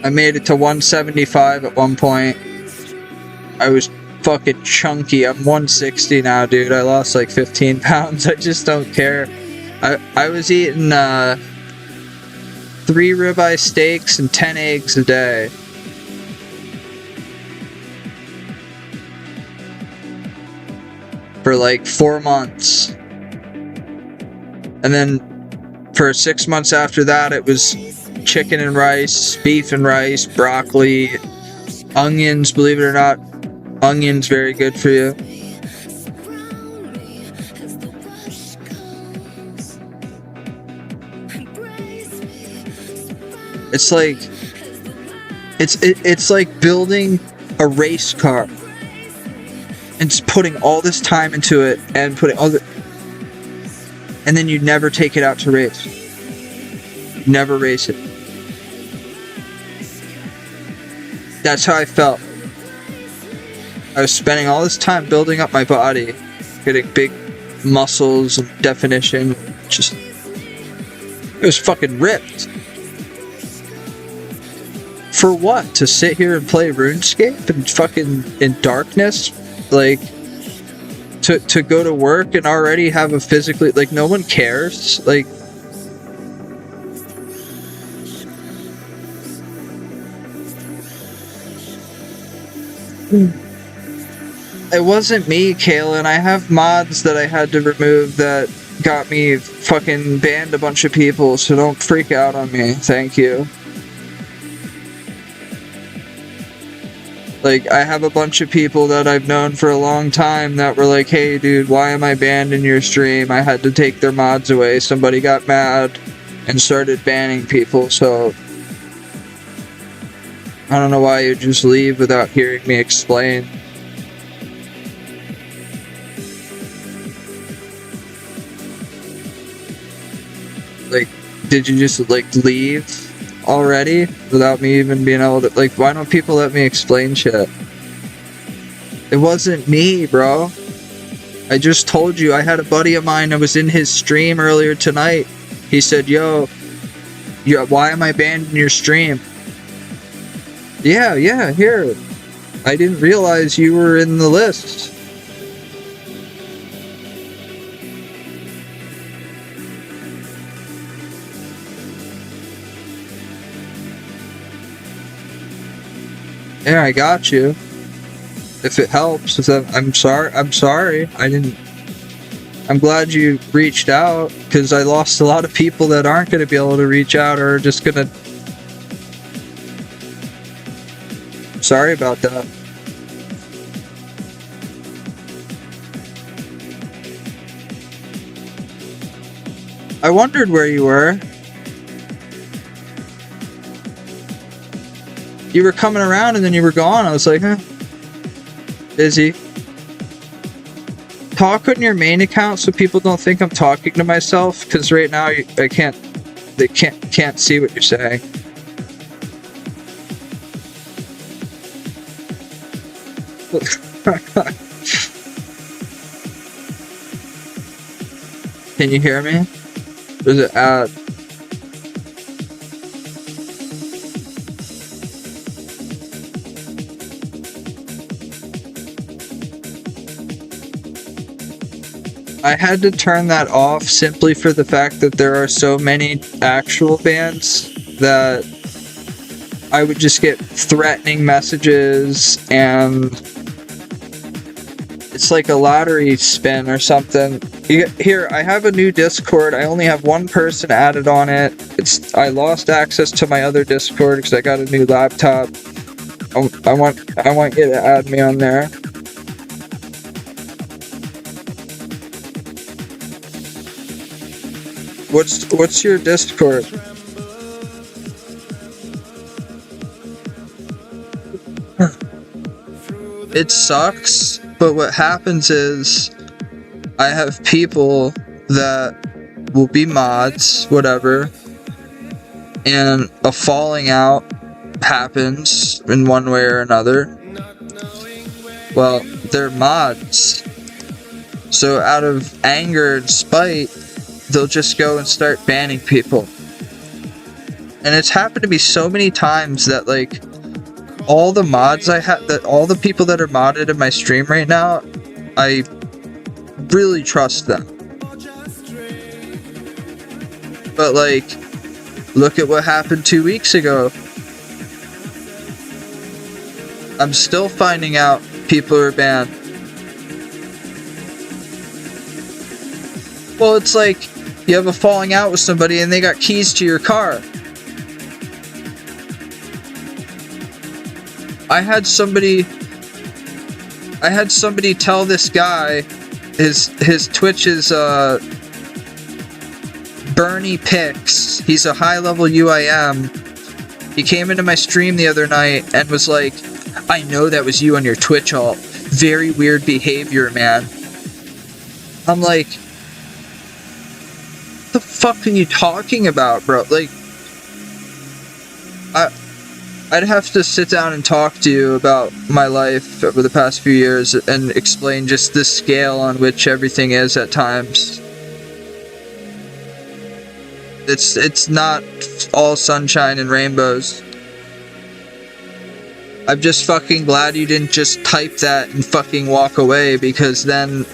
I made it to 175 at one point. I was fucking chunky. I'm 160 now, dude. I lost like 15 pounds. I just don't care. I was eating 3 ribeye steaks and 10 eggs a day. For like 4 months. And then for 6 months after that, it was chicken and rice, beef and rice, broccoli, onions, believe it or not. Onions very good for you. It's like it's like building a race car and just putting all this time into it and putting all the, and then you never take it out to race. Never race it. That's how I felt. I was spending all this time building up my body, getting big muscles and definition. Just, it was fucking ripped. For what? To sit here and play RuneScape and fucking in darkness? Like, to go to work and already have a physically, like, no one cares. Like, it wasn't me, Kaylin. I have mods that I had to remove that got me fucking banned a bunch of people, so don't freak out on me. Thank you. Like, I have a bunch of people that I've known for a long time that were like, hey dude, why am I banned in your stream? I had to take their mods away. Somebody got mad and started banning people, so I don't know why you just leave without hearing me explain. Like, did you just, like, leave already without me even being able to, like, why don't people let me explain shit? It wasn't me, bro. I just told you, I had a buddy of mine that was in his stream earlier tonight. He said, yo, why am I banned in your stream? Yeah, here. I didn't realize you were in the list. Yeah, I got you. If it helps, I'm sorry. I'm glad you reached out, because I lost a lot of people that aren't going to be able to reach out or are just going to... Sorry about that. I wondered where you were. You were coming around and then you were gone. I was like, huh? Busy. Talk on your main account so people don't think I'm talking to myself, because right now they can't see what you're saying. Can you hear me? Or is it out? I had to turn that off simply for the fact that there are so many actual bans that I would just get threatening messages and It's like a lottery spin or something. Here, I have a new Discord. I only have one person added on it. I lost access to my other Discord because I got a new laptop. I want you to add me on there. What's your Discord? It sucks, but what happens is I have people that will be mods, whatever, and a falling out happens in one way or another. Well, they're mods. So out of anger and spite, they'll just go and start banning people. And it's happened to me so many times that, like, all the mods I have, that all the people that are modded in my stream right now, I really trust them. But, like, look at what happened 2 weeks ago. I'm still finding out people are banned. Well, it's like you have a falling out with somebody and they got keys to your car. I had somebody tell this guy his Twitch is Bernie Pix. He's a high level UIM. He came into my stream the other night and was like, "I know that was you on your Twitch alt. Very weird behavior, man." I'm like, what the fuck are you talking about, bro? Like, I'd have to sit down and talk to you about my life over the past few years and explain just the scale on which everything is at times. It's not all sunshine and rainbows. I'm just fucking glad you didn't just type that and fucking walk away, because then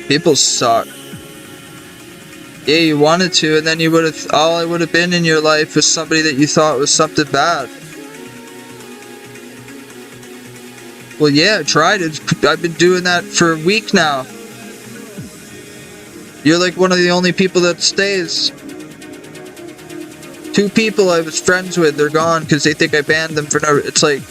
people suck. Yeah, you wanted to, and then you would have, all it would have been in your life was somebody that you thought was something bad. Well, yeah, I tried it. I've been doing that for a week now. You're like one of the only people that stays. 2 people I was friends with, they're gone because they think I banned them for no. It's like,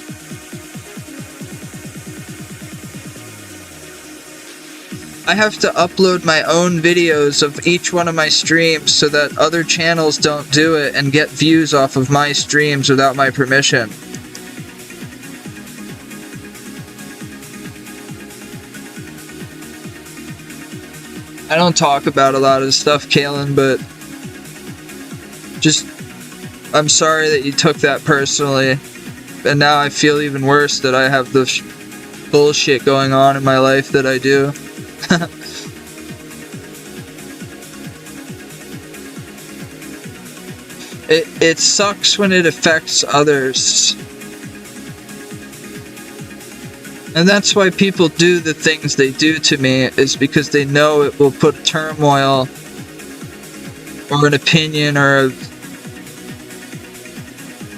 I have to upload my own videos of each one of my streams so that other channels don't do it and get views off of my streams without my permission. I don't talk about a lot of stuff, Kalen, but just, I'm sorry that you took that personally, and now I feel even worse that I have the bullshit going on in my life that I do. It sucks when it affects others. And that's why people do the things they do to me, is because they know it will put turmoil or an opinion or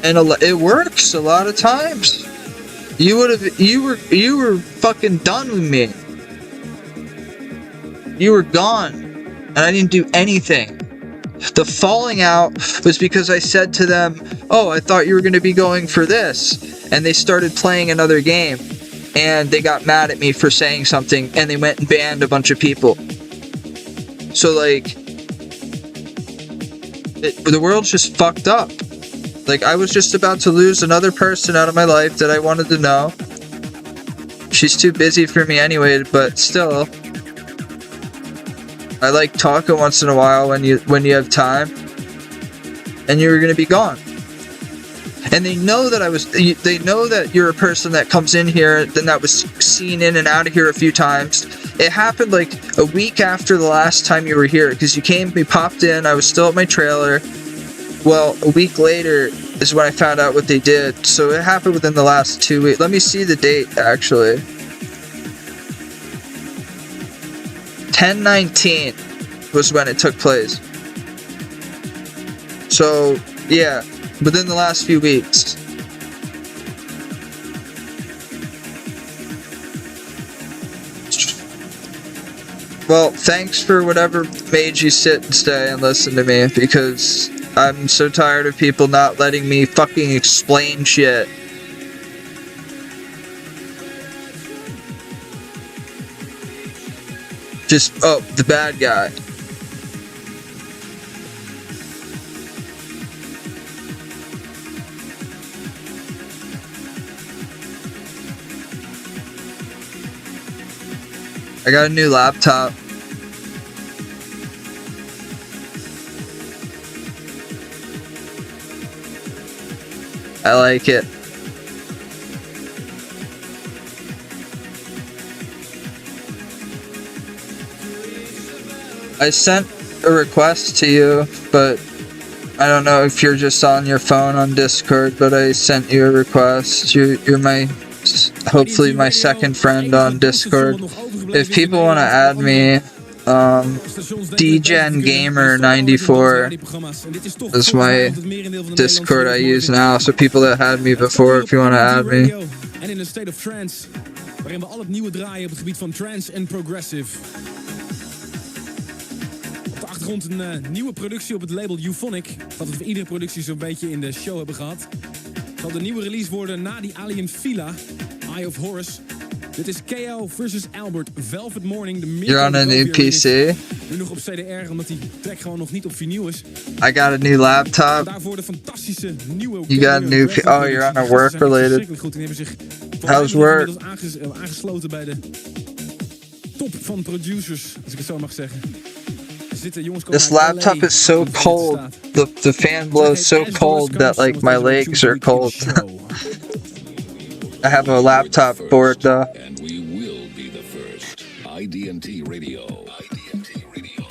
it works a lot of times. You were fucking done with me. You were gone, and I didn't do anything. The falling out was because I said to them, "Oh, I thought you were going to be going for this," and they started playing another game, and they got mad at me for saying something, and they went and banned a bunch of people. So, like, the world's just fucked up. Like, I was just about to lose another person out of my life that I wanted to know. She's too busy for me anyway, but still, I like talking once in a while when you have time. And you were gonna be gone. And they know that they know that you're a person that comes in here, then that was seen in and out of here a few times. It happened like a week after the last time you were here, because we popped in, I was still at my trailer. Well, a week later is when I found out what they did. So it happened within the last 2 weeks. Let me see the date, actually. 10/19 was when it took place. So, yeah, within the last few weeks. Well, thanks for whatever made you sit and stay and listen to me, because I'm so tired of people not letting me fucking explain shit. Just, oh, the bad guy. I got a new laptop. I like it. I sent a request to you, but I don't know if you're just on your phone on Discord, but I sent you a request. You're my, hopefully my second friend on Discord. If people want to add me, DGen Gamer 94 is my Discord I use now. So people that had me before, if you want to add me. En in een state of trance, waarin we al het nieuwe draaien op het gebied van trance en progressive. Op de achtergrond een nieuwe productie op het label Euphonic. Wat we voor iedere productie zo'n beetje in de show hebben gehad. Zal de nieuwe release worden na die Alien Villa, Eye of Horus. Dit is KO versus Albert, Velvet Morning. You're on a new PC? Nu nog op CDR, omdat die track gewoon nog niet op vinyl is. I got a new laptop. Daarvoor de fantastische nieuwe... You got a new... Oh, you're on a work-related. How's work? Aangesloten bij de top van producers, als ik het zo mag zeggen. This laptop is so cold. The fan blows so cold that like my legs are cold. I have a laptop board though. And we will be the first. IDT Radio. IDT Radio.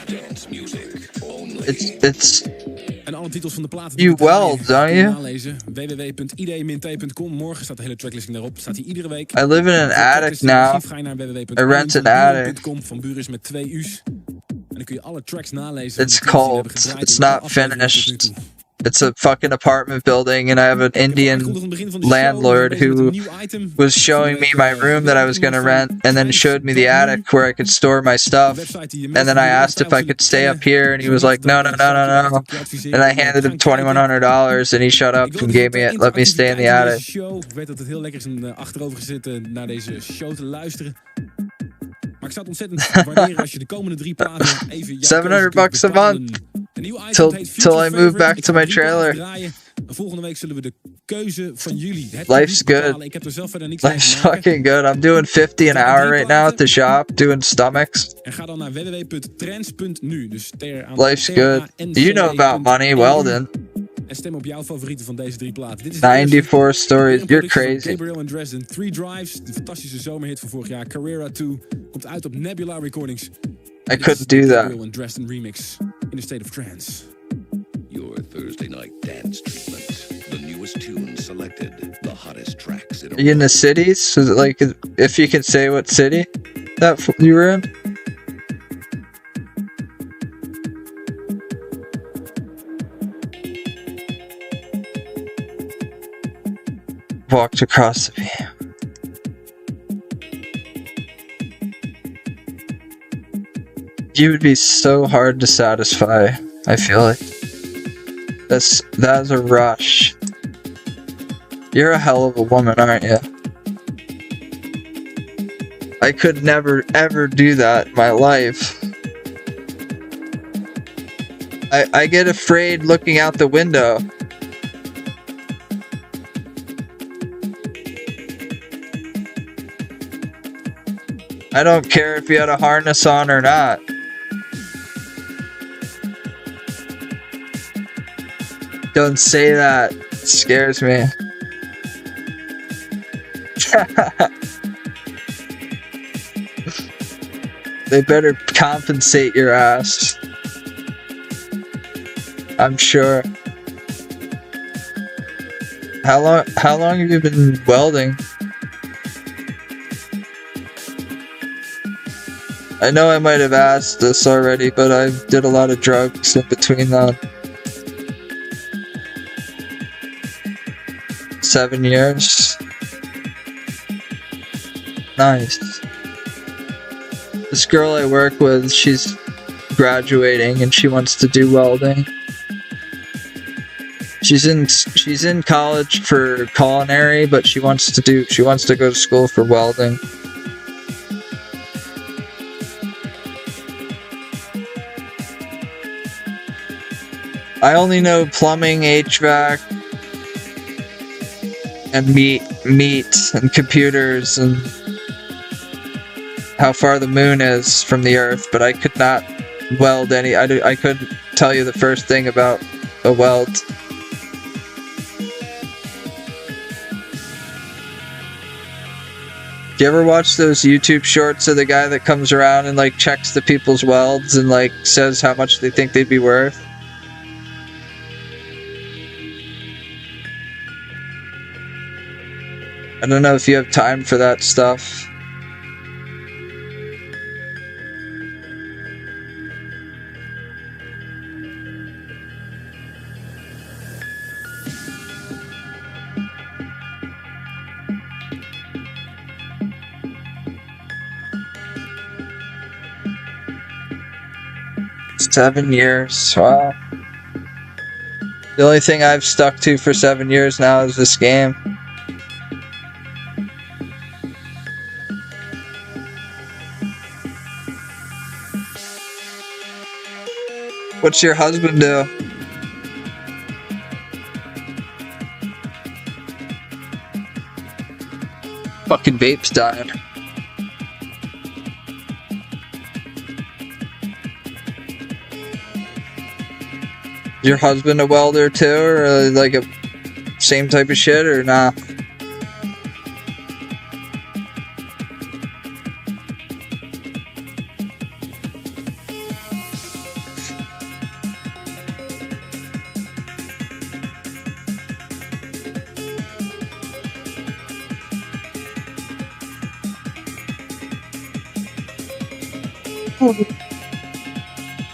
Dance music only. It's En alle titels van de platen. You weld, don't you? www.id-t.com. Morgen staat de hele tracklisting daarop. Staat hij iedere week. I live in an attic now. I rent an attic. Van Buris met 2 U's. En dan kun je alle tracks nalezen. It's cold. It's not finished. It's a fucking apartment building, and I have an Indian landlord who was showing me my room that I was going to rent, and then showed me the attic where I could store my stuff. And then I asked if I could stay up here, and he was like, no. And I handed him $2,100, and he shut up and gave me it, let me stay in the attic. Ik weet dat het heel lekker is om achterover gezeten naar deze show te luisteren. Maar ik zou het ontzettend waarderen als je de komende 3 platen even... $700 a month. Till I move back to my trailer. Volgende week zullen we de keuze van jullie. Life's good. Ik heb er zelf verder niks Life's fucking good. I'm doing 50 an hour right now at the shop, doing stomachs. En ga dan naar www.trends.nu. Dus Life's good. You know about money, well then. En stem op jouw favorieten van deze 3 platen. Dit is 94 stories, you're crazy. Gabriel and Dresden, 3 Drives, de fantastische zomerhit van vorig jaar. Carrera 2 komt uit op Nebula Recordings. I couldn't do that. Gabriel and Dresden remix in a state of trance. Your Thursday night dance treatment. The newest tunes selected. The hottest tracks in a Are you in the cities? Is it like, if you can say what city that you were in? Walked across the beam. You would be so hard to satisfy, I feel like. That's a rush. You're a hell of a woman, aren't you? I could never ever do that in my life. I get afraid looking out the window. I don't care if you had a harness on or not. Don't say that. It scares me. They better compensate your ass. I'm sure. How long have you been welding? I know I might have asked this already, but I did a lot of drugs in between that. 7 years. Nice. This girl I work with, she's graduating and she wants to do welding. She's in college for culinary, but she wants to go to school for welding. I only know plumbing, HVAC, and meat and computers and how far the moon is from the earth, but I could not weld any. I couldn't tell you the first thing about a weld. Do you ever watch those YouTube shorts of the guy that comes around and like checks the people's welds and like says how much they think they'd be worth? I don't know if you have time for that stuff. Seven years, wow. The only thing I've stuck to for 7 years now is this game. What's your husband do? Fucking vape's dying. Is your husband a welder too, or like a same type of shit, or nah?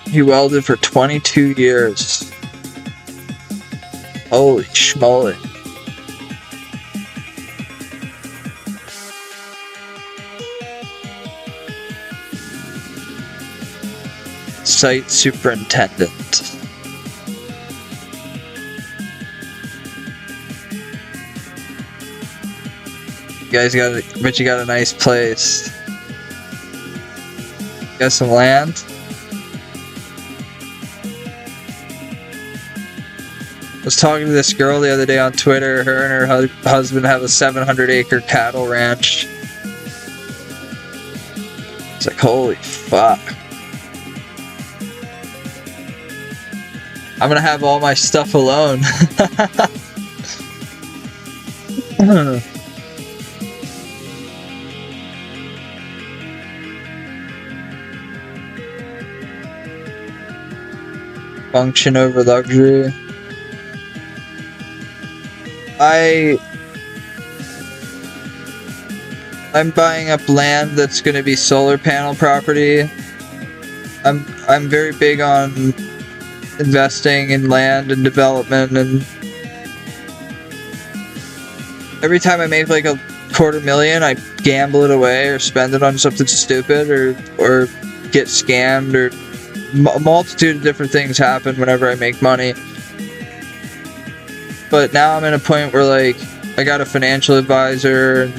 He welded for 22 years. Holy schmoly. Site superintendent. You guys bet you got a nice place. Got some land? I was talking to this girl the other day on Twitter. Her and her husband have a 700-acre cattle ranch. It's like, holy fuck. I'm gonna have all my stuff alone. Function over luxury. I'm buying up land that's going to be solar panel property. I'm very big on investing in land and development, and every time I make like $250,000, I gamble it away or spend it on something stupid or get scammed, or a multitude of different things happen whenever I make money. But now I'm in a point where like I got a financial advisor and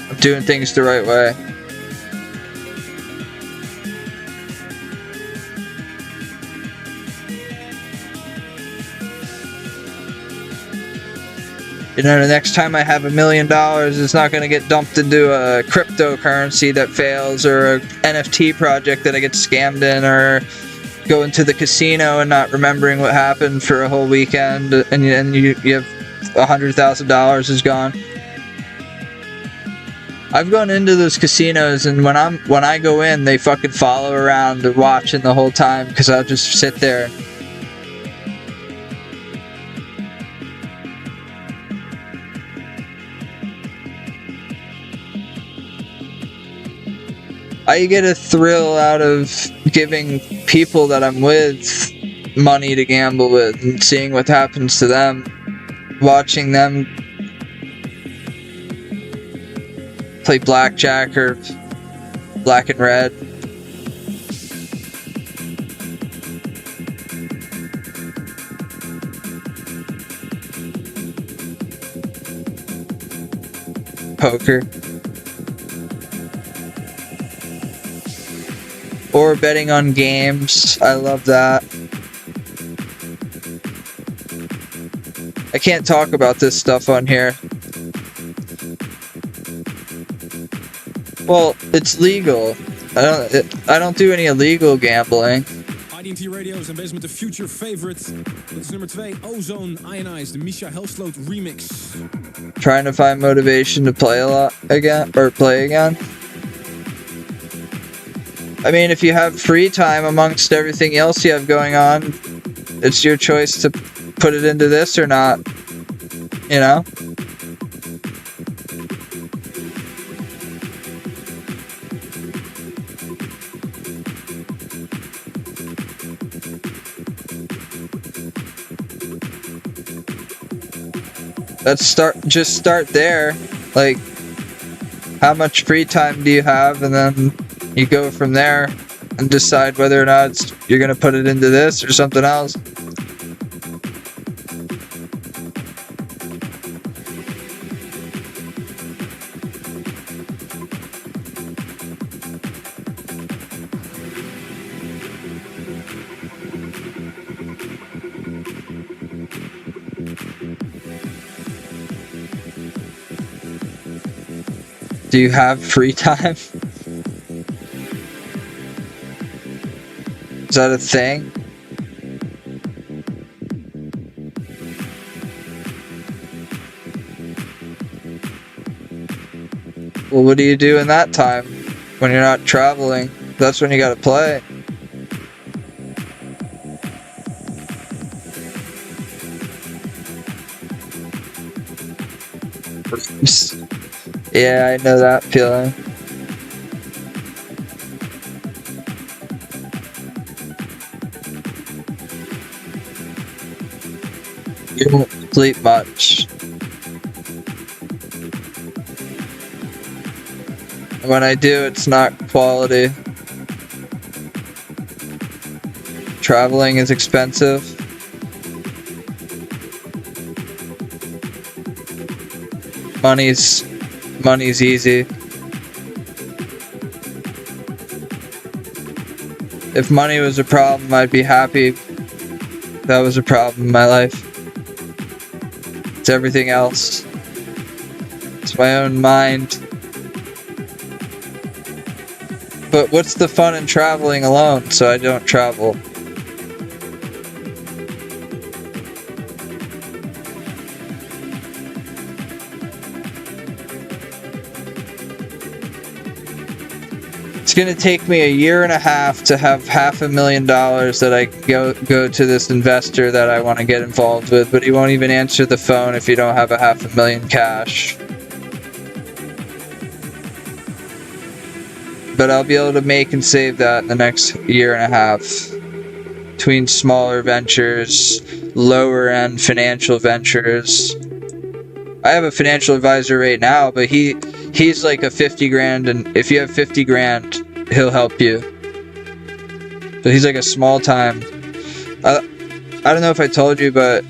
I'm doing things the right way. You know, the next time I have $1 million, it's not going to get dumped into a cryptocurrency that fails, or an NFT project that I get scammed in, or go into the casino and not remembering what happened for a whole weekend, and you have $100,000 is gone. I've gone into those casinos, and when I go in, they fucking follow around and watching the whole time, because I'll just sit there. I get a thrill out of giving people that I'm with money to gamble with and seeing what happens to them. watching them play blackjack or black and red. Poker. Or betting on games. I love that. I can't talk about this stuff on here. Well, it's legal. I don't do any illegal gambling. IDT Radio zijn bezig met de future favorite. Dat is nummer 2, Ozone Ionized, de Misha Helsloot remix. Trying to find motivation to play a lot again, or play again. I mean, if you have free time amongst everything else you have going on, it's your choice to put it into this or not, you know? Just start there. Like, how much free time do you have, and then you go from there and decide whether or not you're gonna put it into this or something else. Do you have free time? Is that a thing? Well, what do you do in that time when you're not traveling? That's when you gotta play. Yeah, I know that feeling. You don't sleep much. When I do, it's not quality. Traveling is expensive. Money's easy. If money was a problem, I'd be happy. That was a problem in my life. It's everything else. It's my own mind. But what's the fun in traveling alone? So I don't travel. It's gonna take me 1.5 years to have $500,000 that I go to this investor that I want to get involved with, but he won't even answer the phone if you don't have $500,000 cash. But I'll be able to make and save that in the next 1.5 years. Between smaller ventures, lower end financial ventures. I have a financial advisor right now, but he's like a 50 grand, and if you have 50 grand, he'll help you. So he's like a small time. I don't know if I told you, but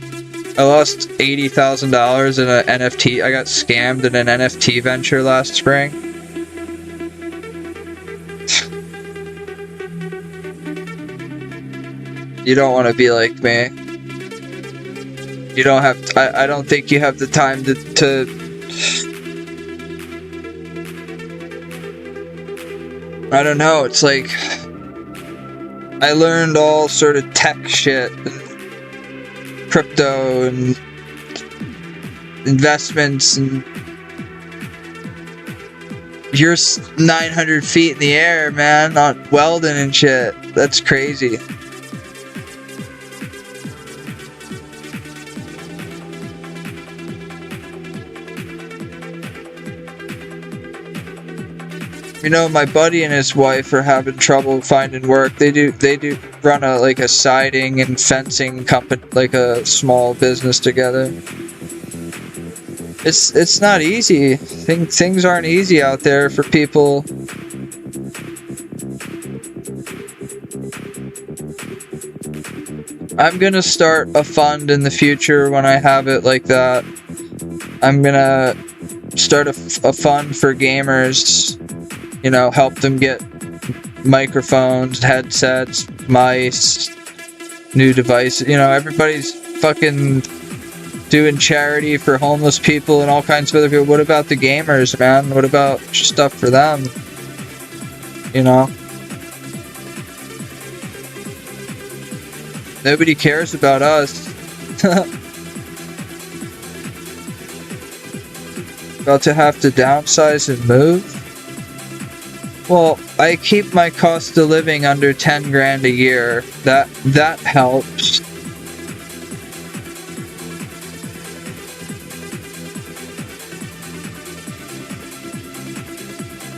I lost $80,000 in an NFT. I got scammed in an NFT venture last spring. You don't want to be like me. You don't have. I don't think you have the time to. I don't know. It's like I learned all sort of tech shit, and crypto, and investments, and you're 900 feet in the air, man, not welding and shit. That's crazy. You know, my buddy and his wife are having trouble finding work. They do run a siding and fencing company, like a small business together. It's not easy. Things aren't easy out there for people. I'm gonna start a fund in the future when I have it like that. I'm gonna start a fund for gamers, you know, help them get microphones, headsets, mice, new devices. You know, everybody's fucking doing charity for homeless people and all kinds of other people. What about the gamers, man? What about stuff for them? You know? Nobody cares about us. About to have to downsize and move? Well, I keep my cost of living under 10 grand a year. That helps.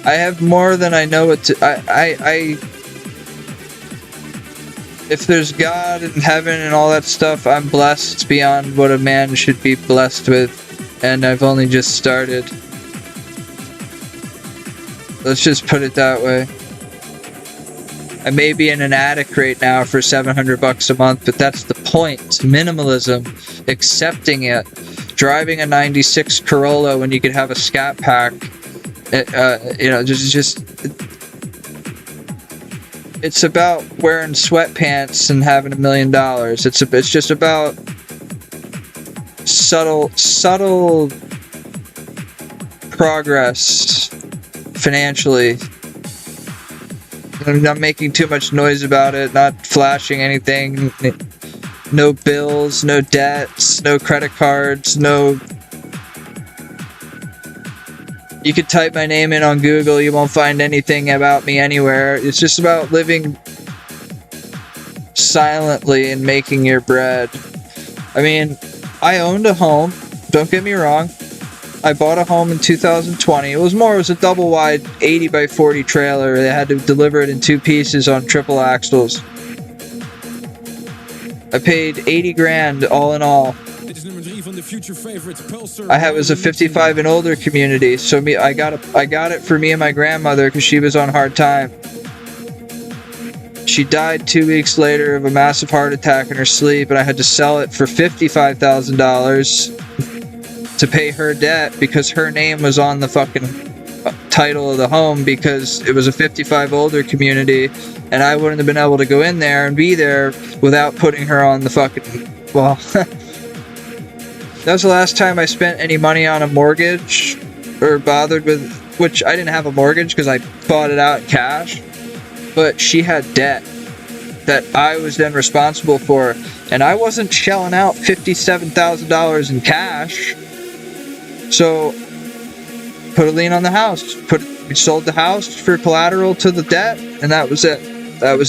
I have more than I know what to... If there's God and heaven and all that stuff, I'm blessed beyond what a man should be blessed with. And I've only just started. Let's just put it that way. I may be in an attic right now for $700 a month, but that's the point. Minimalism. Accepting it. Driving a 96 Corolla when you could have a Scat Pack. You know, just... It's about wearing sweatpants and having $1 million. It's just about subtle progress financially. I'm not making too much noise about it, not flashing anything. No bills, no debts, no credit cards, no... You could type my name in on Google, you won't find anything about me anywhere. It's just about living silently and making your bread. I mean, I owned a home, don't get me wrong. I bought a home in 2020. It was a double wide 80 by 40 trailer. They had to deliver it in 2 pieces on triple axles. I paid 80 grand all in all. I was a 55 and older community, so I got it for me and my grandmother because she was on hard time. She died 2 weeks later of a massive heart attack in her sleep, and I had to sell it for $55,000 to pay her debt because her name was on the fucking title of the home because it was a 55 older community, and I wouldn't have been able to go in there and be there without putting her on the fucking... Well... That was the last time I spent any money on a mortgage or bothered with, which I didn't have a mortgage because I bought it out in cash, but she had debt that I was then responsible for, and I wasn't shelling out $57,000 in cash. So put a lien on the house, we sold the house for collateral to the debt, and that was it. But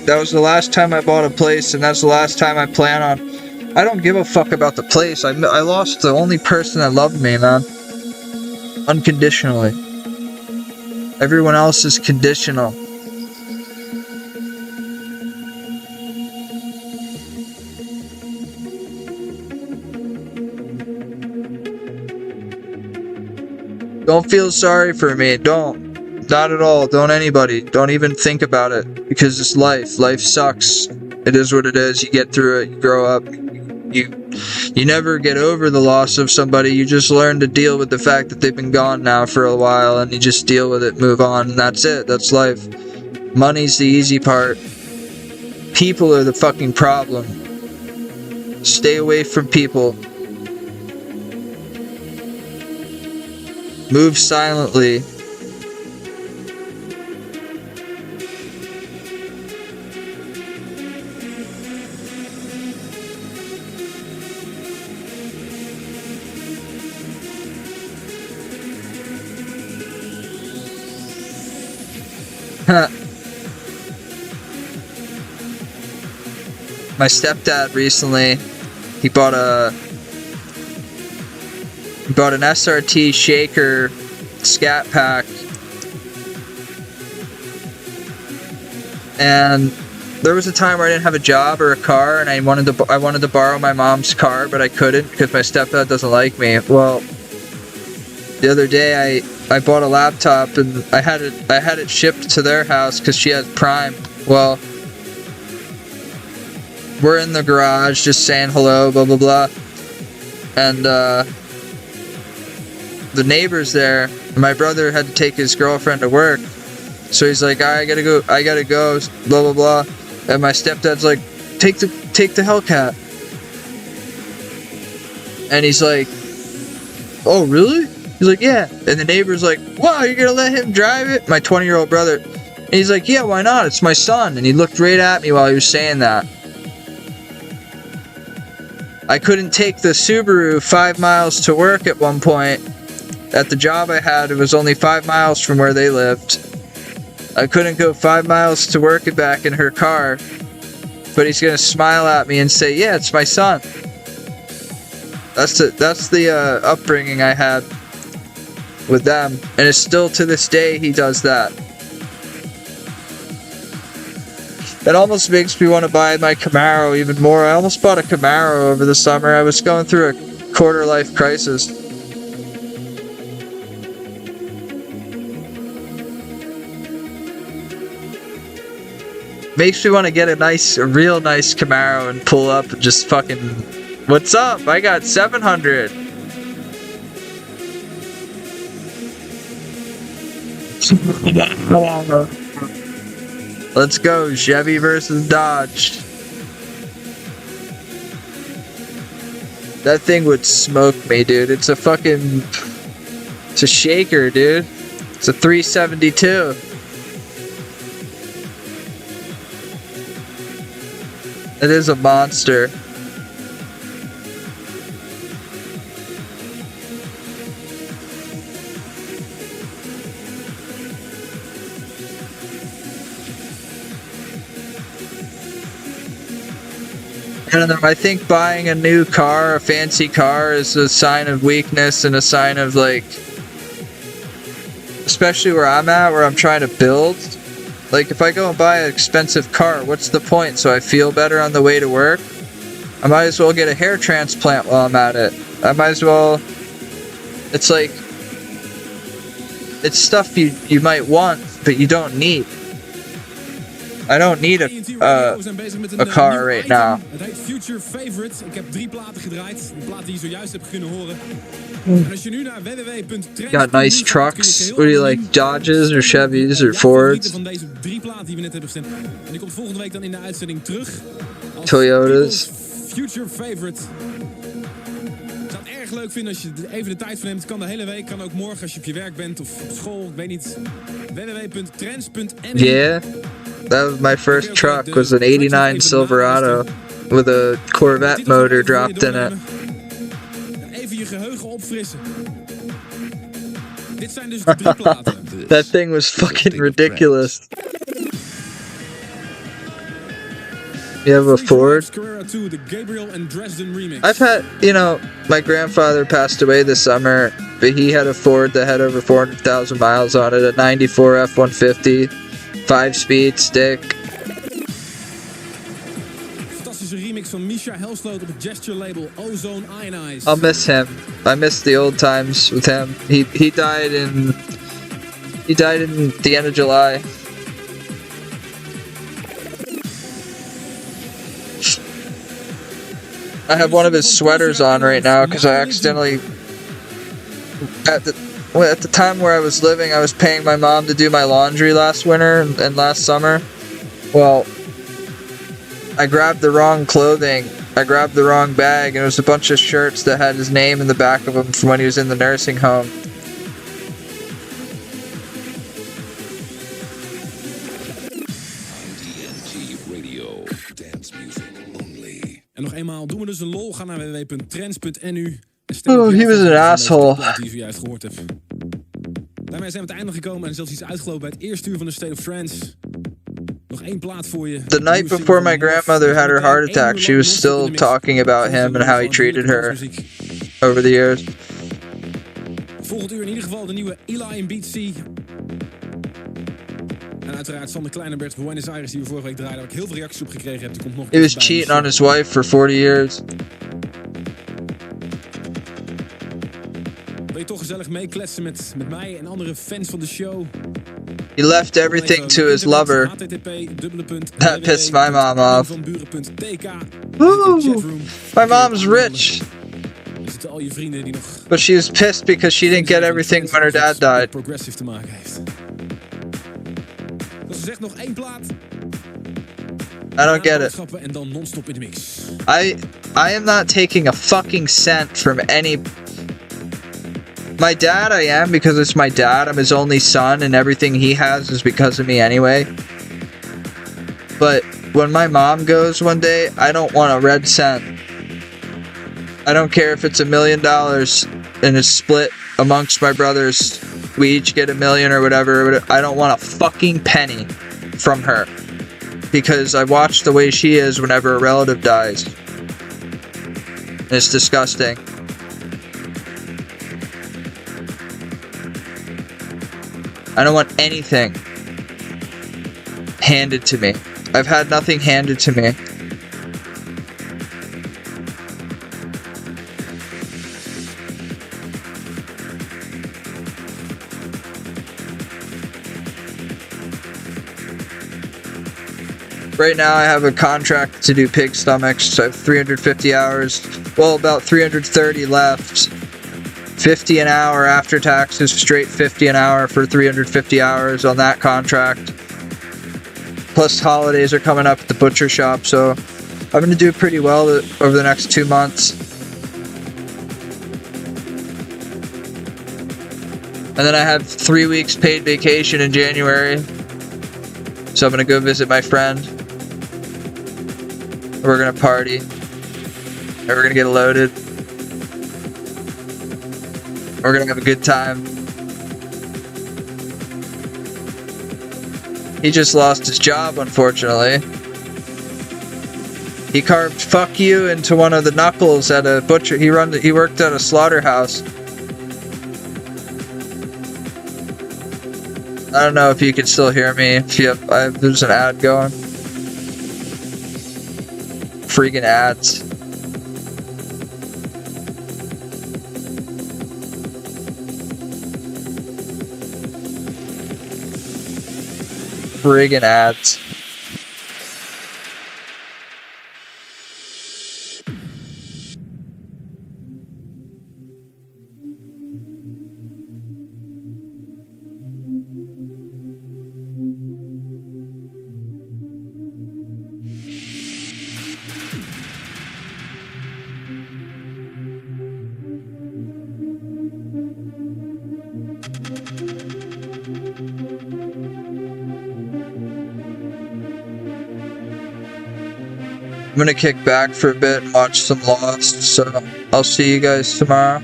that was the last time I bought a place, and that's the last time I plan on. I don't give a fuck about the place. I lost the only person that loved me, man. Unconditionally. Everyone else is conditional. Don't feel sorry for me. Don't. Not at all. Don't anybody. Don't even think about it. Because it's life. Life sucks. It is what it is. You get through it. You grow up. You never get over the loss of somebody. You just learn to deal with the fact that they've been gone now for a while, and you just deal with it, move on, and that's it. That's life. Money's the easy part. People are the fucking problem. Stay away from people. Move silently. My stepdad recently, he bought an SRT shaker Scat Pack, and there was a time where I didn't have a job or a car, and I wanted to borrow my mom's car, but I couldn't because my stepdad doesn't like me. Well, the other day I bought a laptop and I had it shipped to their house because she has Prime. Well, we're in the garage just saying hello, blah blah blah, and the neighbor's there. My brother had to take his girlfriend to work, so he's like, I gotta go, blah blah blah, and my stepdad's like, take the Hellcat, and he's like, oh really? He's like, yeah. And the neighbor's like, wow, you're gonna let him drive it? My 20-year-old brother. And he's like, yeah, why not? It's my son. And he looked right at me while he was saying that. I couldn't take the Subaru 5 miles to work at one point. At the job I had, it was only 5 miles from where they lived. I couldn't go 5 miles to work and back in her car. But he's gonna smile at me and say, yeah, it's my son. That's the upbringing I had with them, and it's still to this day he does that. It almost makes me want to buy my Camaro even more. I almost bought a Camaro over the summer. I was going through a quarter-life crisis. Makes me want to get a real nice Camaro and pull up and just fucking, what's up? I got 700. Let's go, Chevy versus Dodge. That thing would smoke me, dude. It's a shaker, dude. It's a 372. It is a monster. I don't know, I think buying a new car, a fancy car, is a sign of weakness and a sign of, like, especially where I'm at, where I'm trying to build. Like, if I go and buy an expensive car, what's the point? So I feel better on the way to work? I might as well get a hair transplant while I'm at it. I might as well... It's like... It's stuff you might want, but you don't need. I don't need a car right now. Het heet Future Favorite. Ik heb 3 platen gedraaid. De plaat die je zojuist hebt kunnen horen. En als je nu naar www.trends. Got nice trucks. What do you like? Dodges or Chevys or Fords? Van deze 3 platen die we net hebben gestemd. En die komt volgende week dan in de uitzending terug. Toyotas. Future Favorite. Ik zou het erg leuk vinden als je even de tijd voor neemt. Kan de hele week, kan ook morgen als je op je werk bent of op school. Ik weet niet. www.trends.nl. Yeah. That was my first truck, was an 89 Silverado with a Corvette motor dropped in it. Even je geheugen opfrissen. Dit zijn dus de 3 platen. That thing was fucking ridiculous. You have a Ford? I've had, my grandfather passed away this summer, but he had a Ford that had over 400,000 miles on it, a 94 F-150. 5-speed stick. Fantastische remix van Misha Helsloot op het Gesture label Ozone Ionized. I'll miss him. I miss the old times with him. He died in the end of July. I have one of his sweaters on right now because I accidentally at the time where I was living, I was paying my mom to do my laundry last winter and last summer. Well, I grabbed the wrong clothing. I grabbed the wrong bag, and it was a bunch of shirts that had his name in the back of them from when he was in the nursing home. En nog eenmaal, doen we dus een lol. Ga naar www.trends.nu. Oh, he was an asshole. Die je juist gehoord hebt. Daarmee zijn we het einde gekomen en zelfs iets uitgelopen bij het eerste uur van de State of Trance. Nog 1 plaat voor je. The night before my grandmother had her heart attack, she was still talking about him and how he treated her over the years. Volgend uur in ieder geval de nieuwe Eli in Beat C. En uiteraard Sander Kleinenberg van Buenos Aires die we vorige week draaiden, waar ik heel veel reacties op gekregen heb. Die komt nog. He was cheating on his wife for 40 years. Wil je toch gezellig meekletsen met mij en andere fans van de show? He left everything to his lover. That pissed my mom off. Woo! My mom's rich. But she was pissed because she didn't get everything when her dad died. Progressive te maken heeft. Dus ze zegt nog 1 plaat. I don't get it. En dan non-stop in de mix. I am not taking a fucking cent from any... My dad I am, because it's my dad. I'm his only son, and everything he has is because of me anyway. But when my mom goes one day, I don't want a red cent. I don't care if it's $1 million and it's split amongst my brothers. We each get $1 million or whatever. I don't want a fucking penny from her. Because I watch the way she is whenever a relative dies. It's disgusting. I don't want anything handed to me. I've had nothing handed to me. Right now I have a contract to do pig stomachs, so I have 350 hours. Well, about 330 left. 50 an hour after taxes, straight 50 an hour for 350 hours on that contract. Plus holidays are coming up at the butcher shop, so I'm going to do pretty well over the next 2 months. And then I have 3 weeks paid vacation in January. So I'm going to go visit my friend. We're going to party. And we're going to get loaded. We're going to have a good time. He just lost his job, unfortunately. He carved "fuck you" into one of the knuckles at a butcher. He worked at a slaughterhouse. I don't know if you can still hear me. There's an ad going. Freaking ads. Friggin' ads. I'm gonna kick back for a bit and watch some Lost, so I'll see you guys tomorrow.